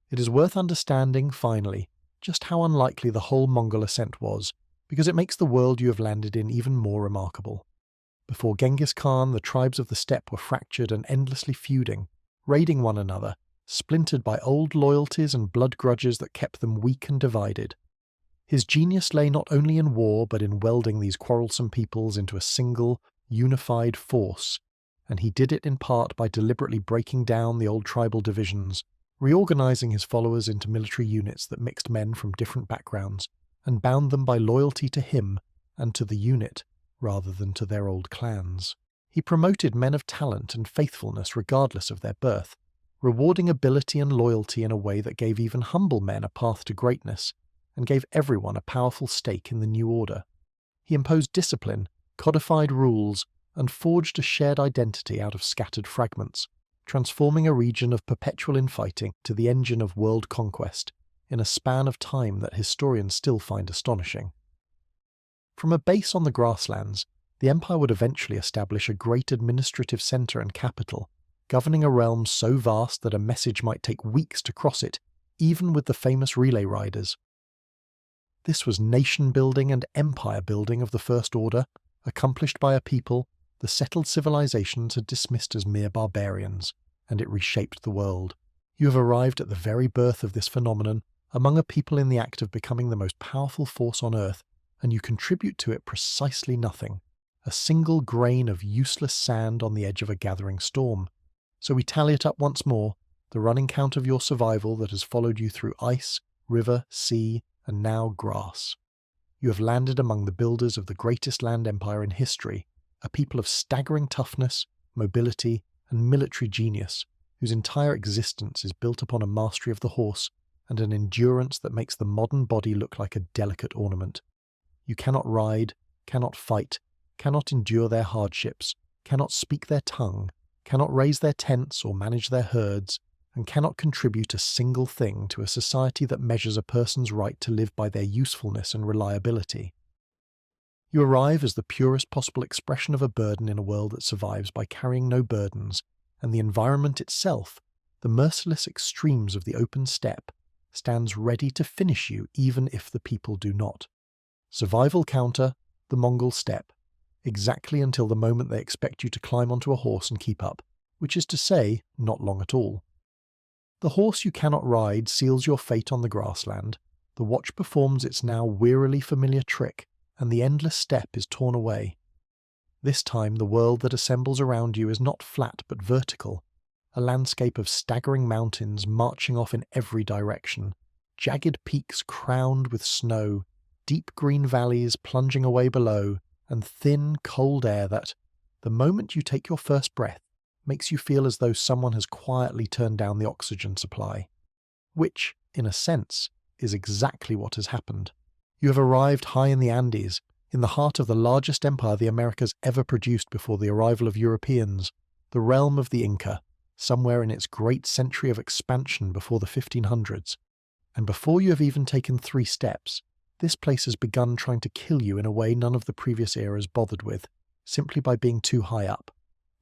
Speaker 1: It is worth understanding, finally, just how unlikely the whole Mongol ascent was, because it makes the world you have landed in even more remarkable. Before Genghis Khan, the tribes of the steppe were fractured and endlessly feuding, raiding one another, splintered by old loyalties and blood grudges that kept them weak and divided. His genius lay not only in war but in welding these quarrelsome peoples into a single, unified force, and he did it in part by deliberately breaking down the old tribal divisions, reorganizing his followers into military units that mixed men from different backgrounds, and bound them by loyalty to him and to the unit, rather than to their old clans. He promoted men of talent and faithfulness regardless of their birth, rewarding ability and loyalty in a way that gave even humble men a path to greatness, and gave everyone a powerful stake in the new order. He imposed discipline, codified rules, and forged a shared identity out of scattered fragments, transforming a region of perpetual infighting to the engine of world conquest, in a span of time that historians still find astonishing. From a base on the grasslands, the empire would eventually establish a great administrative centre and capital, governing a realm so vast that a message might take weeks to cross it, even with the famous relay riders. This was nation-building and empire-building of the First Order, accomplished by a people the settled civilizations had dismissed as mere barbarians, and it reshaped the world. You have arrived at the very birth of this phenomenon, among a people in the act of becoming the most powerful force on Earth, and you contribute to it precisely nothing, a single grain of useless sand on the edge of a gathering storm. So we tally it up once more, the running count of your survival that has followed you through ice, river, sea, and now grass. You have landed among the builders of the greatest land empire in history, a people of staggering toughness, mobility, and military genius, whose entire existence is built upon a mastery of the horse and an endurance that makes the modern body look like a delicate ornament. You cannot ride, cannot fight, cannot endure their hardships, cannot speak their tongue, cannot raise their tents or manage their herds, and cannot contribute a single thing to a society that measures a person's right to live by their usefulness and reliability. You arrive as the purest possible expression of a burden in a world that survives by carrying no burdens, and the environment itself, the merciless extremes of the open steppe, stands ready to finish you even if the people do not. Survival counter, the Mongol steppe, exactly until the moment they expect you to climb onto a horse and keep up, which is to say, not long at all. The horse you cannot ride seals your fate on the grassland, the watch performs its now wearily familiar trick, and the endless steppe is torn away. This time the world that assembles around you is not flat but vertical, a landscape of staggering mountains marching off in every direction, jagged peaks crowned with snow, deep green valleys plunging away below, and thin, cold air that, the moment you take your first breath, makes you feel as though someone has quietly turned down the oxygen supply. Which, in a sense, is exactly what has happened. You have arrived high in the Andes, in the heart of the largest empire the Americas ever produced before the arrival of Europeans, the realm of the Inca, somewhere in its great century of expansion before the 1500s. And before you have even taken 3 steps, this place has begun trying to kill you in a way none of the previous eras bothered with, simply by being too high up.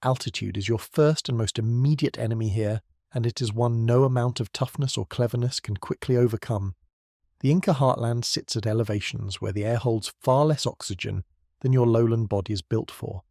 Speaker 1: Altitude is your first and most immediate enemy here, and it is one no amount of toughness or cleverness can quickly overcome. The Inca heartland sits at elevations where the air holds far less oxygen than your lowland body is built for,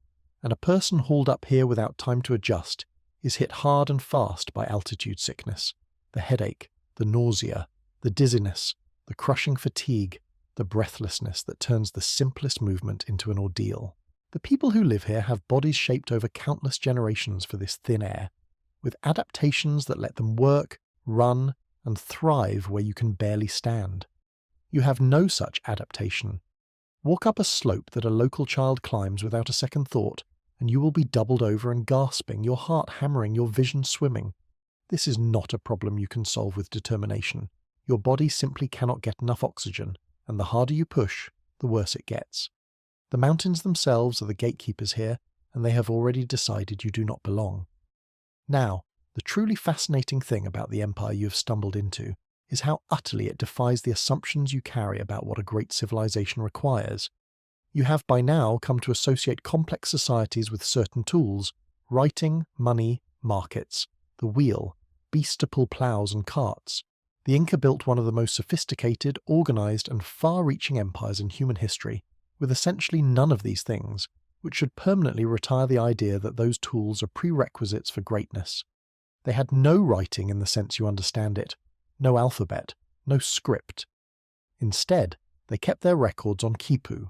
Speaker 1: and a person hauled up here without time to adjust is hit hard and fast by altitude sickness, the headache, the nausea, the dizziness, the crushing fatigue, the breathlessness that turns the simplest movement into an ordeal. The people who live here have bodies shaped over countless generations for this thin air, with adaptations that let them work, run, and thrive where you can barely stand. You have no such adaptation. Walk up a slope that a local child climbs without a second thought, and you will be doubled over and gasping, your heart hammering, your vision swimming. This is not a problem you can solve with determination. Your body simply cannot get enough oxygen, and the harder you push, the worse it gets. The mountains themselves are the gatekeepers here, and they have already decided you do not belong. Now, the truly fascinating thing about the empire you have stumbled into is how utterly it defies the assumptions you carry about what a great civilization requires. You have by now come to associate complex societies with certain tools: writing, money, markets, the wheel, beasts to pull ploughs and carts. The Inca built one of the most sophisticated, organized, and far-reaching empires in human history, with essentially none of these things, which should permanently retire the idea that those tools are prerequisites for greatness. They had no writing in the sense you understand it, no alphabet, no script. Instead, they kept their records on quipu,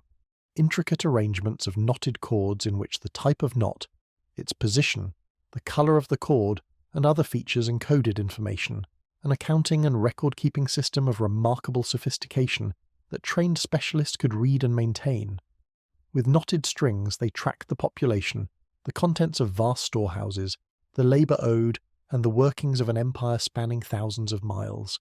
Speaker 1: intricate arrangements of knotted cords in which the type of knot, its position, the color of the cord, and other features encoded information, an accounting and record-keeping system of remarkable sophistication that trained specialists could read and maintain. With knotted strings they tracked the population, the contents of vast storehouses, the labour owed, and the workings of an empire spanning thousands of miles.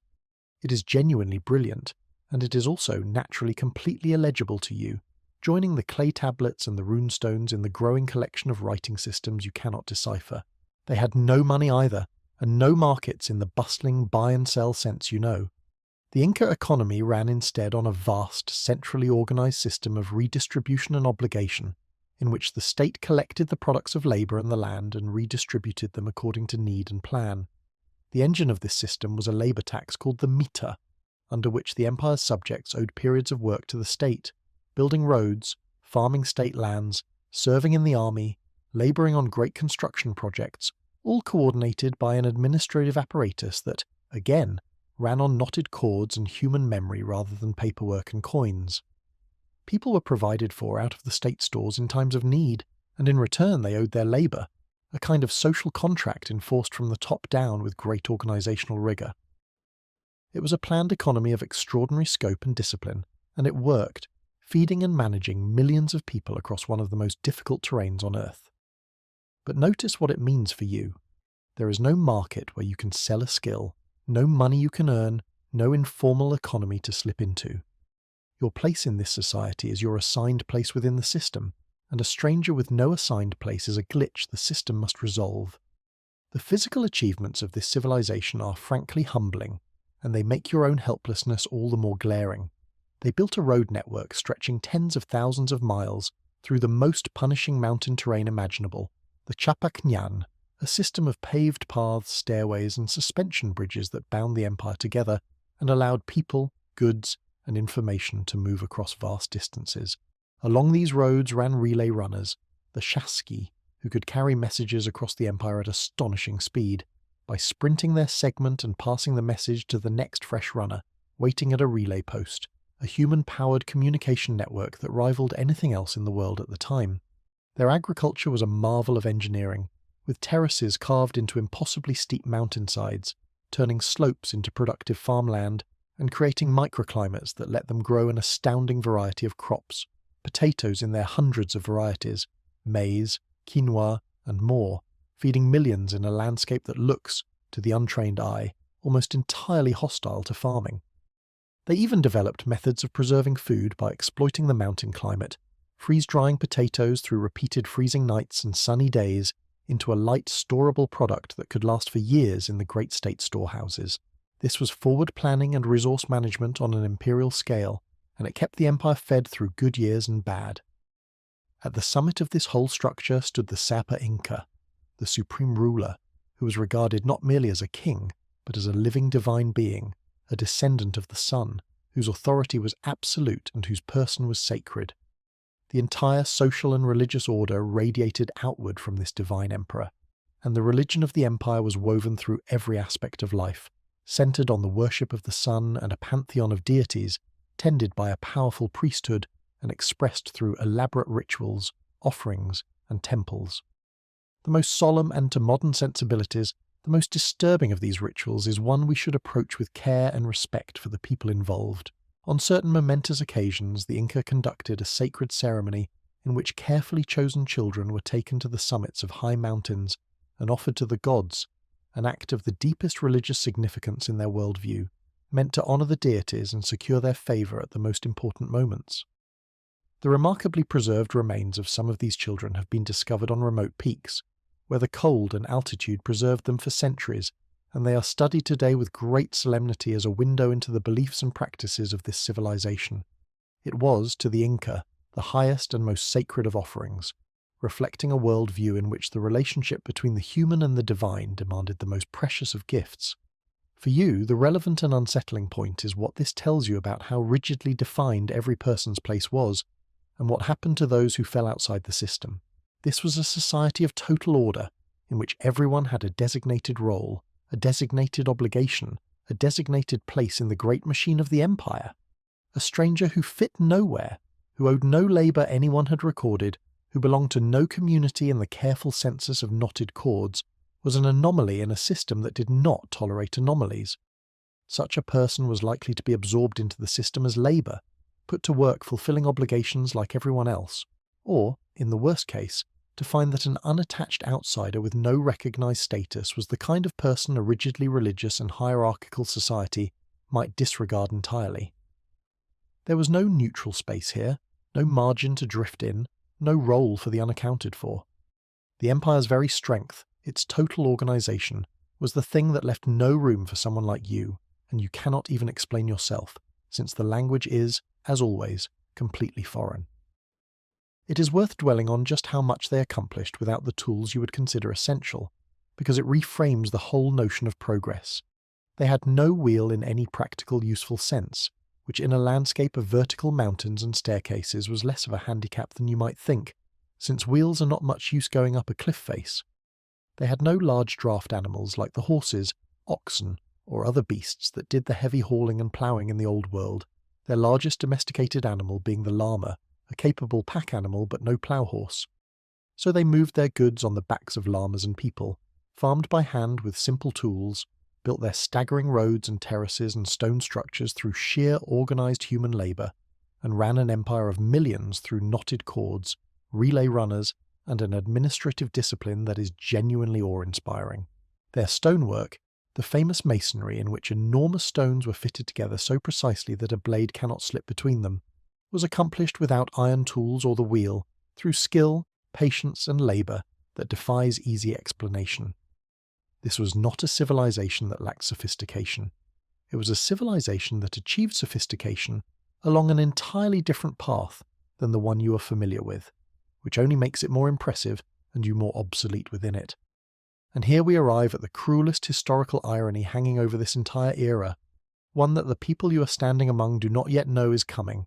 Speaker 1: It is genuinely brilliant, and it is also naturally completely illegible to you, joining the clay tablets and the runestones in the growing collection of writing systems you cannot decipher. They had no money either, and no markets in the bustling buy-and-sell sense you know. The Inca economy ran instead on a vast, centrally organized system of redistribution and obligation, in which the state collected the products of labor and the land and redistributed them according to need and plan. The engine of this system was a labor tax called the mita, under which the empire's subjects owed periods of work to the state, building roads, farming state lands, serving in the army, laboring on great construction projects, all coordinated by an administrative apparatus that, again, ran on knotted cords and human memory rather than paperwork and coins. People were provided for out of the state stores in times of need, and in return they owed their labour, a kind of social contract enforced from the top down with great organisational rigour. It was a planned economy of extraordinary scope and discipline, and it worked, feeding and managing millions of people across one of the most difficult terrains on Earth. But notice what it means for you. There is no market where you can sell a skill, no money you can earn, no informal economy to slip into. Your place in this society is your assigned place within the system, and a stranger with no assigned place is a glitch the system must resolve. The physical achievements of this civilization are frankly humbling, and they make your own helplessness all the more glaring. They built a road network stretching tens of thousands of miles through the most punishing mountain terrain imaginable, the Chapaknyan, a system of paved paths, stairways, and suspension bridges that bound the empire together and allowed people, goods, and information to move across vast distances. Along these roads ran relay runners, the Shaski, who could carry messages across the empire at astonishing speed. By sprinting their segment and passing the message to the next fresh runner, waiting at a relay post, a human-powered communication network that rivaled anything else in the world at the time. Their agriculture was a marvel of engineering, with terraces carved into impossibly steep mountainsides, turning slopes into productive farmland, and creating microclimates that let them grow an astounding variety of crops, potatoes in their hundreds of varieties, maize, quinoa, and more, feeding millions in a landscape that looks, to the untrained eye, almost entirely hostile to farming. They even developed methods of preserving food by exploiting the mountain climate, freeze-drying potatoes through repeated freezing nights and sunny days into a light, storable product that could last for years in the great state storehouses. This was forward planning and resource management on an imperial scale, and it kept the empire fed through good years and bad. At the summit of this whole structure stood the Sapa Inca, the supreme ruler, who was regarded not merely as a king, but as a living divine being, a descendant of the sun, whose authority was absolute and whose person was sacred. The entire social and religious order radiated outward from this divine emperor, and the religion of the empire was woven through every aspect of life, centered on the worship of the sun and a pantheon of deities, tended by a powerful priesthood and expressed through elaborate rituals, offerings, and temples. The most solemn and, to modern sensibilities, the most disturbing of these rituals is one we should approach with care and respect for the people involved. On certain momentous occasions, the Inca conducted a sacred ceremony in which carefully chosen children were taken to the summits of high mountains and offered to the gods, an act of the deepest religious significance in their worldview, meant to honour the deities and secure their favour at the most important moments. The remarkably preserved remains of some of these children have been discovered on remote peaks, where the cold and altitude preserved them for centuries, and they are studied today with great solemnity as a window into the beliefs and practices of this civilization. It was, to the Inca, the highest and most sacred of offerings, reflecting a worldview in which the relationship between the human and the divine demanded the most precious of gifts. For you, the relevant and unsettling point is what this tells you about how rigidly defined every person's place was, and what happened to those who fell outside the system. This was a society of total order, in which everyone had a designated role, a designated obligation, a designated place in the great machine of the empire. A stranger who fit nowhere, who owed no labour anyone had recorded, who belonged to no community in the careful census of knotted cords, was an anomaly in a system that did not tolerate anomalies. Such a person was likely to be absorbed into the system as labour, put to work fulfilling obligations like everyone else, or, in the worst case, to find that an unattached outsider with no recognised status was the kind of person a rigidly religious and hierarchical society might disregard entirely. There was no neutral space here, no margin to drift in, no role for the unaccounted for. The empire's very strength, its total organisation, was the thing that left no room for someone like you, and you cannot even explain yourself, since the language is, as always, completely foreign. It is worth dwelling on just how much they accomplished without the tools you would consider essential, because it reframes the whole notion of progress. They had no wheel in any practical useful sense, which in a landscape of vertical mountains and staircases was less of a handicap than you might think, since wheels are not much use going up a cliff face. They had no large draft animals like the horses, oxen, or other beasts that did the heavy hauling and ploughing in the old world, their largest domesticated animal being the llama, a capable pack animal but no plough horse. So they moved their goods on the backs of llamas and people, farmed by hand with simple tools, built their staggering roads and terraces and stone structures through sheer organised human labour, and ran an empire of millions through knotted cords, relay runners, and an administrative discipline that is genuinely awe-inspiring. Their stonework, the famous masonry in which enormous stones were fitted together so precisely that a blade cannot slip between them, was accomplished without iron tools or the wheel, through skill, patience, and labour that defies easy explanation. This was not a civilization that lacked sophistication. It was a civilization that achieved sophistication along an entirely different path than the one you are familiar with, which only makes it more impressive and you more obsolete within it. And here we arrive at the cruelest historical irony hanging over this entire era, one that the people you are standing among do not yet know is coming.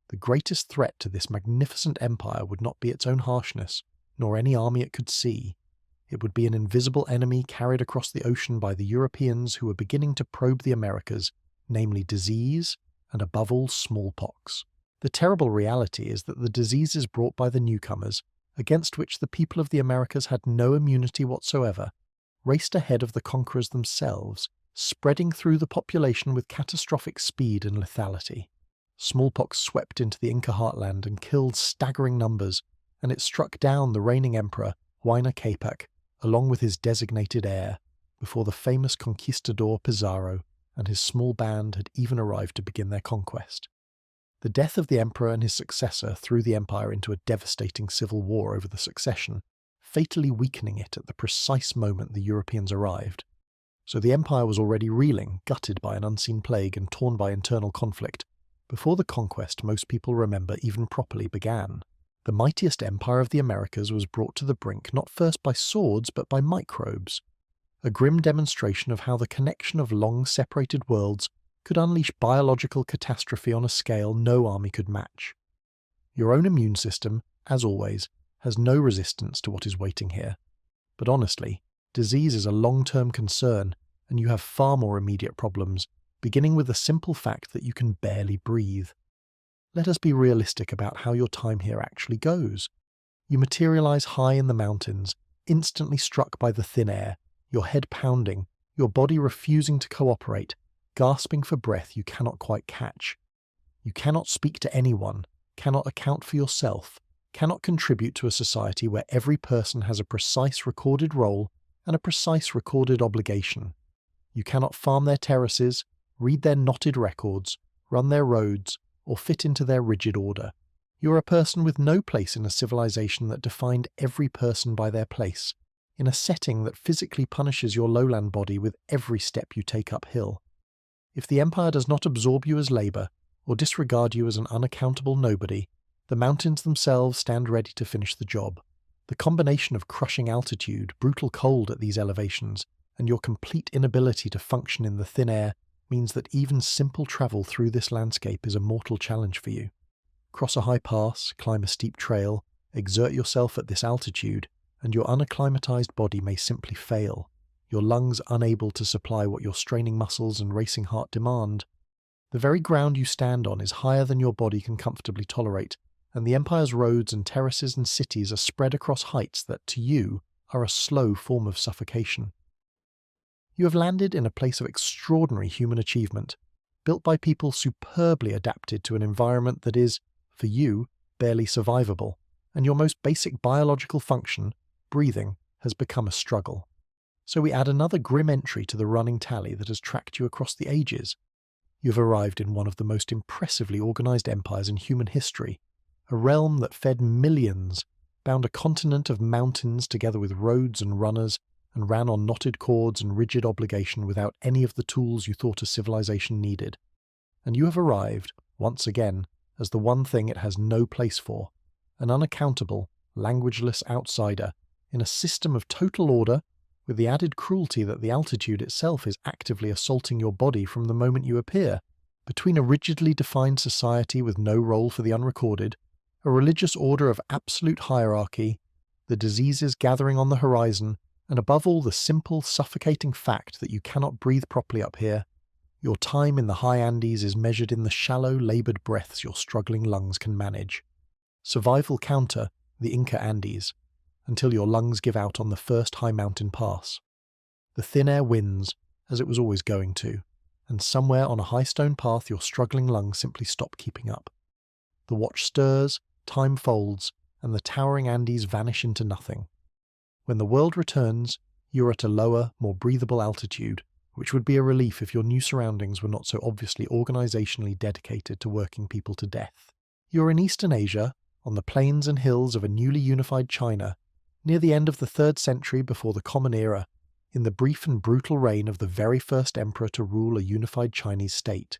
Speaker 1: The greatest threat to this magnificent empire would not be its own harshness, nor any army it could see. It would be an invisible enemy carried across the ocean by the Europeans who were beginning to probe the Americas, namely disease, and above all smallpox. The terrible reality is that the diseases brought by the newcomers, against which the people of the Americas had no immunity whatsoever, raced ahead of the conquerors themselves, spreading through the population with catastrophic speed and lethality. Smallpox swept into the Inca heartland and killed staggering numbers, and it struck down the reigning emperor, Huayna Capac, along with his designated heir, before the famous conquistador Pizarro and his small band had even arrived to begin their conquest. The death of the emperor and his successor threw the empire into a devastating civil war over the succession, fatally weakening it at the precise moment the Europeans arrived. So the empire was already reeling, gutted by an unseen plague and torn by internal conflict, before the conquest most people remember even properly began. The mightiest empire of the Americas was brought to the brink not first by swords but by microbes, a grim demonstration of how the connection of long-separated worlds could unleash biological catastrophe on a scale no army could match. Your own immune system, as always, has no resistance to what is waiting here. But honestly, disease is a long-term concern, and you have far more immediate problems, beginning with the simple fact that you can barely breathe. Let us be realistic about how your time here actually goes. You materialize high in the mountains, instantly struck by the thin air, your head pounding, your body refusing to cooperate, gasping for breath you cannot quite catch. You cannot speak to anyone, cannot account for yourself, cannot contribute to a society where every person has a precise recorded role and a precise recorded obligation. You cannot farm their terraces, read their knotted records, run their roads, or fit into their rigid order. You are a person with no place in a civilization that defined every person by their place, in a setting that physically punishes your lowland body with every step you take uphill. If the empire does not absorb you as labour, or disregard you as an unaccountable nobody, the mountains themselves stand ready to finish the job. The combination of crushing altitude, brutal cold at these elevations, and your complete inability to function in the thin air means that even simple travel through this landscape is a mortal challenge for you. Cross a high pass, climb a steep trail, exert yourself at this altitude, and your unacclimatized body may simply fail, your lungs unable to supply what your straining muscles and racing heart demand. The very ground you stand on is higher than your body can comfortably tolerate, and the empire's roads and terraces and cities are spread across heights that, to you, are a slow form of suffocation. You have landed in a place of extraordinary human achievement, built by people superbly adapted to an environment that is, for you, barely survivable, and your most basic biological function, breathing, has become a struggle. So we add another grim entry to the running tally that has tracked you across the ages. You have arrived in one of the most impressively organized empires in human history, a realm that fed millions, bound a continent of mountains together with roads and runners, and ran on knotted cords and rigid obligation without any of the tools you thought a civilization needed. And you have arrived, once again, as the one thing it has no place for, an unaccountable, languageless outsider, in a system of total order, with the added cruelty that the altitude itself is actively assaulting your body from the moment you appear, between a rigidly defined society with no role for the unrecorded, a religious order of absolute hierarchy, the diseases gathering on the horizon, and above all the simple, suffocating fact that you cannot breathe properly up here. Your time in the high Andes is measured in the shallow, laboured breaths your struggling lungs can manage. Survival counter, the Inca Andes, until your lungs give out on the first high mountain pass. The thin air wins, as it was always going to, and somewhere on a high stone path your struggling lungs simply stop keeping up. The watch stirs, time folds, and the towering Andes vanish into nothing. When the world returns, You're at a lower, more breathable altitude, which would be a relief if your new surroundings were not so obviously organisationally dedicated to working people to death. You're in Eastern Asia, on the plains and hills of a newly unified China, near the end of the 3rd century before the Common Era, in the brief and brutal reign of the very first emperor to rule a unified Chinese state.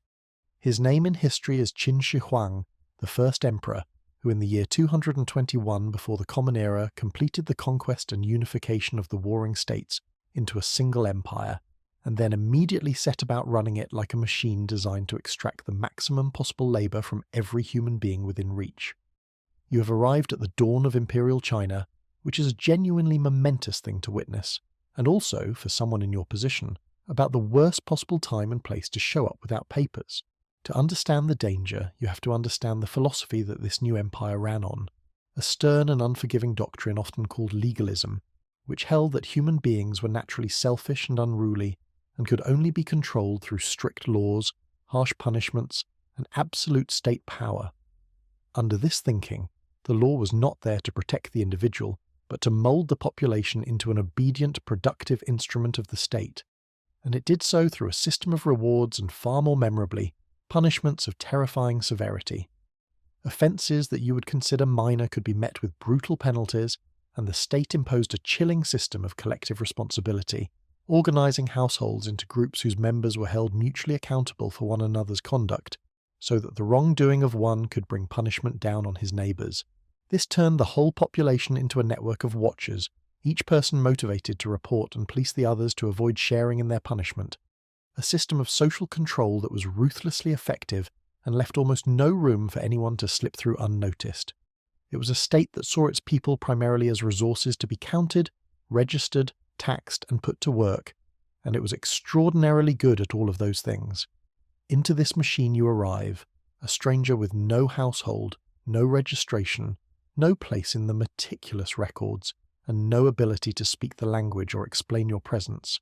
Speaker 1: His name in history is Qin Shi Huang, the first emperor, who in the year 221 before the Common Era completed the conquest and unification of the warring states into a single empire, and then immediately set about running it like a machine designed to extract the maximum possible labour from every human being within reach. You have arrived at the dawn of Imperial China, which is a genuinely momentous thing to witness, and also, for someone in your position, about the worst possible time and place to show up without papers. To understand the danger, you have to understand the philosophy that this new empire ran on, a stern and unforgiving doctrine often called legalism, which held that human beings were naturally selfish and unruly, and could only be controlled through strict laws, harsh punishments, and absolute state power. Under this thinking, the law was not there to protect the individual, but to mould the population into an obedient, productive instrument of the state, and it did so through a system of rewards and, far more memorably, punishments of terrifying severity. Offences that you would consider minor could be met with brutal penalties, and the state imposed a chilling system of collective responsibility, organising households into groups whose members were held mutually accountable for one another's conduct, so that the wrongdoing of one could bring punishment down on his neighbours. This turned the whole population into a network of watchers, each person motivated to report and police the others to avoid sharing in their punishment. A system of social control that was ruthlessly effective and left almost no room for anyone to slip through unnoticed. It was a state that saw its people primarily as resources to be counted, registered, taxed, and put to work, and it was extraordinarily good at all of those things. Into this machine you arrive, a stranger with no household, no registration, no place in the meticulous records, and no ability to speak the language or explain your presence.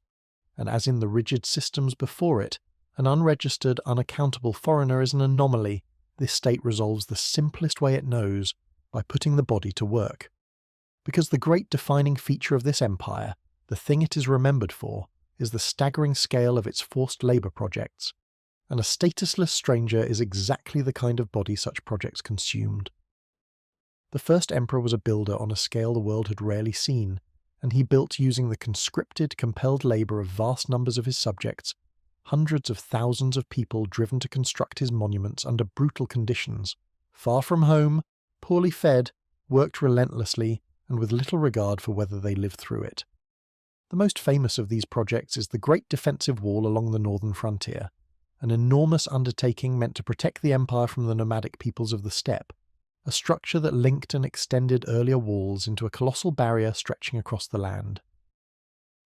Speaker 1: And as in the rigid systems before it, an unregistered, unaccountable foreigner is an anomaly. This state resolves the simplest way it knows, by putting the body to work. Because the great defining feature of this empire, the thing it is remembered for, is the staggering scale of its forced labour projects, and a statusless stranger is exactly the kind of body such projects consumed. The first emperor was a builder on a scale the world had rarely seen, and he built using the conscripted, compelled labour of vast numbers of his subjects, hundreds of thousands of people driven to construct his monuments under brutal conditions, far from home, poorly fed, worked relentlessly, and with little regard for whether they lived through it. The most famous of these projects is the Great Defensive Wall along the northern frontier, an enormous undertaking meant to protect the empire from the nomadic peoples of the steppe, a structure that linked and extended earlier walls into a colossal barrier stretching across the land.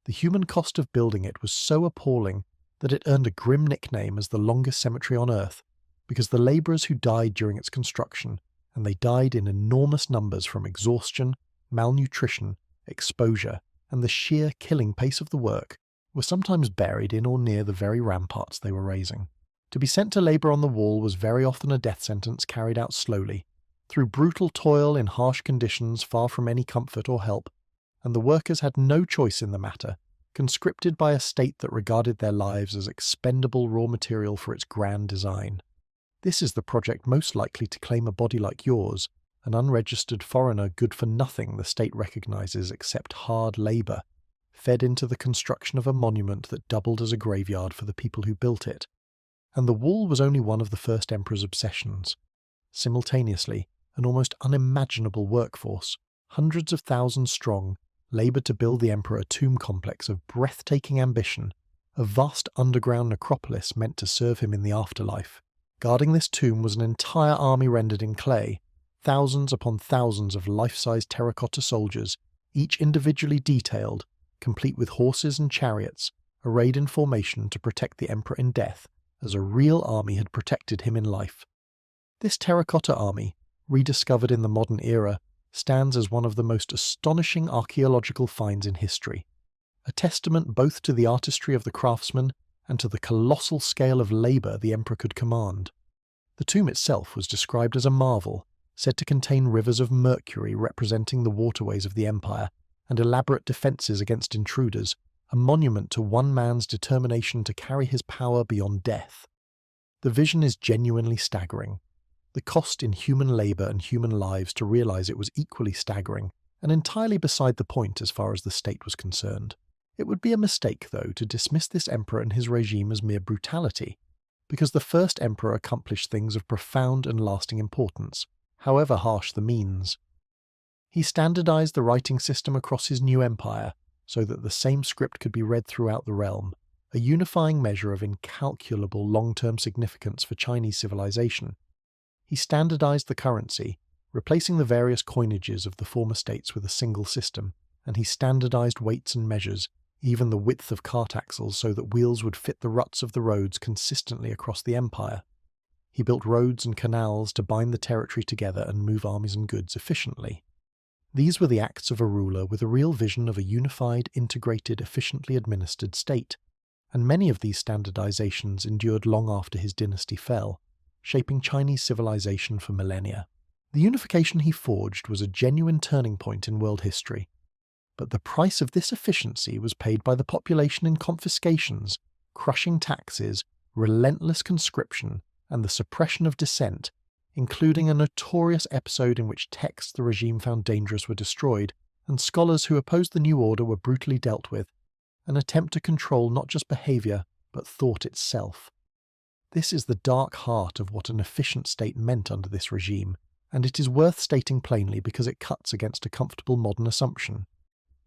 Speaker 1: The human cost of building it was so appalling that it earned a grim nickname as the longest cemetery on Earth, because the labourers who died during its construction, and they died in enormous numbers from exhaustion, malnutrition, exposure, and the sheer killing pace of the work, were sometimes buried in or near the very ramparts they were raising. To be sent to labour on the wall was very often a death sentence carried out slowly, through brutal toil in harsh conditions far from any comfort or help, and the workers had no choice in the matter, conscripted by a state that regarded their lives as expendable raw material for its grand design. This is the project most likely to claim a body like yours, an unregistered foreigner good for nothing the state recognises except hard labour, fed into the construction of a monument that doubled as a graveyard for the people who built it. And the wall was only one of the first emperor's obsessions. Simultaneously, an almost unimaginable workforce, hundreds of thousands strong, laboured to build the emperor a tomb complex of breathtaking ambition, a vast underground necropolis meant to serve him in the afterlife. Guarding this tomb was an entire army rendered in clay, thousands upon thousands of life-size terracotta soldiers, each individually detailed, complete with horses and chariots, arrayed in formation to protect the emperor in death, as a real army had protected him in life. This terracotta army, rediscovered in the modern era, stands as one of the most astonishing archaeological finds in history, a testament both to the artistry of the craftsman and to the colossal scale of labour the emperor could command. The tomb itself was described as a marvel, said to contain rivers of mercury representing the waterways of the empire, and elaborate defences against intruders, a monument to one man's determination to carry his power beyond death. The vision is genuinely staggering. The cost in human labour and human lives to realise it was equally staggering, and entirely beside the point as far as the state was concerned. It would be a mistake, though, to dismiss this emperor and his regime as mere brutality, because the first emperor accomplished things of profound and lasting importance, however harsh the means. He standardized the writing system across his new empire so that the same script could be read throughout the realm, a unifying measure of incalculable long-term significance for Chinese civilization. He standardized the currency, replacing the various coinages of the former states with a single system, and he standardized weights and measures, even the width of cart axles, so that wheels would fit the ruts of the roads consistently across the empire. He built roads and canals to bind the territory together and move armies and goods efficiently. These were the acts of a ruler with a real vision of a unified, integrated, efficiently administered state, and many of these standardizations endured long after his dynasty fell, shaping Chinese civilization for millennia. The unification he forged was a genuine turning point in world history, but the price of this efficiency was paid by the population in confiscations, crushing taxes, relentless conscription, and the suppression of dissent, including a notorious episode in which texts the regime found dangerous were destroyed, and scholars who opposed the new order were brutally dealt with, an attempt to control not just behaviour, but thought itself. This is the dark heart of what an efficient state meant under this regime, and it is worth stating plainly because it cuts against a comfortable modern assumption.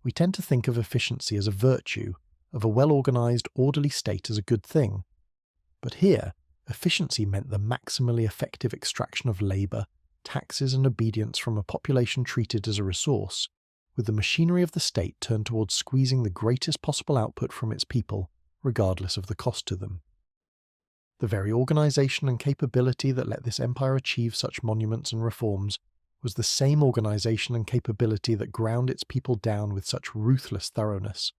Speaker 1: We tend to think of efficiency as a virtue, of a well-organised, orderly state as a good thing. But here, efficiency meant the maximally effective extraction of labour, taxes and obedience from a population treated as a resource, with the machinery of the state turned towards squeezing the greatest possible output from its people, regardless of the cost to them. The very organisation and capability that let this empire achieve such monuments and reforms was the same organisation and capability that ground its people down with such ruthless thoroughness.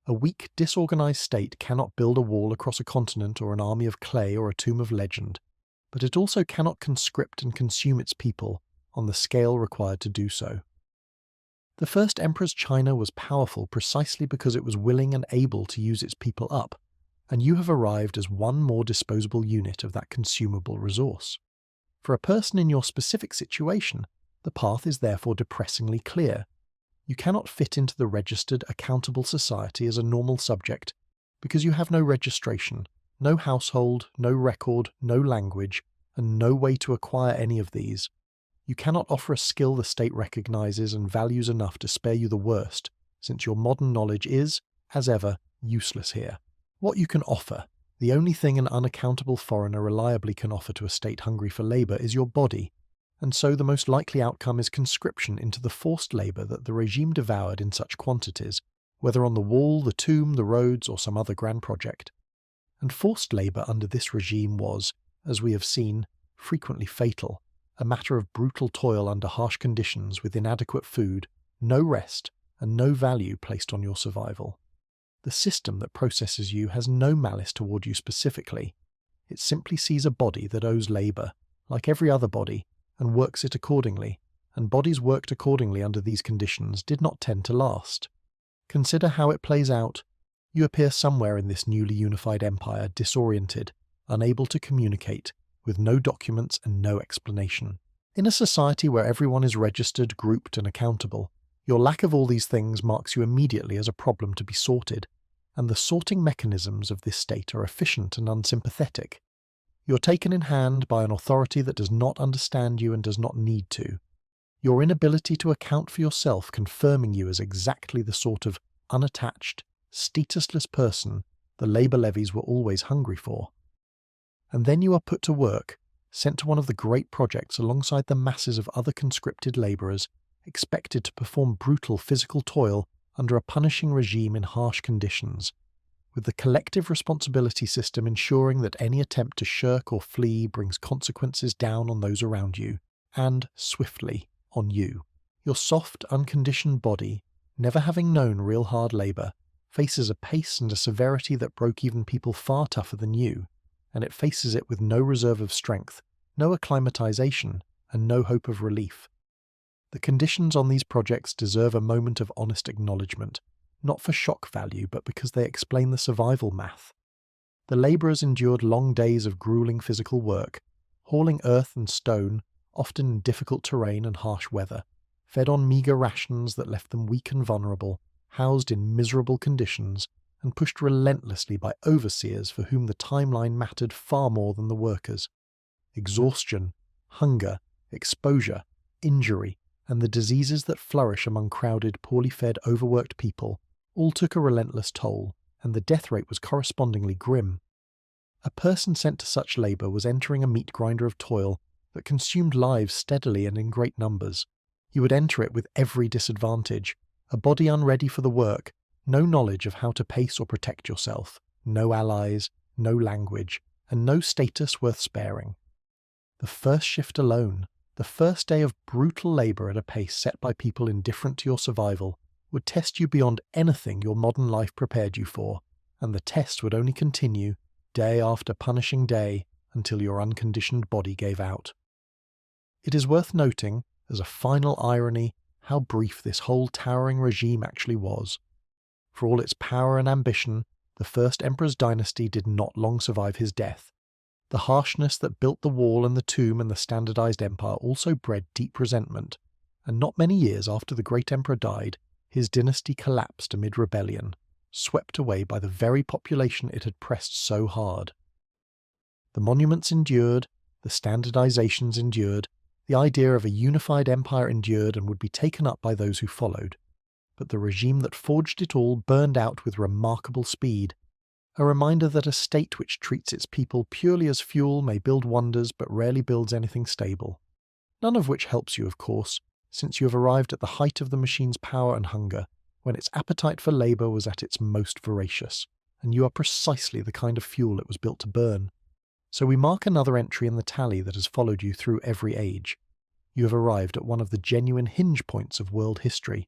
Speaker 1: A weak, disorganised state cannot build a wall across a continent or an army of clay or a tomb of legend, but it also cannot conscript and consume its people on the scale required to do so. The first emperor's China was powerful precisely because it was willing and able to use its people up, and you have arrived as one more disposable unit of that consumable resource. For a person in your specific situation, the path is therefore depressingly clear. You cannot fit into the registered, accountable society as a normal subject because you have no registration, no household, no record, no language, and no way to acquire any of these. You cannot offer a skill the state recognizes and values enough to spare you the worst, since your modern knowledge is, as ever, useless here. What you can offer, the only thing an unaccountable foreigner reliably can offer to a state hungry for labour, is your body, and so the most likely outcome is conscription into the forced labour that the regime devoured in such quantities, whether on the wall, the tomb, the roads, or some other grand project. And forced labour under this regime was, as we have seen, frequently fatal, a matter of brutal toil under harsh conditions with inadequate food, no rest, and no value placed on your survival. The system that processes you has no malice toward you specifically. It simply sees a body that owes labour, like every other body, and works it accordingly, and bodies worked accordingly under these conditions did not tend to last. Consider how it plays out. You appear somewhere in this newly unified empire disoriented, unable to communicate, with no documents and no explanation. In a society where everyone is registered, grouped, and accountable, your lack of all these things marks you immediately as a problem to be sorted, and the sorting mechanisms of this state are efficient and unsympathetic. You're taken in hand by an authority that does not understand you and does not need to. Your inability to account for yourself confirming you as exactly the sort of unattached, statusless person the labour levies were always hungry for. And then you are put to work, sent to one of the great projects alongside the masses of other conscripted labourers, expected to perform brutal physical toil under a punishing regime in harsh conditions, with the collective responsibility system ensuring that any attempt to shirk or flee brings consequences down on those around you, and, swiftly, on you. Your soft, unconditioned body, never having known real hard labour, faces a pace and a severity that broke even people far tougher than you, and it faces it with no reserve of strength, no acclimatization, and no hope of relief. The conditions on these projects deserve a moment of honest acknowledgement, not for shock value, but because they explain the survival math. The labourers endured long days of gruelling physical work, hauling earth and stone, often in difficult terrain and harsh weather, fed on meagre rations that left them weak and vulnerable, housed in miserable conditions, and pushed relentlessly by overseers for whom the timeline mattered far more than the workers. Exhaustion, hunger, exposure, injury, and the diseases that flourish among crowded, poorly fed, overworked people all took a relentless toll, and the death rate was correspondingly grim. A person sent to such labour was entering a meat grinder of toil that consumed lives steadily and in great numbers. You would enter it with every disadvantage, a body unready for the work, no knowledge of how to pace or protect yourself, no allies, no language, and no status worth sparing. The first shift alone, the first day of brutal labour at a pace set by people indifferent to your survival, would test you beyond anything your modern life prepared you for, and the test would only continue, day after punishing day, until your unconditioned body gave out. It is worth noting, as a final irony, how brief this whole towering regime actually was. For all its power and ambition, the first emperor's dynasty did not long survive his death. The harshness that built the wall and the tomb and the standardized empire also bred deep resentment, and not many years after the great emperor died, his dynasty collapsed amid rebellion, swept away by the very population it had pressed so hard. The monuments endured, the standardizations endured, the idea of a unified empire endured and would be taken up by those who followed. But the regime that forged it all burned out with remarkable speed, a reminder that a state which treats its people purely as fuel may build wonders but rarely builds anything stable. None of which helps you, of course, since you have arrived at the height of the machine's power and hunger, when its appetite for labour was at its most voracious, and you are precisely the kind of fuel it was built to burn. So we mark another entry in the tally that has followed you through every age. You have arrived at one of the genuine hinge points of world history,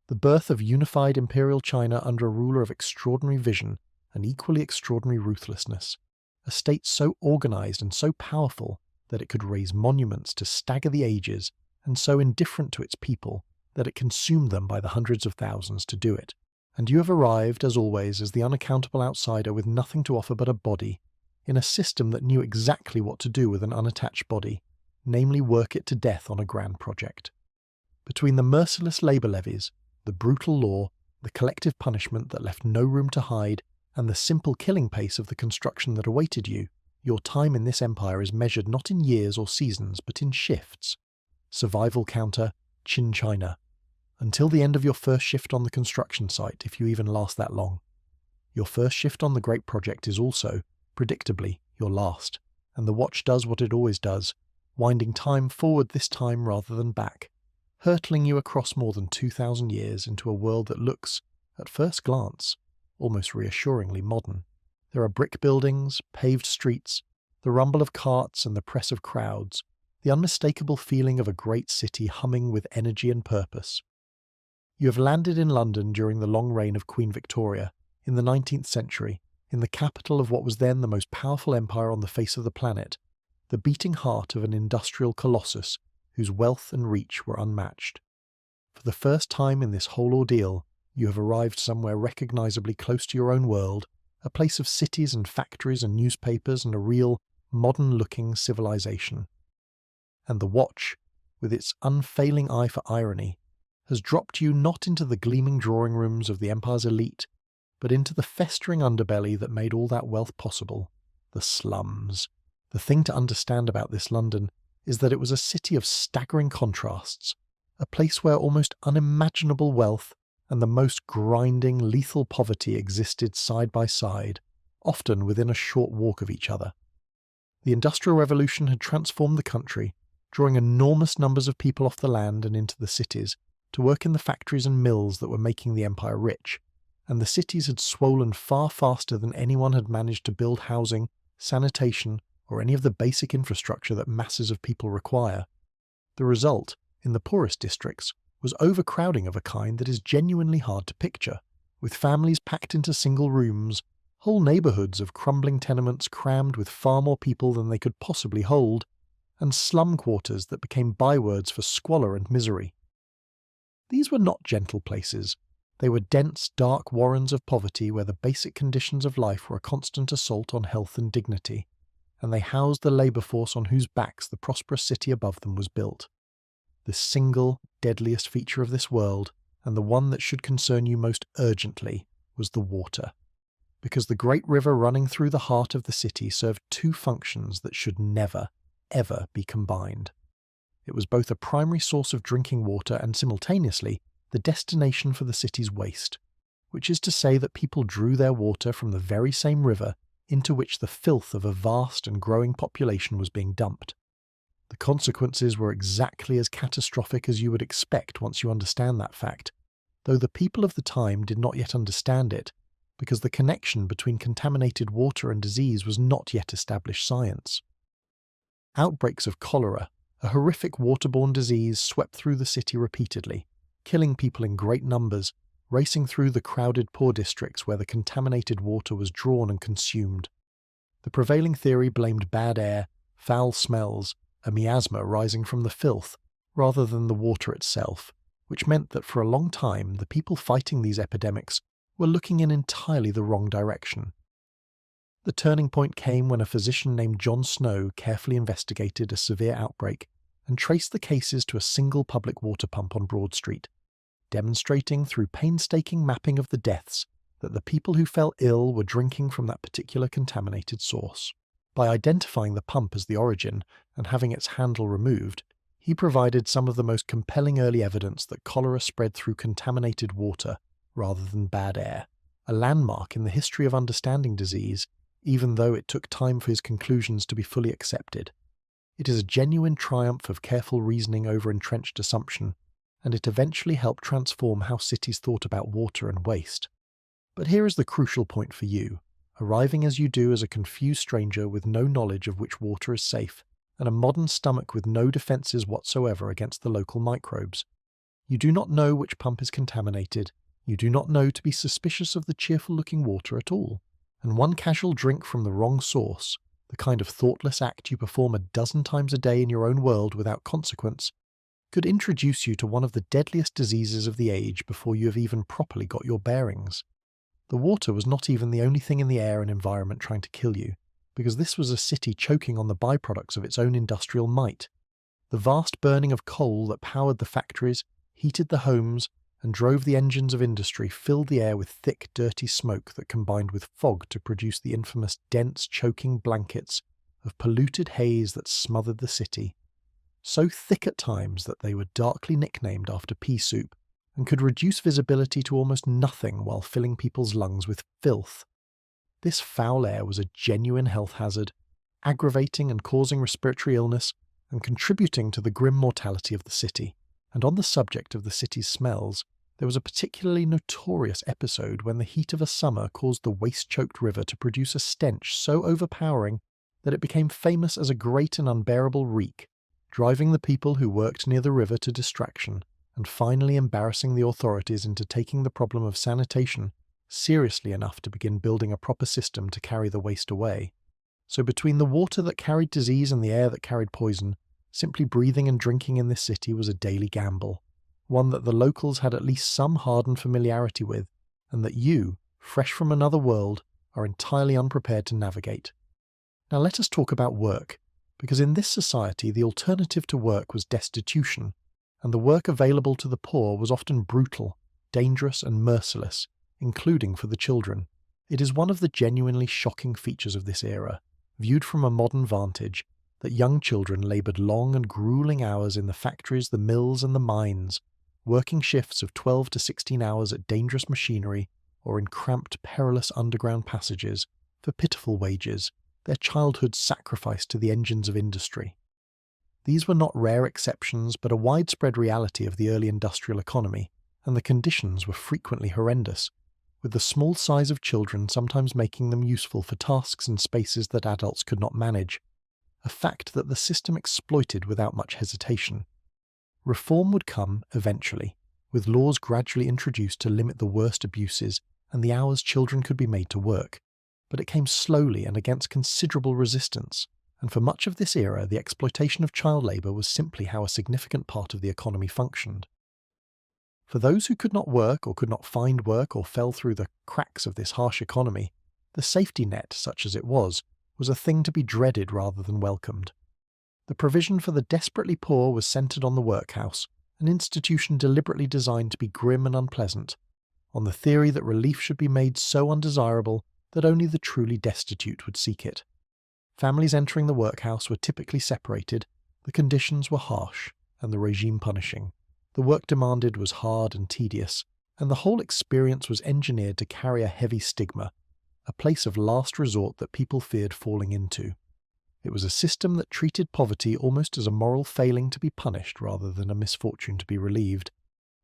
Speaker 1: the birth of unified imperial China under a ruler of extraordinary vision and equally extraordinary ruthlessness, a state so organised and so powerful that it could raise monuments to stagger the ages, and so indifferent to its people that it consumed them by the hundreds of thousands to do it. And you have arrived, as always, as the unaccountable outsider with nothing to offer but a body, in a system that knew exactly what to do with an unattached body, namely work it to death on a grand project. Between the merciless labour levies, the brutal law, the collective punishment that left no room to hide, and the simple killing pace of the construction that awaited you, your time in this empire is measured not in years or seasons, but in shifts. Survival counter, Qin China. Until the end of your first shift on the construction site, if you even last that long. Your first shift on the great project is also, predictably, your last, and the watch does what it always does, winding time forward this time rather than back, hurtling you across more than 2,000 years into a world that looks, at first glance, almost reassuringly modern. There are brick buildings, paved streets, the rumble of carts and the press of crowds, the unmistakable feeling of a great city humming with energy and purpose. You have landed in London during the long reign of Queen Victoria, in the 19th century, in the capital of what was then the most powerful empire on the face of the planet, the beating heart of an industrial colossus whose wealth and reach were unmatched. For the first time in this whole ordeal, you have arrived somewhere recognisably close to your own world, a place of cities and factories and newspapers and a real, modern-looking civilization. And the watch, with its unfailing eye for irony, has dropped you not into the gleaming drawing rooms of the empire's elite, but into the festering underbelly that made all that wealth possible, the slums. The thing to understand about this London is that it was a city of staggering contrasts, a place where almost unimaginable wealth and the most grinding, lethal poverty existed side by side, often within a short walk of each other. The Industrial Revolution had transformed the country, drawing enormous numbers of people off the land and into the cities to work in the factories and mills that were making the empire rich, and the cities had swollen far faster than anyone had managed to build housing, sanitation, or any of the basic infrastructure that masses of people require. The result, in the poorest districts, was overcrowding of a kind that is genuinely hard to picture, with families packed into single rooms, whole neighbourhoods of crumbling tenements crammed with far more people than they could possibly hold, and slum quarters that became bywords for squalor and misery. These were not gentle places. They were dense, dark warrens of poverty where the basic conditions of life were a constant assault on health and dignity, and they housed the labour force on whose backs the prosperous city above them was built. The single, deadliest feature of this world, and the one that should concern you most urgently, was the water. Because the great river running through the heart of the city served two functions that should never, ever be combined. It was both a primary source of drinking water and simultaneously the destination for the city's waste, which is to say that people drew their water from the very same river into which the filth of a vast and growing population was being dumped. The consequences were exactly as catastrophic as you would expect once you understand that fact, though the people of the time did not yet understand it, because the connection between contaminated water and disease was not yet established science. Outbreaks of cholera, a horrific waterborne disease, swept through the city repeatedly, killing people in great numbers, racing through the crowded poor districts where the contaminated water was drawn and consumed. The prevailing theory blamed bad air, foul smells, a miasma rising from the filth, rather than the water itself, which meant that for a long time the people fighting these epidemics were looking in entirely the wrong direction. The turning point came when a physician named John Snow carefully investigated a severe outbreak and traced the cases to a single public water pump on Broad Street, demonstrating through painstaking mapping of the deaths that the people who fell ill were drinking from that particular contaminated source. By identifying the pump as the origin and having its handle removed, he provided some of the most compelling early evidence that cholera spread through contaminated water rather than bad air, a landmark in the history of understanding disease, even though it took time for his conclusions to be fully accepted. It is a genuine triumph of careful reasoning over entrenched assumption, and it eventually helped transform how cities thought about water and waste. But here is the crucial point for you, arriving as you do as a confused stranger with no knowledge of which water is safe, and a modern stomach with no defences whatsoever against the local microbes. You do not know which pump is contaminated, you do not know to be suspicious of the cheerful-looking water at all, and one casual drink from the wrong source, the kind of thoughtless act you perform a dozen times a day in your own world without consequence, could introduce you to one of the deadliest diseases of the age before you have even properly got your bearings. The water was not even the only thing in the air and environment trying to kill you, because this was a city choking on the byproducts of its own industrial might. The vast burning of coal that powered the factories, heated the homes, and drove the engines of industry filled the air with thick, dirty smoke that combined with fog to produce the infamous dense, choking blankets of polluted haze that smothered the city, so thick at times that they were darkly nicknamed after pea soup, and could reduce visibility to almost nothing while filling people's lungs with filth. This foul air was a genuine health hazard, aggravating and causing respiratory illness, and contributing to the grim mortality of the city. And on the subject of the city's smells, there was a particularly notorious episode when the heat of a summer caused the waste-choked river to produce a stench so overpowering that it became famous as a great and unbearable reek, driving the people who worked near the river to distraction, and finally embarrassing the authorities into taking the problem of sanitation seriously enough to begin building a proper system to carry the waste away. So between the water that carried disease and the air that carried poison, simply breathing and drinking in this city was a daily gamble, one that the locals had at least some hardened familiarity with, and that you, fresh from another world, are entirely unprepared to navigate. Now let us talk about work, because in this society the alternative to work was destitution, and the work available to the poor was often brutal, dangerous and merciless, including for the children. It is one of the genuinely shocking features of this era, viewed from a modern vantage, that young children laboured long and gruelling hours in the factories, the mills and the mines, working shifts of 12 to 16 hours at dangerous machinery or in cramped, perilous underground passages for pitiful wages, their childhood sacrificed to the engines of industry. These were not rare exceptions but a widespread reality of the early industrial economy, and the conditions were frequently horrendous, with the small size of children sometimes making them useful for tasks in spaces that adults could not manage, a fact that the system exploited without much hesitation. Reform would come eventually, with laws gradually introduced to limit the worst abuses and the hours children could be made to work, but it came slowly and against considerable resistance, and for much of this era the exploitation of child labour was simply how a significant part of the economy functioned. For those who could not work or could not find work or fell through the cracks of this harsh economy, the safety net, such as it was a thing to be dreaded rather than welcomed. The provision for the desperately poor was centred on the workhouse, an institution deliberately designed to be grim and unpleasant, on the theory that relief should be made so undesirable that only the truly destitute would seek it. Families entering the workhouse were typically separated, the conditions were harsh, and the regime punishing. The work demanded was hard and tedious, and the whole experience was engineered to carry a heavy stigma, a place of last resort that people feared falling into. It was a system that treated poverty almost as a moral failing to be punished rather than a misfortune to be relieved,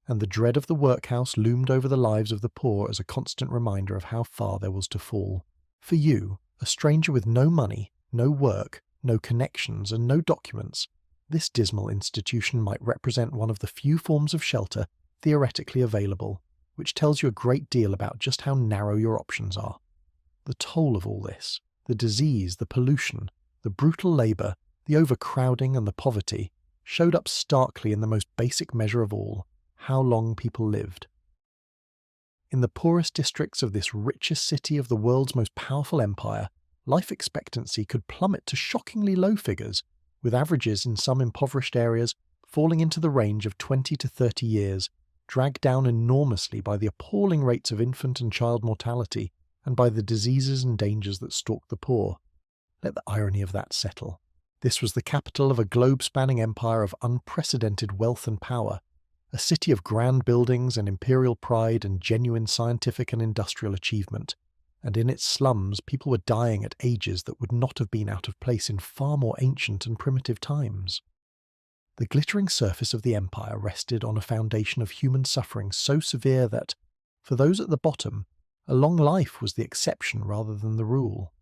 Speaker 1: and the dread of the workhouse loomed over the lives of the poor as a constant reminder of how far there was to fall. For you, a stranger with no money, no work, no connections, and no documents, this dismal institution might represent one of the few forms of shelter theoretically available, which tells you a great deal about just how narrow your options are. The toll of all this, the disease, the pollution, the brutal labour, the overcrowding and the poverty, showed up starkly in the most basic measure of all, how long people lived. In the poorest districts of this richest city of the world's most powerful empire, life expectancy could plummet to shockingly low figures, with averages in some impoverished areas falling into the range of 20 to 30 years, dragged down enormously by the appalling rates of infant and child mortality and by the diseases and dangers that stalk the poor. Let the irony of that settle. This was the capital of a globe-spanning empire of unprecedented wealth and power, a city of grand buildings and imperial pride and genuine scientific and industrial achievement, and in its slums people were dying at ages that would not have been out of place in far more ancient and primitive times. The glittering surface of the empire rested on a foundation of human suffering so severe that, for those at the bottom, a long life was the exception rather than the rule.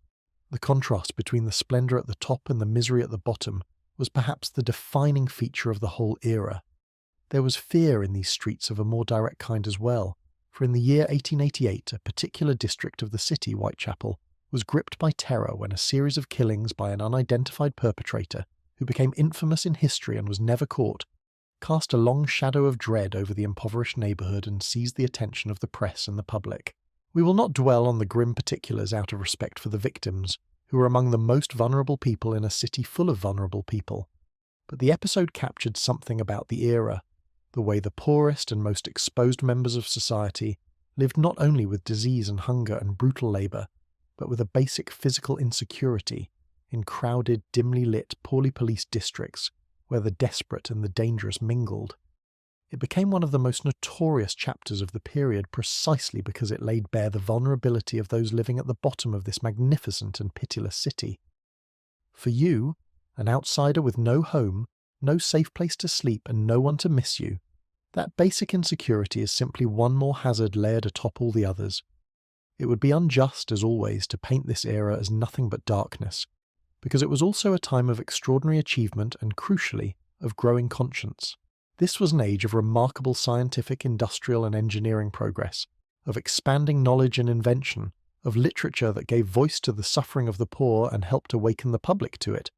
Speaker 1: The contrast between the splendour at the top and the misery at the bottom was perhaps the defining feature of the whole era. There was fear in these streets of a more direct kind as well, for in the year 1888 a particular district of the city, Whitechapel, was gripped by terror when a series of killings by an unidentified perpetrator, who became infamous in history and was never caught, cast a long shadow of dread over the impoverished neighbourhood and seized the attention of the press and the public. We will not dwell on the grim particulars out of respect for the victims, who were among the most vulnerable people in a city full of vulnerable people, but the episode captured something about the era, the way the poorest and most exposed members of society lived not only with disease and hunger and brutal labour, but with a basic physical insecurity in crowded, dimly lit, poorly policed districts where the desperate and the dangerous mingled. It became one of the most notorious chapters of the period precisely because it laid bare the vulnerability of those living at the bottom of this magnificent and pitiless city. For you, an outsider with no home, no safe place to sleep and no one to miss you, that basic insecurity is simply one more hazard layered atop all the others. It would be unjust, as always, to paint this era as nothing but darkness, because it was also a time of extraordinary achievement and, crucially, of growing conscience. This was an age of remarkable scientific, industrial and engineering progress, of expanding knowledge and invention, of literature that gave voice to the suffering of the poor and helped awaken the public to it,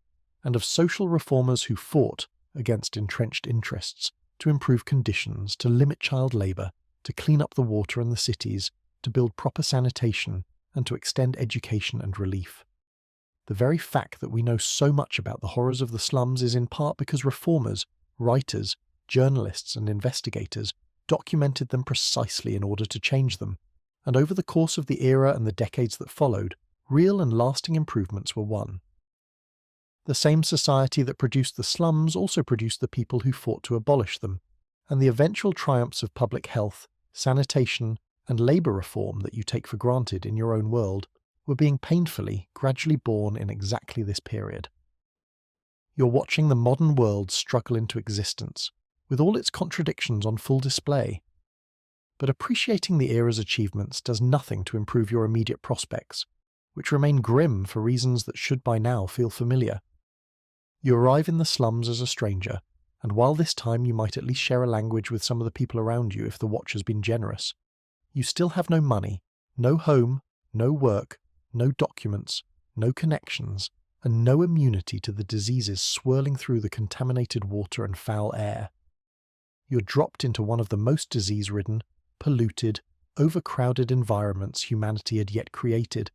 Speaker 1: and of social reformers who fought against entrenched interests to improve conditions, to limit child labour, to clean up the water in the cities, to build proper sanitation, and to extend education and relief. The very fact that we know so much about the horrors of the slums is in part because reformers, writers, journalists and investigators documented them precisely in order to change them, and over the course of the era and the decades that followed, real and lasting improvements were won. The same society that produced the slums also produced the people who fought to abolish them, and the eventual triumphs of public health, sanitation, and labour reform that you take for granted in your own world were being painfully, gradually born in exactly this period. You're watching the modern world struggle into existence, with all its contradictions on full display. But appreciating the era's achievements does nothing to improve your immediate prospects, which remain grim for reasons that should by now feel familiar. You arrive in the slums as a stranger, and while this time you might at least share a language with some of the people around you if the watch has been generous, you still have no money, no home, no work, no documents, no connections, and no immunity to the diseases swirling through the contaminated water and foul air. You're dropped into one of the most disease-ridden, polluted, overcrowded environments humanity had yet created.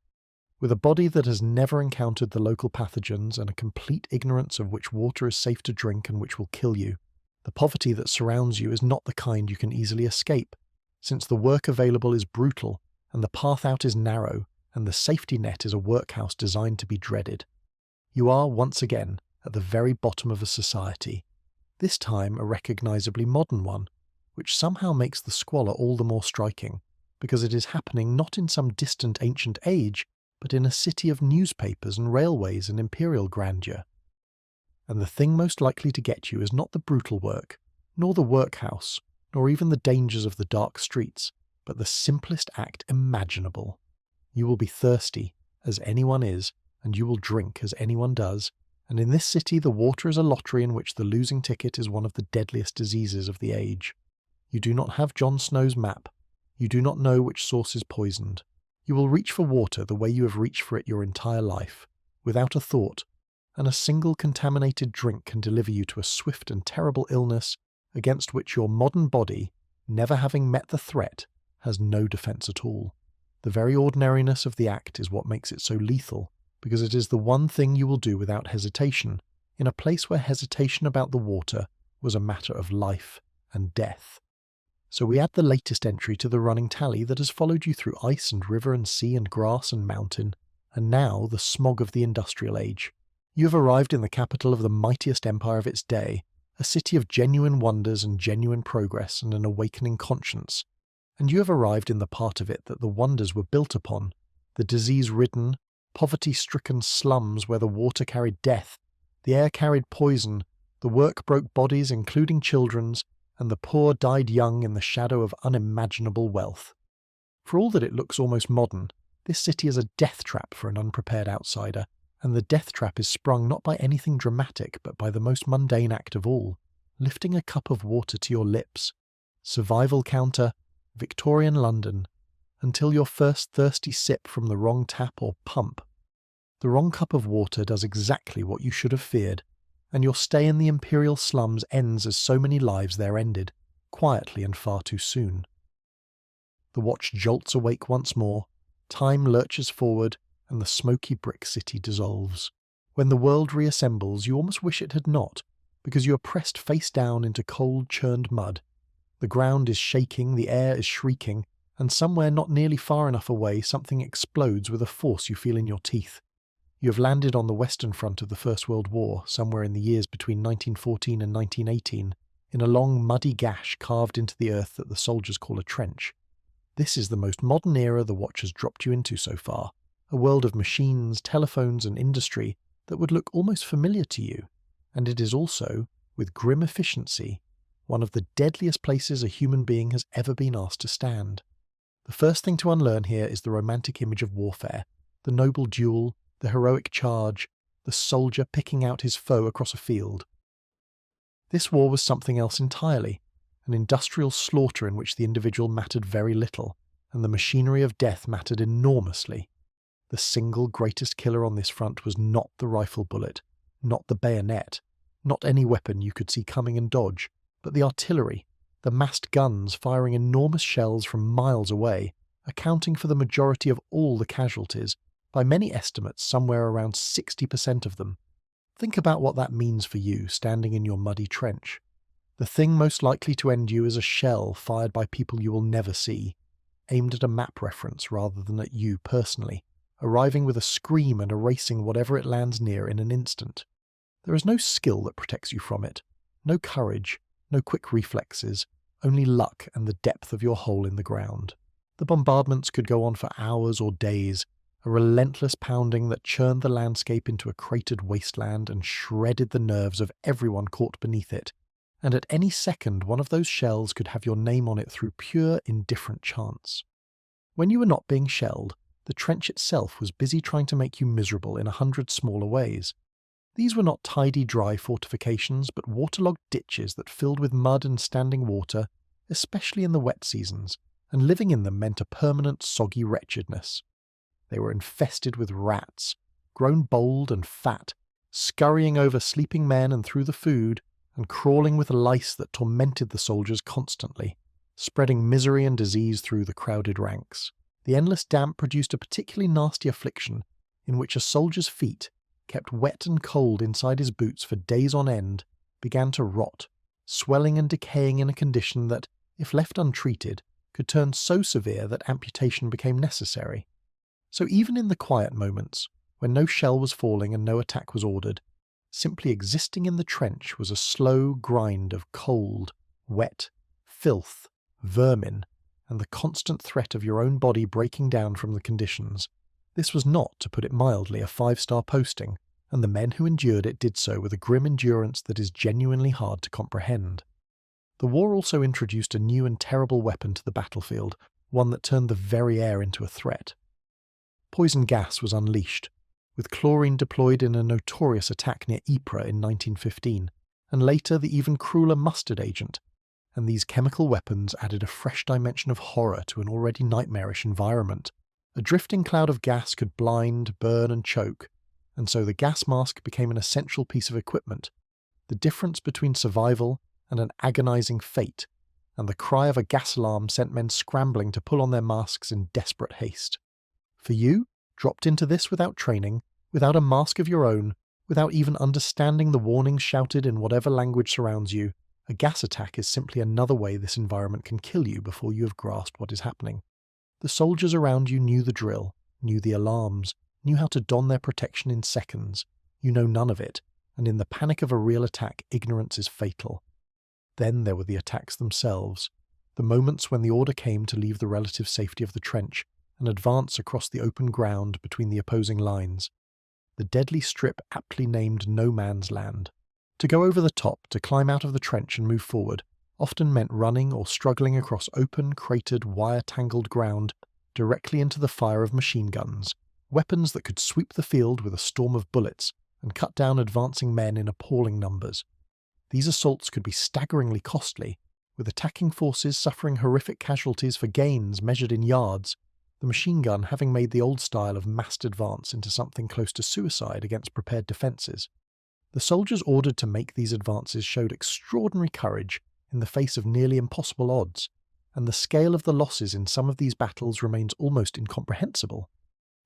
Speaker 1: With a body that has never encountered the local pathogens and a complete ignorance of which water is safe to drink and which will kill you, the poverty that surrounds you is not the kind you can easily escape, since the work available is brutal and the path out is narrow and the safety net is a workhouse designed to be dreaded. You are, once again, at the very bottom of a society, this time a recognisably modern one, which somehow makes the squalor all the more striking, because it is happening not in some distant ancient age, but in a city of newspapers and railways and imperial grandeur. And the thing most likely to get you is not the brutal work, nor the workhouse, nor even the dangers of the dark streets, but the simplest act imaginable. You will be thirsty, as anyone is, and you will drink as anyone does, and in this city the water is a lottery in which the losing ticket is one of the deadliest diseases of the age. You do not have Jon Snow's map. You do not know which source is poisoned. You will reach for water the way you have reached for it your entire life, without a thought, and a single contaminated drink can deliver you to a swift and terrible illness against which your modern body, never having met the threat, has no defense at all. The very ordinariness of the act is what makes it so lethal, because it is the one thing you will do without hesitation, in a place where hesitation about the water was a matter of life and death. So we add the latest entry to the running tally that has followed you through ice and river and sea and grass and mountain, and now the smog of the industrial age. You have arrived in the capital of the mightiest empire of its day, a city of genuine wonders and genuine progress and an awakening conscience, and you have arrived in the part of it that the wonders were built upon, the disease-ridden, poverty-stricken slums where the water carried death, the air carried poison, the work broke bodies including children's, and the poor died young in the shadow of unimaginable wealth. For all that it looks almost modern, this city is a death trap for an unprepared outsider, and the death trap is sprung not by anything dramatic but by the most mundane act of all, lifting a cup of water to your lips. Survival counter, Victorian London, until your first thirsty sip from the wrong tap or pump. The wrong cup of water does exactly what you should have feared, and your stay in the imperial slums ends as so many lives there ended, quietly and far too soon. The watch jolts awake once more, time lurches forward, and the smoky brick city dissolves. When the world reassembles, you almost wish it had not, because you are pressed face down into cold, churned mud. The ground is shaking, the air is shrieking, and somewhere not nearly far enough away something explodes with a force you feel in your teeth. You have landed on the Western Front of the First World War, somewhere in the years between 1914 and 1918, in a long muddy gash carved into the earth that the soldiers call a trench. This is the most modern era the watch has dropped you into so far, a world of machines, telephones and industry that would look almost familiar to you, and it is also, with grim efficiency, one of the deadliest places a human being has ever been asked to stand. The first thing to unlearn here is the romantic image of warfare, the noble duel, the heroic charge, the soldier picking out his foe across a field. This war was something else entirely, an industrial slaughter in which the individual mattered very little, and the machinery of death mattered enormously. The single greatest killer on this front was not the rifle bullet, not the bayonet, not any weapon you could see coming and dodge, but the artillery, the massed guns firing enormous shells from miles away, accounting for the majority of all the casualties, by many estimates somewhere around 60% of them. Think about what that means for you standing in your muddy trench. The thing most likely to end you is a shell fired by people you will never see, aimed at a map reference rather than at you personally, arriving with a scream and erasing whatever it lands near in an instant. There is no skill that protects you from it, no courage, no quick reflexes, only luck and the depth of your hole in the ground. The bombardments could go on for hours or days, a relentless pounding that churned the landscape into a cratered wasteland and shredded the nerves of everyone caught beneath it, and at any second one of those shells could have your name on it through pure indifferent chance. When you were not being shelled, the trench itself was busy trying to make you miserable in 100 smaller ways. These were not tidy, dry fortifications, but waterlogged ditches that filled with mud and standing water, especially in the wet seasons, and living in them meant a permanent soggy wretchedness. They were infested with rats, grown bold and fat, scurrying over sleeping men and through the food, and crawling with lice that tormented the soldiers constantly, spreading misery and disease through the crowded ranks. The endless damp produced a particularly nasty affliction in which a soldier's feet, kept wet and cold inside his boots for days on end, began to rot, swelling and decaying in a condition that, if left untreated, could turn so severe that amputation became necessary. So even in the quiet moments, when no shell was falling and no attack was ordered, simply existing in the trench was a slow grind of cold, wet, filth, vermin, and the constant threat of your own body breaking down from the conditions. This was not, to put it mildly, a 5-star posting, and the men who endured it did so with a grim endurance that is genuinely hard to comprehend. The war also introduced a new and terrible weapon to the battlefield, one that turned the very air into a threat. Poison gas was unleashed, with chlorine deployed in a notorious attack near Ypres in 1915, and later the even crueler mustard agent, and these chemical weapons added a fresh dimension of horror to an already nightmarish environment. A drifting cloud of gas could blind, burn and choke, and so the gas mask became an essential piece of equipment, the difference between survival and an agonizing fate, and the cry of a gas alarm sent men scrambling to pull on their masks in desperate haste. For you, dropped into this without training, without a mask of your own, without even understanding the warnings shouted in whatever language surrounds you, a gas attack is simply another way this environment can kill you before you have grasped what is happening. The soldiers around you knew the drill, knew the alarms, knew how to don their protection in seconds. You know none of it, and in the panic of a real attack, ignorance is fatal. Then there were the attacks themselves, the moments when the order came to leave the relative safety of the trench and advance across the open ground between the opposing lines. The deadly strip aptly named No Man's Land. To go over the top, to climb out of the trench and move forward, often meant running or struggling across open, cratered, wire-tangled ground directly into the fire of machine guns, weapons that could sweep the field with a storm of bullets and cut down advancing men in appalling numbers. These assaults could be staggeringly costly, with attacking forces suffering horrific casualties for gains measured in yards, the machine gun having made the old style of massed advance into something close to suicide against prepared defences. The soldiers ordered to make these advances showed extraordinary courage in the face of nearly impossible odds, and the scale of the losses in some of these battles remains almost incomprehensible.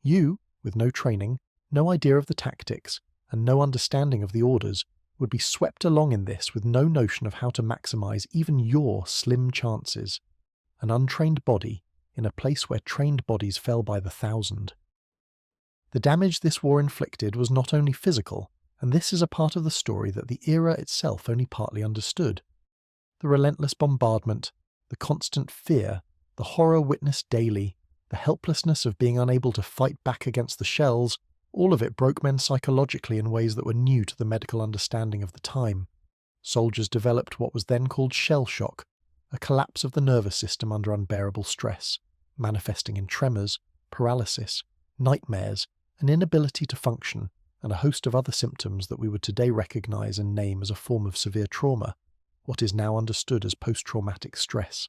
Speaker 1: You, with no training, no idea of the tactics, and no understanding of the orders, would be swept along in this with no notion of how to maximise even your slim chances. An untrained body in a place where trained bodies fell by the thousand. The damage this war inflicted was not only physical, and this is a part of the story that the era itself only partly understood. The relentless bombardment, the constant fear, the horror witnessed daily, the helplessness of being unable to fight back against the shells, all of it broke men psychologically in ways that were new to the medical understanding of the time. Soldiers developed what was then called shell shock, a collapse of the nervous system under unbearable stress, manifesting in tremors, paralysis, nightmares, an inability to function, and a host of other symptoms that we would today recognize and name as a form of severe trauma, what is now understood as post-traumatic stress.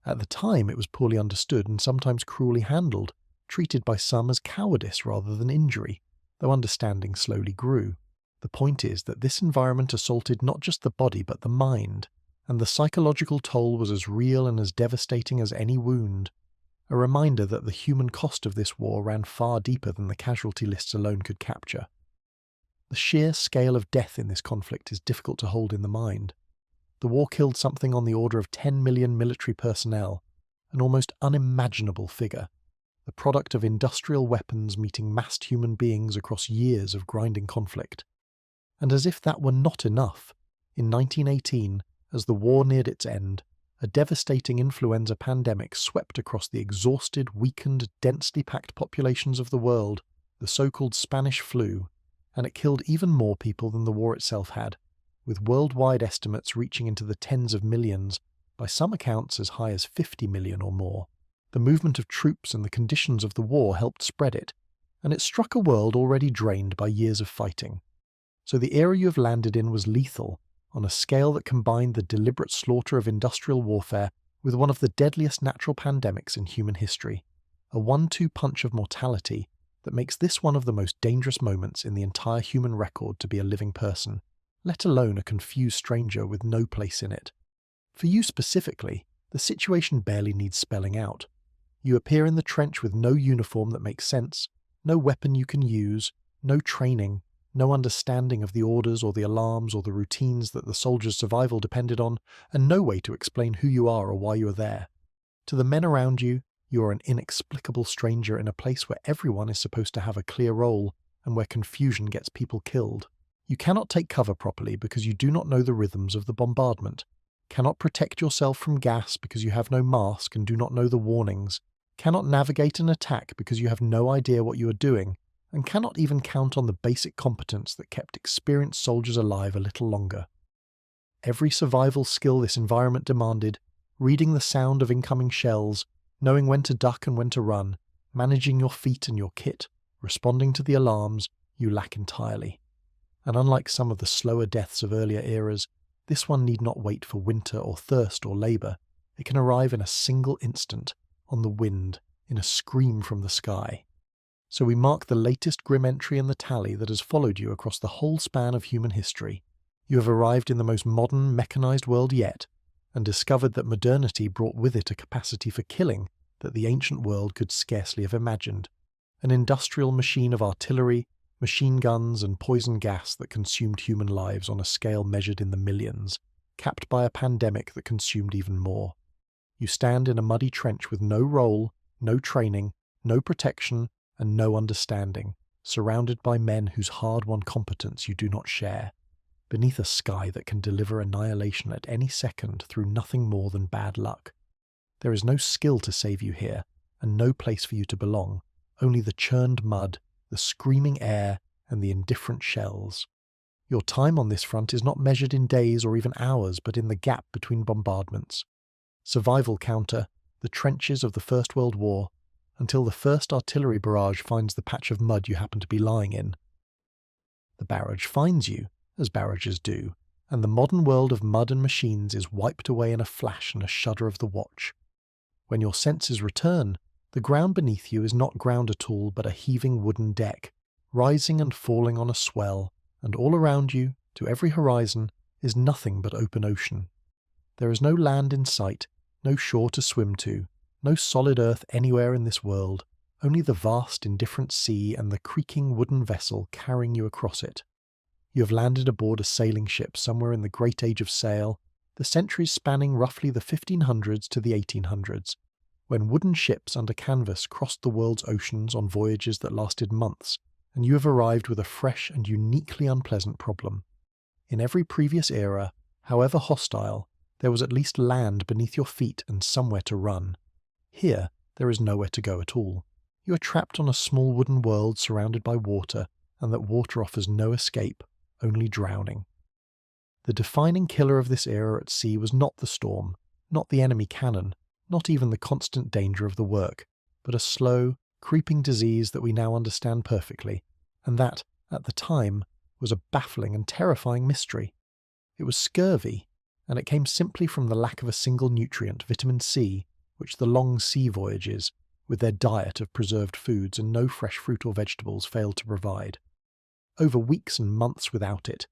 Speaker 1: At the time it was poorly understood and sometimes cruelly handled, treated by some as cowardice rather than injury, though understanding slowly grew. The point is that this environment assaulted not just the body but the mind, and the psychological toll was as real and as devastating as any wound. A reminder that the human cost of this war ran far deeper than the casualty lists alone could capture. The sheer scale of death in this conflict is difficult to hold in the mind. The war killed something on the order of 10 million military personnel, an almost unimaginable figure, the product of industrial weapons meeting massed human beings across years of grinding conflict. And as if that were not enough, in 1918, as the war neared its end, a devastating influenza pandemic swept across the exhausted, weakened, densely packed populations of the world, the so-called Spanish flu, and it killed even more people than the war itself had, with worldwide estimates reaching into the tens of millions, by some accounts as high as 50 million or more. The movement of troops and the conditions of the war helped spread it, and it struck a world already drained by years of fighting. So the era you have landed in was lethal, on a scale that combined the deliberate slaughter of industrial warfare with one of the deadliest natural pandemics in human history, a 1-2 punch of mortality that makes this one of the most dangerous moments in the entire human record to be a living person, let alone a confused stranger with no place in it. For you specifically, the situation barely needs spelling out. You appear in the trench with no uniform that makes sense, no weapon you can use, no training, no understanding of the orders or the alarms or the routines that the soldiers' survival depended on, and no way to explain who you are or why you are there. To the men around you, you are an inexplicable stranger in a place where everyone is supposed to have a clear role and where confusion gets people killed. You cannot take cover properly because you do not know the rhythms of the bombardment, cannot protect yourself from gas because you have no mask and do not know the warnings, cannot navigate an attack because you have no idea what you are doing, and cannot even count on the basic competence that kept experienced soldiers alive a little longer. Every survival skill this environment demanded, reading the sound of incoming shells, knowing when to duck and when to run, managing your feet and your kit, responding to the alarms, you lack entirely. And unlike some of the slower deaths of earlier eras, this one need not wait for winter or thirst or labour. It can arrive in a single instant, on the wind, in a scream from the sky. So we mark the latest grim entry in the tally that has followed you across the whole span of human history. You have arrived in the most modern, mechanised world yet, and discovered that modernity brought with it a capacity for killing that the ancient world could scarcely have imagined. An industrial machine of artillery, machine guns and poison gas that consumed human lives on a scale measured in the millions, capped by a pandemic that consumed even more. You stand in a muddy trench with no role, no training, no protection, and no understanding, surrounded by men whose hard-won competence you do not share, beneath a sky that can deliver annihilation at any second through nothing more than bad luck. There is no skill to save you here, and no place for you to belong, only the churned mud, the screaming air, and the indifferent shells. Your time on this front is not measured in days or even hours, but in the gap between bombardments. Survival counter, the trenches of the First World War, until the first artillery barrage finds the patch of mud you happen to be lying in. The barrage finds you, as barrages do, and the modern world of mud and machines is wiped away in a flash and a shudder of the watch. When your senses return, the ground beneath you is not ground at all but a heaving wooden deck, rising and falling on a swell, and all around you, to every horizon, is nothing but open ocean. There is no land in sight, no shore to swim to, no solid earth anywhere in this world, only the vast indifferent sea and the creaking wooden vessel carrying you across it. You have landed aboard a sailing ship somewhere in the great age of sail, the centuries spanning roughly the 1500s to the 1800s, when wooden ships under canvas crossed the world's oceans on voyages that lasted months, and you have arrived with a fresh and uniquely unpleasant problem. In every previous era, however hostile, there was at least land beneath your feet and somewhere to run. Here, there is nowhere to go at all. You are trapped on a small wooden world surrounded by water, and that water offers no escape, only drowning. The defining killer of this era at sea was not the storm, not the enemy cannon, not even the constant danger of the work, but a slow, creeping disease that we now understand perfectly, and that, at the time, was a baffling and terrifying mystery. It was scurvy, and it came simply from the lack of a single nutrient, vitamin C, which the long sea voyages, with their diet of preserved foods and no fresh fruit or vegetables, failed to provide. Over weeks and months without it,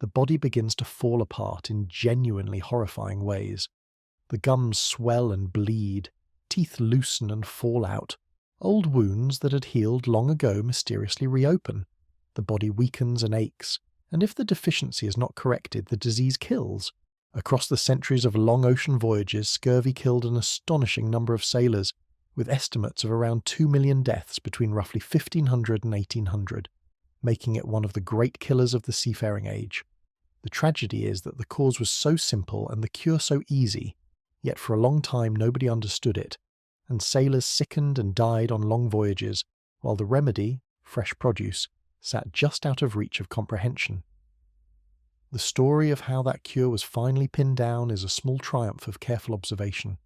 Speaker 1: the body begins to fall apart in genuinely horrifying ways. The gums swell and bleed, teeth loosen and fall out. Old wounds that had healed long ago mysteriously reopen. The body weakens and aches, and if the deficiency is not corrected, the disease kills. Across the centuries of long ocean voyages, scurvy killed an astonishing number of sailors, with estimates of around 2 million deaths between roughly 1500 and 1800, making it one of the great killers of the seafaring age. The tragedy is that the cause was so simple and the cure so easy, yet for a long time nobody understood it, and sailors sickened and died on long voyages, while the remedy, fresh produce, sat just out of reach of comprehension. The story of how that cure was finally pinned down is a small triumph of careful observation.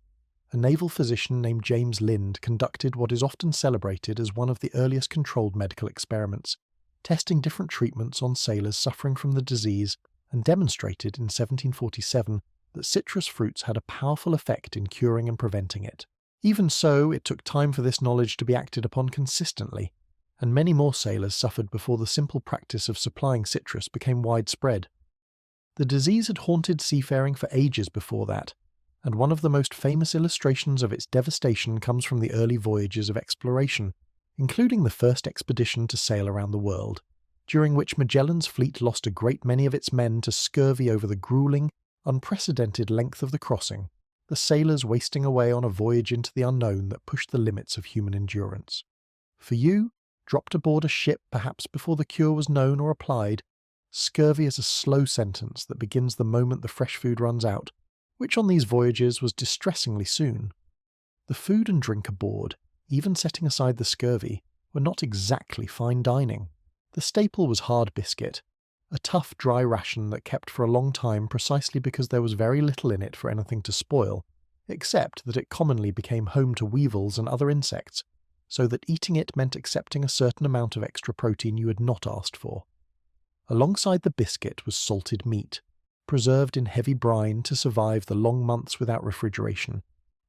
Speaker 1: A naval physician named James Lind conducted what is often celebrated as one of the earliest controlled medical experiments, testing different treatments on sailors suffering from the disease, and demonstrated in 1747 that citrus fruits had a powerful effect in curing and preventing it. Even so, it took time for this knowledge to be acted upon consistently, and many more sailors suffered before the simple practice of supplying citrus became widespread. The disease had haunted seafaring for ages before that, and one of the most famous illustrations of its devastation comes from the early voyages of exploration, including the first expedition to sail around the world, during which Magellan's fleet lost a great many of its men to scurvy over the grueling, unprecedented length of the crossing, the sailors wasting away on a voyage into the unknown that pushed the limits of human endurance. For you, dropped aboard a ship perhaps before the cure was known or applied, scurvy is a slow sentence that begins the moment the fresh food runs out, which on these voyages was distressingly soon. The food and drink aboard, even setting aside the scurvy, were not exactly fine dining. The staple was hard biscuit, a tough dry ration that kept for a long time precisely because there was very little in it for anything to spoil, except that it commonly became home to weevils and other insects, so that eating it meant accepting a certain amount of extra protein you had not asked for. Alongside the biscuit was salted meat, preserved in heavy brine to survive the long months without refrigeration,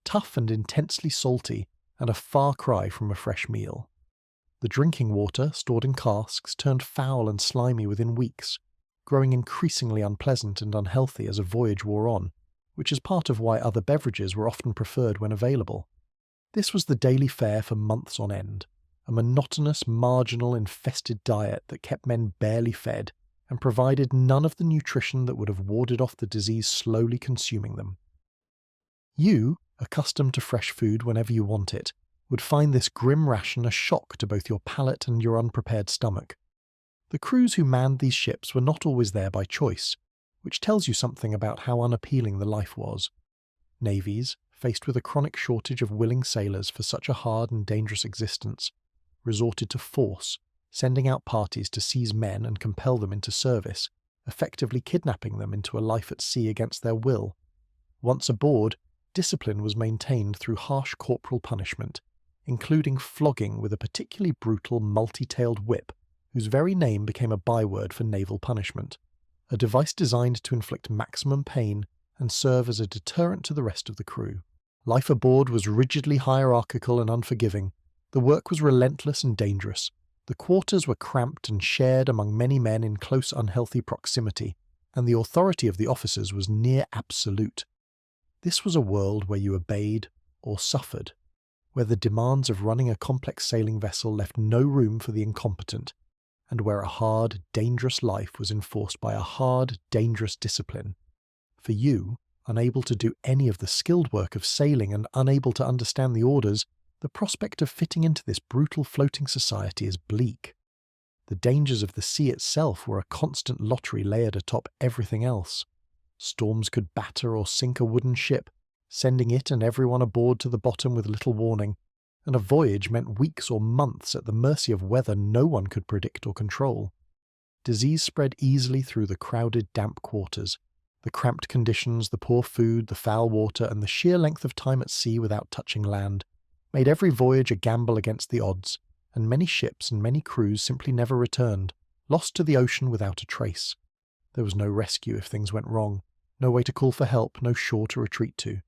Speaker 1: tough and intensely salty, and a far cry from a fresh meal. The drinking water, stored in casks, turned foul and slimy within weeks, growing increasingly unpleasant and unhealthy as a voyage wore on, which is part of why other beverages were often preferred when available. This was the daily fare for months on end, a monotonous, marginal, infested diet that kept men barely fed and provided none of the nutrition that would have warded off the disease slowly consuming them. You, accustomed to fresh food whenever you want it, would find this grim ration a shock to both your palate and your unprepared stomach. The crews who manned these ships were not always there by choice, which tells you something about how unappealing the life was. Navies, faced with a chronic shortage of willing sailors for such a hard and dangerous existence, resorted to force, sending out parties to seize men and compel them into service, effectively kidnapping them into a life at sea against their will. Once aboard, discipline was maintained through harsh corporal punishment, including flogging with a particularly brutal multi-tailed whip, whose very name became a byword for naval punishment, a device designed to inflict maximum pain and serve as a deterrent to the rest of the crew. Life aboard was rigidly hierarchical and unforgiving. The work was relentless and dangerous. The quarters were cramped and shared among many men in close unhealthy proximity, and the authority of the officers was near absolute. This was a world where you obeyed or suffered, where the demands of running a complex sailing vessel left no room for the incompetent, and where a hard, dangerous life was enforced by a hard, dangerous discipline. For you, unable to do any of the skilled work of sailing and unable to understand the orders, the prospect of fitting into this brutal floating society is bleak. The dangers of the sea itself were a constant lottery layered atop everything else. Storms could batter or sink a wooden ship, sending it and everyone aboard to the bottom with little warning, and a voyage meant weeks or months at the mercy of weather no one could predict or control. Disease spread easily through the crowded, damp quarters. The cramped conditions, the poor food, the foul water, and the sheer length of time at sea without touching land made every voyage a gamble against the odds, and many ships and many crews simply never returned, lost to the ocean without a trace. There was no rescue if things went wrong, no way to call for help, no shore to retreat to.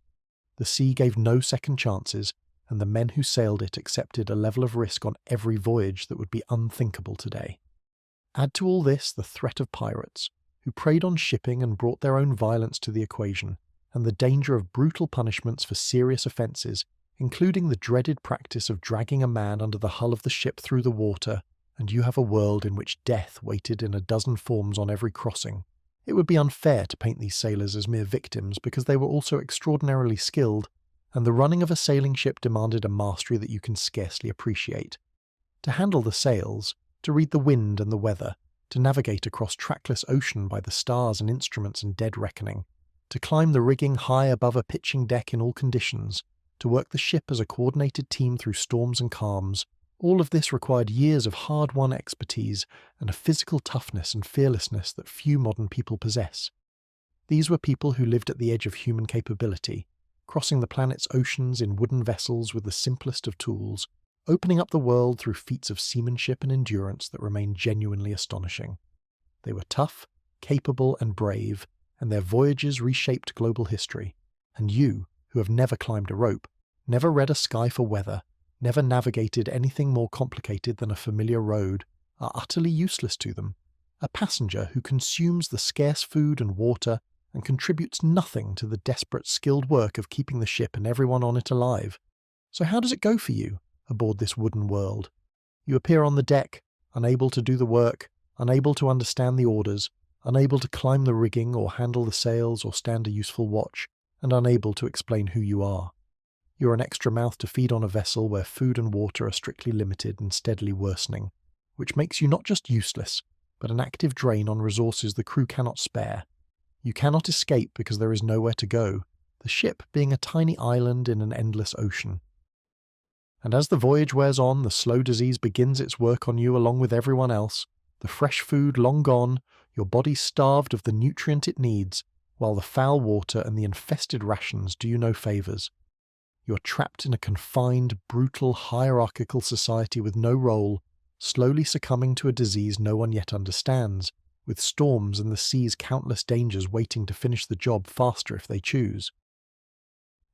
Speaker 1: The sea gave no second chances, and the men who sailed it accepted a level of risk on every voyage that would be unthinkable today. Add to all this the threat of pirates, who preyed on shipping and brought their own violence to the equation, and the danger of brutal punishments for serious offences, including the dreaded practice of dragging a man under the hull of the ship through the water, and you have a world in which death waited in a dozen forms on every crossing. It would be unfair to paint these sailors as mere victims because they were also extraordinarily skilled, and the running of a sailing ship demanded a mastery that you can scarcely appreciate. To handle the sails, to read the wind and the weather, to navigate across trackless ocean by the stars and instruments and dead reckoning, to climb the rigging high above a pitching deck in all conditions, to work the ship as a coordinated team through storms and calms, all of this required years of hard-won expertise and a physical toughness and fearlessness that few modern people possess. These were people who lived at the edge of human capability, crossing the planet's oceans in wooden vessels with the simplest of tools, opening up the world through feats of seamanship and endurance that remain genuinely astonishing. They were tough, capable, and brave, and their voyages reshaped global history. And you, who have never climbed a rope, never read a sky for weather, never navigated anything more complicated than a familiar road, are utterly useless to them. a passenger who consumes the scarce food and water and contributes nothing to the desperate, skilled work of keeping the ship and everyone on it alive. So how does it go for you aboard this wooden world? You appear on the deck, unable to do the work, unable to understand the orders, unable to climb the rigging or handle the sails or stand a useful watch, and unable to explain who you are. You're an extra mouth to feed on a vessel where food and water are strictly limited and steadily worsening, which makes you not just useless, but an active drain on resources the crew cannot spare. You cannot escape because there is nowhere to go, the ship being a tiny island in an endless ocean. And as the voyage wears on, the slow disease begins its work on you along with everyone else, the fresh food long gone, your body starved of the nutrient it needs, while the foul water and the infested rations do you no favours. You're trapped in a confined, brutal, hierarchical society with no role, slowly succumbing to a disease no one yet understands, with storms and the sea's countless dangers waiting to finish the job faster if they choose.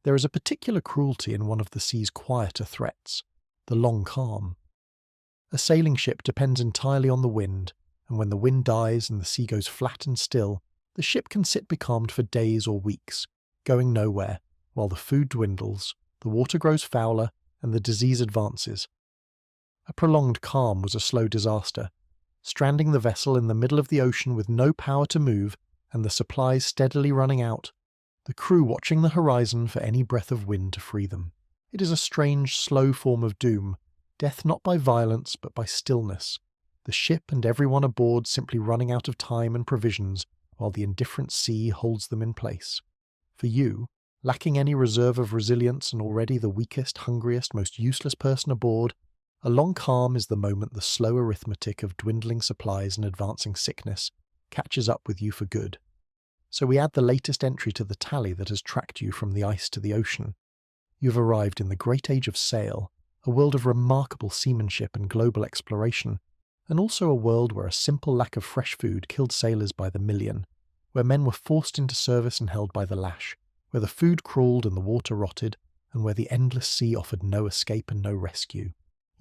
Speaker 1: There is a particular cruelty in one of the sea's quieter threats, the long calm. A sailing ship depends entirely on the wind, and when the wind dies and the sea goes flat and still, the ship can sit becalmed for days or weeks, going nowhere, while the food dwindles, the water grows fouler, and the disease advances. A prolonged calm was a slow disaster, stranding the vessel in the middle of the ocean with no power to move and the supplies steadily running out, the crew watching the horizon for any breath of wind to free them. It is a strange, slow form of doom, death not by violence but by stillness, the ship and everyone aboard simply running out of time and provisions while the indifferent sea holds them in place. For you, lacking any reserve of resilience and already the weakest, hungriest, most useless person aboard, a long calm is the moment the slow arithmetic of dwindling supplies and advancing sickness catches up with you for good. So we add the latest entry to the tally that has tracked you from the ice to the ocean. You've arrived in the great age of sail, a world of remarkable seamanship and global exploration, and also a world where a simple lack of fresh food killed sailors by the million, where men were forced into service and held by the lash, where the food crawled and the water rotted, and where the endless sea offered no escape and no rescue.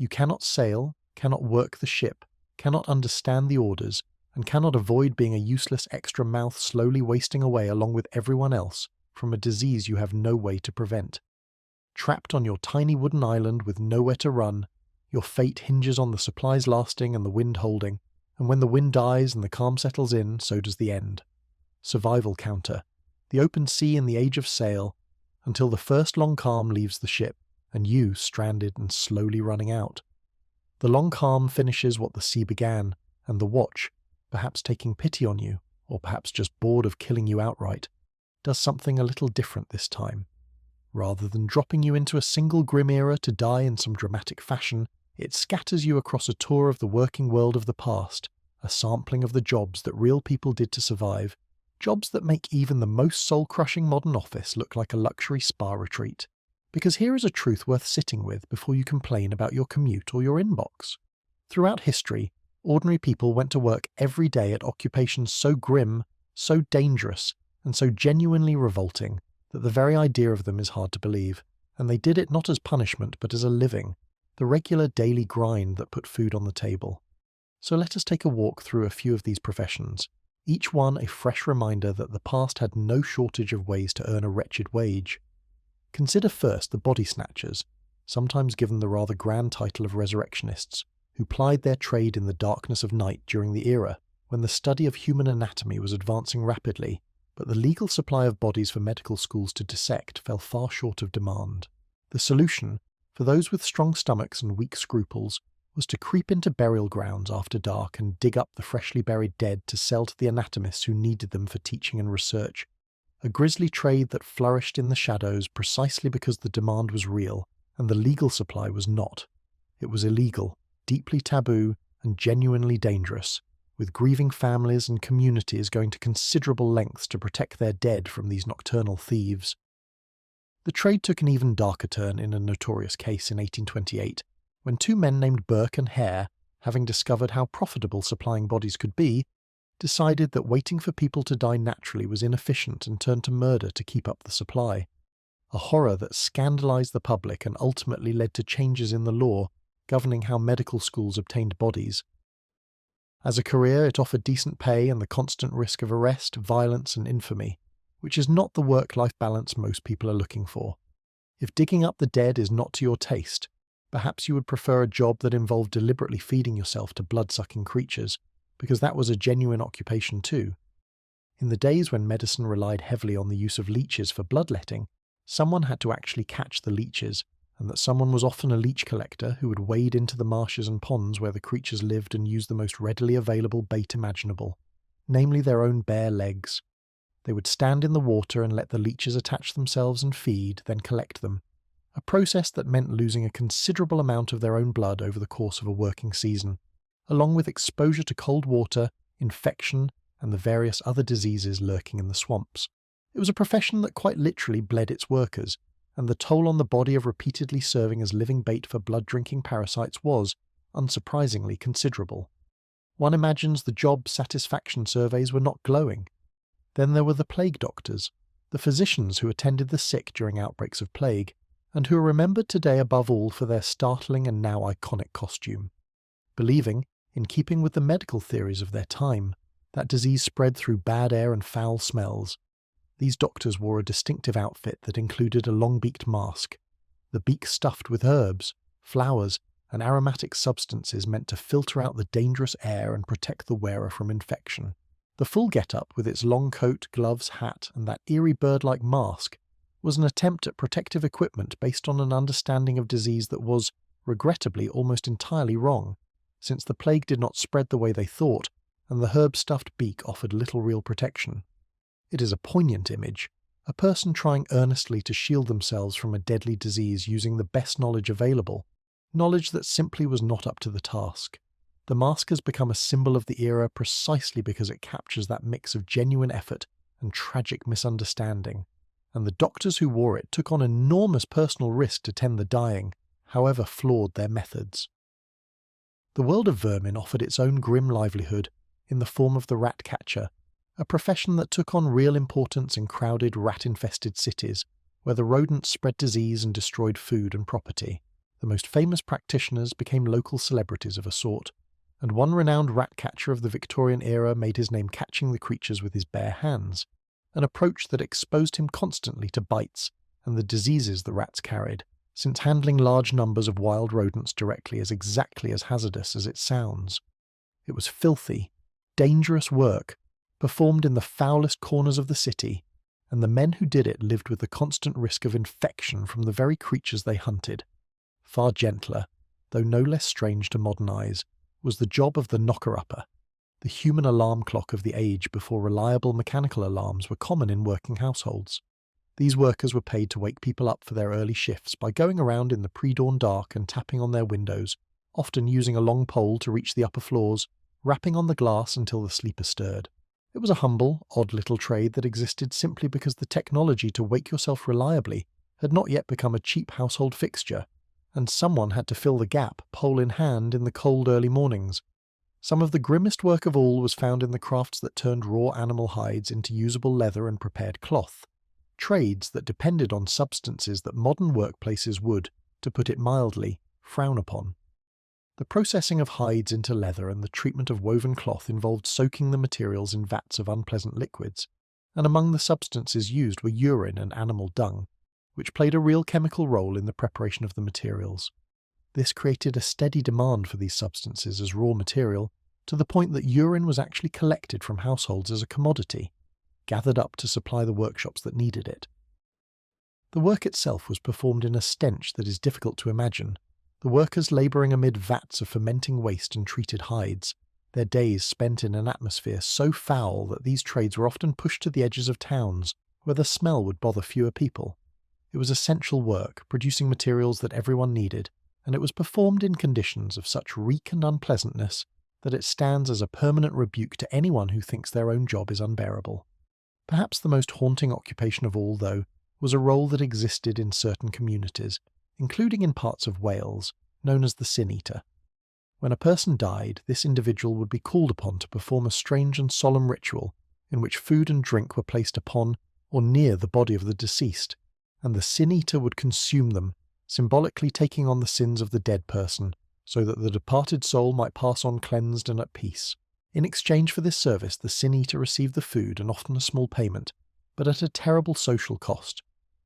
Speaker 1: You cannot sail, cannot work the ship, cannot understand the orders, and cannot avoid being a useless extra mouth slowly wasting away along with everyone else from a disease you have no way to prevent. Trapped on your tiny wooden island with nowhere to run, your fate hinges on the supplies lasting and the wind holding, and when the wind dies and the calm settles in, so does the end. Survival counter, the open sea in the age of sail, until the first long calm leaves the ship, and you stranded and slowly running out. The long calm finishes what the sea began, and the watch, perhaps taking pity on you, or perhaps just bored of killing you outright, does something a little different this time. Rather than dropping you into a single grim era to die in some dramatic fashion, it scatters you across a tour of the working world of the past, a sampling of the jobs that real people did to survive, jobs that make even the most soul-crushing modern office look like a luxury spa retreat. Because here is a truth worth sitting with before you complain about your commute or your inbox. Throughout history, ordinary people went to work every day at occupations so grim, so dangerous, and so genuinely revolting that the very idea of them is hard to believe, and they did it not as punishment but as a living, the regular daily grind that put food on the table. So let us take a walk through a few of these professions, each one a fresh reminder that the past had no shortage of ways to earn a wretched wage. Consider first the body snatchers, sometimes given the rather grand title of resurrectionists, who plied their trade in the darkness of night during the era when the study of human anatomy was advancing rapidly, but the legal supply of bodies for medical schools to dissect fell far short of demand. The solution, for those with strong stomachs and weak scruples, was to creep into burial grounds after dark and dig up the freshly buried dead to sell to the anatomists who needed them for teaching and research, a grisly trade that flourished in the shadows precisely because the demand was real and the legal supply was not. It was illegal, deeply taboo, and genuinely dangerous, with grieving families and communities going to considerable lengths to protect their dead from these nocturnal thieves. The trade took an even darker turn in a notorious case in 1828, when two men named Burke and Hare, having discovered how profitable supplying bodies could be, decided that waiting for people to die naturally was inefficient and turned to murder to keep up the supply. A horror that scandalized the public and ultimately led to changes in the law governing how medical schools obtained bodies. As a career, it offered decent pay and the constant risk of arrest, violence, and infamy, which is not the work-life balance most people are looking for. If digging up the dead is not to your taste, perhaps you would prefer a job that involved deliberately feeding yourself to blood-sucking creatures, because that was a genuine occupation too. In the days when medicine relied heavily on the use of leeches for bloodletting, someone had to actually catch the leeches, and that someone was often a leech collector who would wade into the marshes and ponds where the creatures lived and use the most readily available bait imaginable, namely their own bare legs. They would stand in the water and let the leeches attach themselves and feed, then collect them, a process that meant losing a considerable amount of their own blood over the course of a working season, along with exposure to cold water, infection, and the various other diseases lurking in the swamps. It was a profession that quite literally bled its workers, and the toll on the body of repeatedly serving as living bait for blood-drinking parasites was, unsurprisingly, considerable. One imagines the job satisfaction surveys were not glowing. Then there were the plague doctors, the physicians who attended the sick during outbreaks of plague, and who are remembered today above all for their startling and now iconic costume. Believing, in keeping with the medical theories of their time, that disease spread through bad air and foul smells, these doctors wore a distinctive outfit that included a long-beaked mask, the beak stuffed with herbs, flowers, and aromatic substances meant to filter out the dangerous air and protect the wearer from infection. The full get-up, with its long coat, gloves, hat, and that eerie bird-like mask, was an attempt at protective equipment based on an understanding of disease that was, regrettably, almost entirely wrong, since the plague did not spread the way they thought, and the herb-stuffed beak offered little real protection. It is a poignant image, a person trying earnestly to shield themselves from a deadly disease using the best knowledge available, knowledge that simply was not up to the task. The mask has become a symbol of the era precisely because it captures that mix of genuine effort and tragic misunderstanding, and the doctors who wore it took on enormous personal risk to tend the dying, however flawed their methods. The world of vermin offered its own grim livelihood in the form of the rat catcher, a profession that took on real importance in crowded, rat-infested cities, where the rodents spread disease and destroyed food and property. The most famous practitioners became local celebrities of a sort, and one renowned rat catcher of the Victorian era made his name catching the creatures with his bare hands, an approach that exposed him constantly to bites and the diseases the rats carried, since handling large numbers of wild rodents directly is exactly as hazardous as it sounds. It was filthy, dangerous work, performed in the foulest corners of the city, and the men who did it lived with the constant risk of infection from the very creatures they hunted. Far gentler, though no less strange to modern eyes, was the job of the knocker-upper, the human alarm clock of the age before reliable mechanical alarms were common in working households. These workers were paid to wake people up for their early shifts by going around in the pre-dawn dark and tapping on their windows, often using a long pole to reach the upper floors, rapping on the glass until the sleeper stirred. It was a humble, odd little trade that existed simply because the technology to wake yourself reliably had not yet become a cheap household fixture, and someone had to fill the gap, pole in hand, in the cold early mornings. Some of the grimmest work of all was found in the crafts that turned raw animal hides into usable leather and prepared cloth, trades that depended on substances that modern workplaces would, to put it mildly, frown upon. The processing of hides into leather and the treatment of woven cloth involved soaking the materials in vats of unpleasant liquids, and among the substances used were urine and animal dung, which played a real chemical role in the preparation of the materials. This created a steady demand for these substances as raw material, to the point that urine was actually collected from households as a commodity, gathered up to supply the workshops that needed it. The work itself was performed in a stench that is difficult to imagine, the workers labouring amid vats of fermenting waste and treated hides, their days spent in an atmosphere so foul that these trades were often pushed to the edges of towns, where the smell would bother fewer people. It was essential work, producing materials that everyone needed, and it was performed in conditions of such reek and unpleasantness that it stands as a permanent rebuke to anyone who thinks their own job is unbearable. Perhaps the most haunting occupation of all, though, was a role that existed in certain communities, including in parts of Wales, known as the sin eater. When a person died, this individual would be called upon to perform a strange and solemn ritual in which food and drink were placed upon or near the body of the deceased, and the sin eater would consume them, symbolically taking on the sins of the dead person, so that the departed soul might pass on cleansed and at peace. In exchange for this service, the sin eater received the food and often a small payment, but at a terrible social cost,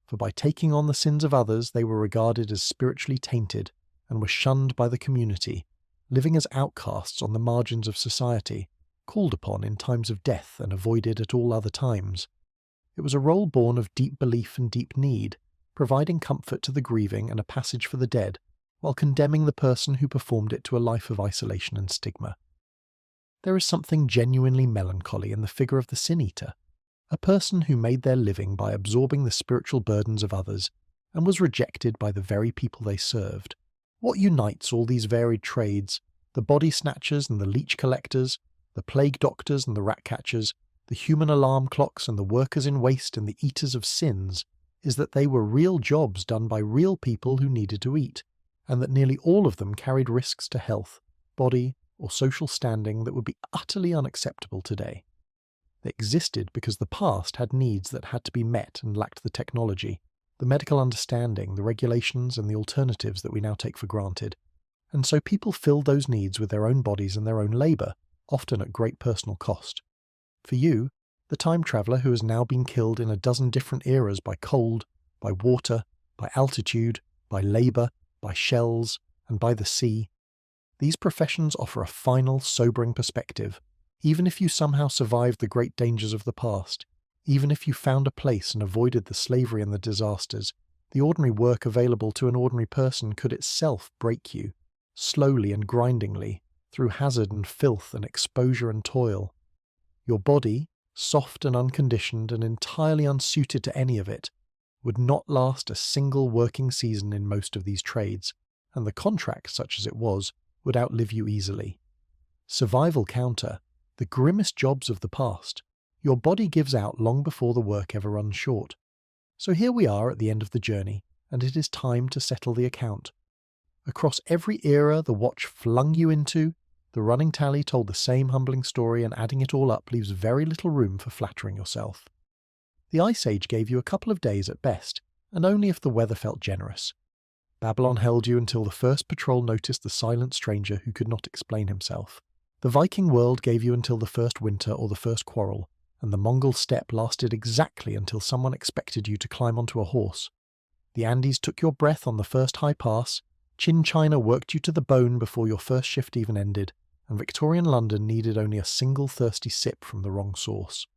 Speaker 1: for by taking on the sins of others they were regarded as spiritually tainted and were shunned by the community, living as outcasts on the margins of society, called upon in times of death and avoided at all other times. It was a role born of deep belief and deep need, providing comfort to the grieving and a passage for the dead, while condemning the person who performed it to a life of isolation and stigma. There is something genuinely melancholy in the figure of the sin eater, a person who made their living by absorbing the spiritual burdens of others and was rejected by the very people they served. What unites all these varied trades, the body snatchers and the leech collectors, the plague doctors and the rat catchers, the human alarm clocks and the workers in waste and the eaters of sins, is that they were real jobs done by real people who needed to eat, and that nearly all of them carried risks to health, body, or social standing that would be utterly unacceptable today. They existed because the past had needs that had to be met and lacked the technology, the medical understanding, the regulations, and the alternatives that we now take for granted. And so people filled those needs with their own bodies and their own labour, often at great personal cost. For you, the time traveller who has now been killed in a dozen different eras by cold, by water, by altitude, by labour, by shells, and by the sea, these professions offer a final, sobering perspective. Even if you somehow survived the great dangers of the past, even if you found a place and avoided the slavery and the disasters, the ordinary work available to an ordinary person could itself break you, slowly and grindingly, through hazard and filth and exposure and toil. Your body, soft and unconditioned and entirely unsuited to any of it, would not last a single working season in most of these trades, and the contract, such as it was, would outlive you easily. Survival counter, the grimmest jobs of the past, your body gives out long before the work ever runs short. So here we are at the end of the journey, and it is time to settle the account. Across every era the watch flung you into, the running tally told the same humbling story, and adding it all up leaves very little room for flattering yourself. The Ice Age gave you a couple of days at best, and only if the weather felt generous. Babylon held you until the first patrol noticed the silent stranger who could not explain himself. The Viking world gave you until the first winter or the first quarrel, and the Mongol steppe lasted exactly until someone expected you to climb onto a horse. The Andes took your breath on the first high pass, Chin China worked you to the bone before your first shift even ended, and Victorian London needed only a single thirsty sip from the wrong source.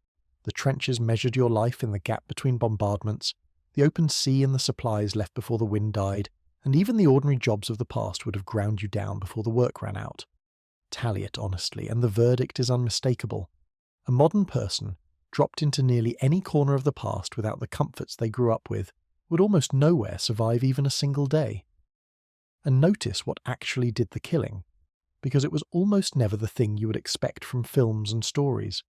Speaker 1: The trenches measured your life in the gap between bombardments, the open sea and the supplies left before the wind died, and even the ordinary jobs of the past would have ground you down before the work ran out. Tally it honestly, and the verdict is unmistakable. A modern person, dropped into nearly any corner of the past without the comforts they grew up with, would almost nowhere survive even a single day. And notice what actually did the killing, because it was almost never the thing you would expect from films and stories.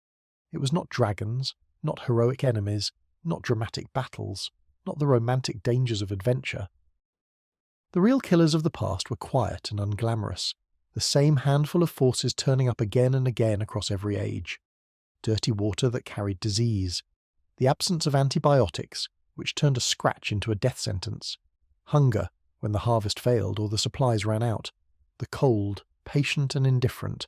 Speaker 1: It was not dragons, not heroic enemies, not dramatic battles, not the romantic dangers of adventure. The real killers of the past were quiet and unglamorous, the same handful of forces turning up again and again across every age. Dirty water that carried disease, the absence of antibiotics, which turned a scratch into a death sentence, hunger when the harvest failed or the supplies ran out, the cold, patient and indifferent,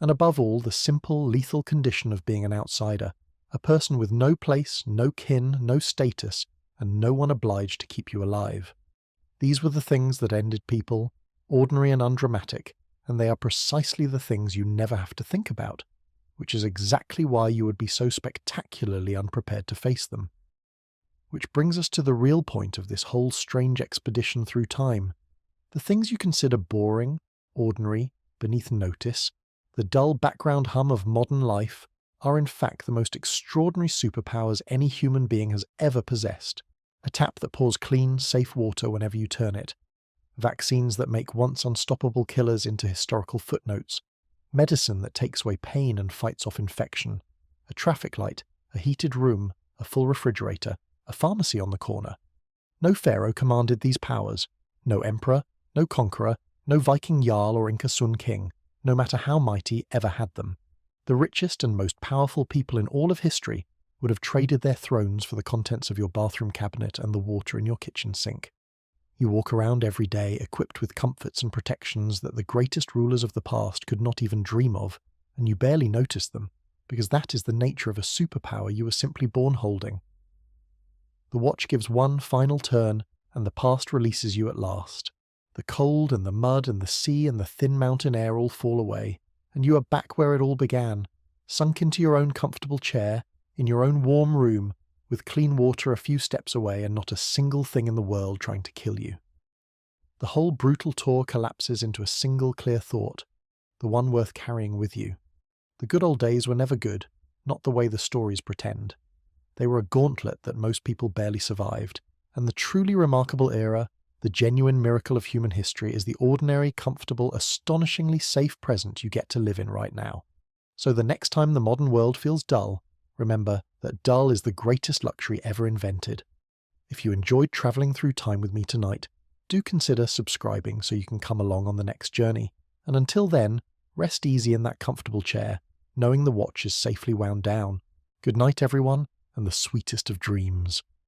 Speaker 1: and above all the simple, lethal condition of being an outsider, a person with no place, no kin, no status, and no one obliged to keep you alive. These were the things that ended people, ordinary and undramatic, and they are precisely the things you never have to think about, which is exactly why you would be so spectacularly unprepared to face them. Which brings us to the real point of this whole strange expedition through time. The things you consider boring, ordinary, beneath notice, the dull background hum of modern life, are in fact the most extraordinary superpowers any human being has ever possessed. A tap that pours clean, safe water whenever you turn it. Vaccines that make once unstoppable killers into historical footnotes. Medicine that takes away pain and fights off infection. A traffic light, a heated room, a full refrigerator, a pharmacy on the corner. No pharaoh commanded these powers. No emperor, no conqueror, no Viking jarl or Inca Sun king, no matter how mighty, ever had them. The richest and most powerful people in all of history would have traded their thrones for the contents of your bathroom cabinet and the water in your kitchen sink. You walk around every day equipped with comforts and protections that the greatest rulers of the past could not even dream of, and you barely notice them, because that is the nature of a superpower you were simply born holding. The watch gives one final turn, and the past releases you at last. The cold and the mud and the sea and the thin mountain air all fall away, and you are back where it all began, sunk into your own comfortable chair, in your own warm room, with clean water a few steps away and not a single thing in the world trying to kill you. The whole brutal tour collapses into a single clear thought, the one worth carrying with you. The good old days were never good, not the way the stories pretend. They were a gauntlet that most people barely survived, and the truly remarkable era, the genuine miracle of human history, is the ordinary, comfortable, astonishingly safe present you get to live in right now. So the next time the modern world feels dull, remember that dull is the greatest luxury ever invented. If you enjoyed travelling through time with me tonight, do consider subscribing so you can come along on the next journey. And until then, rest easy in that comfortable chair, knowing the watch is safely wound down. Good night, everyone, and the sweetest of dreams.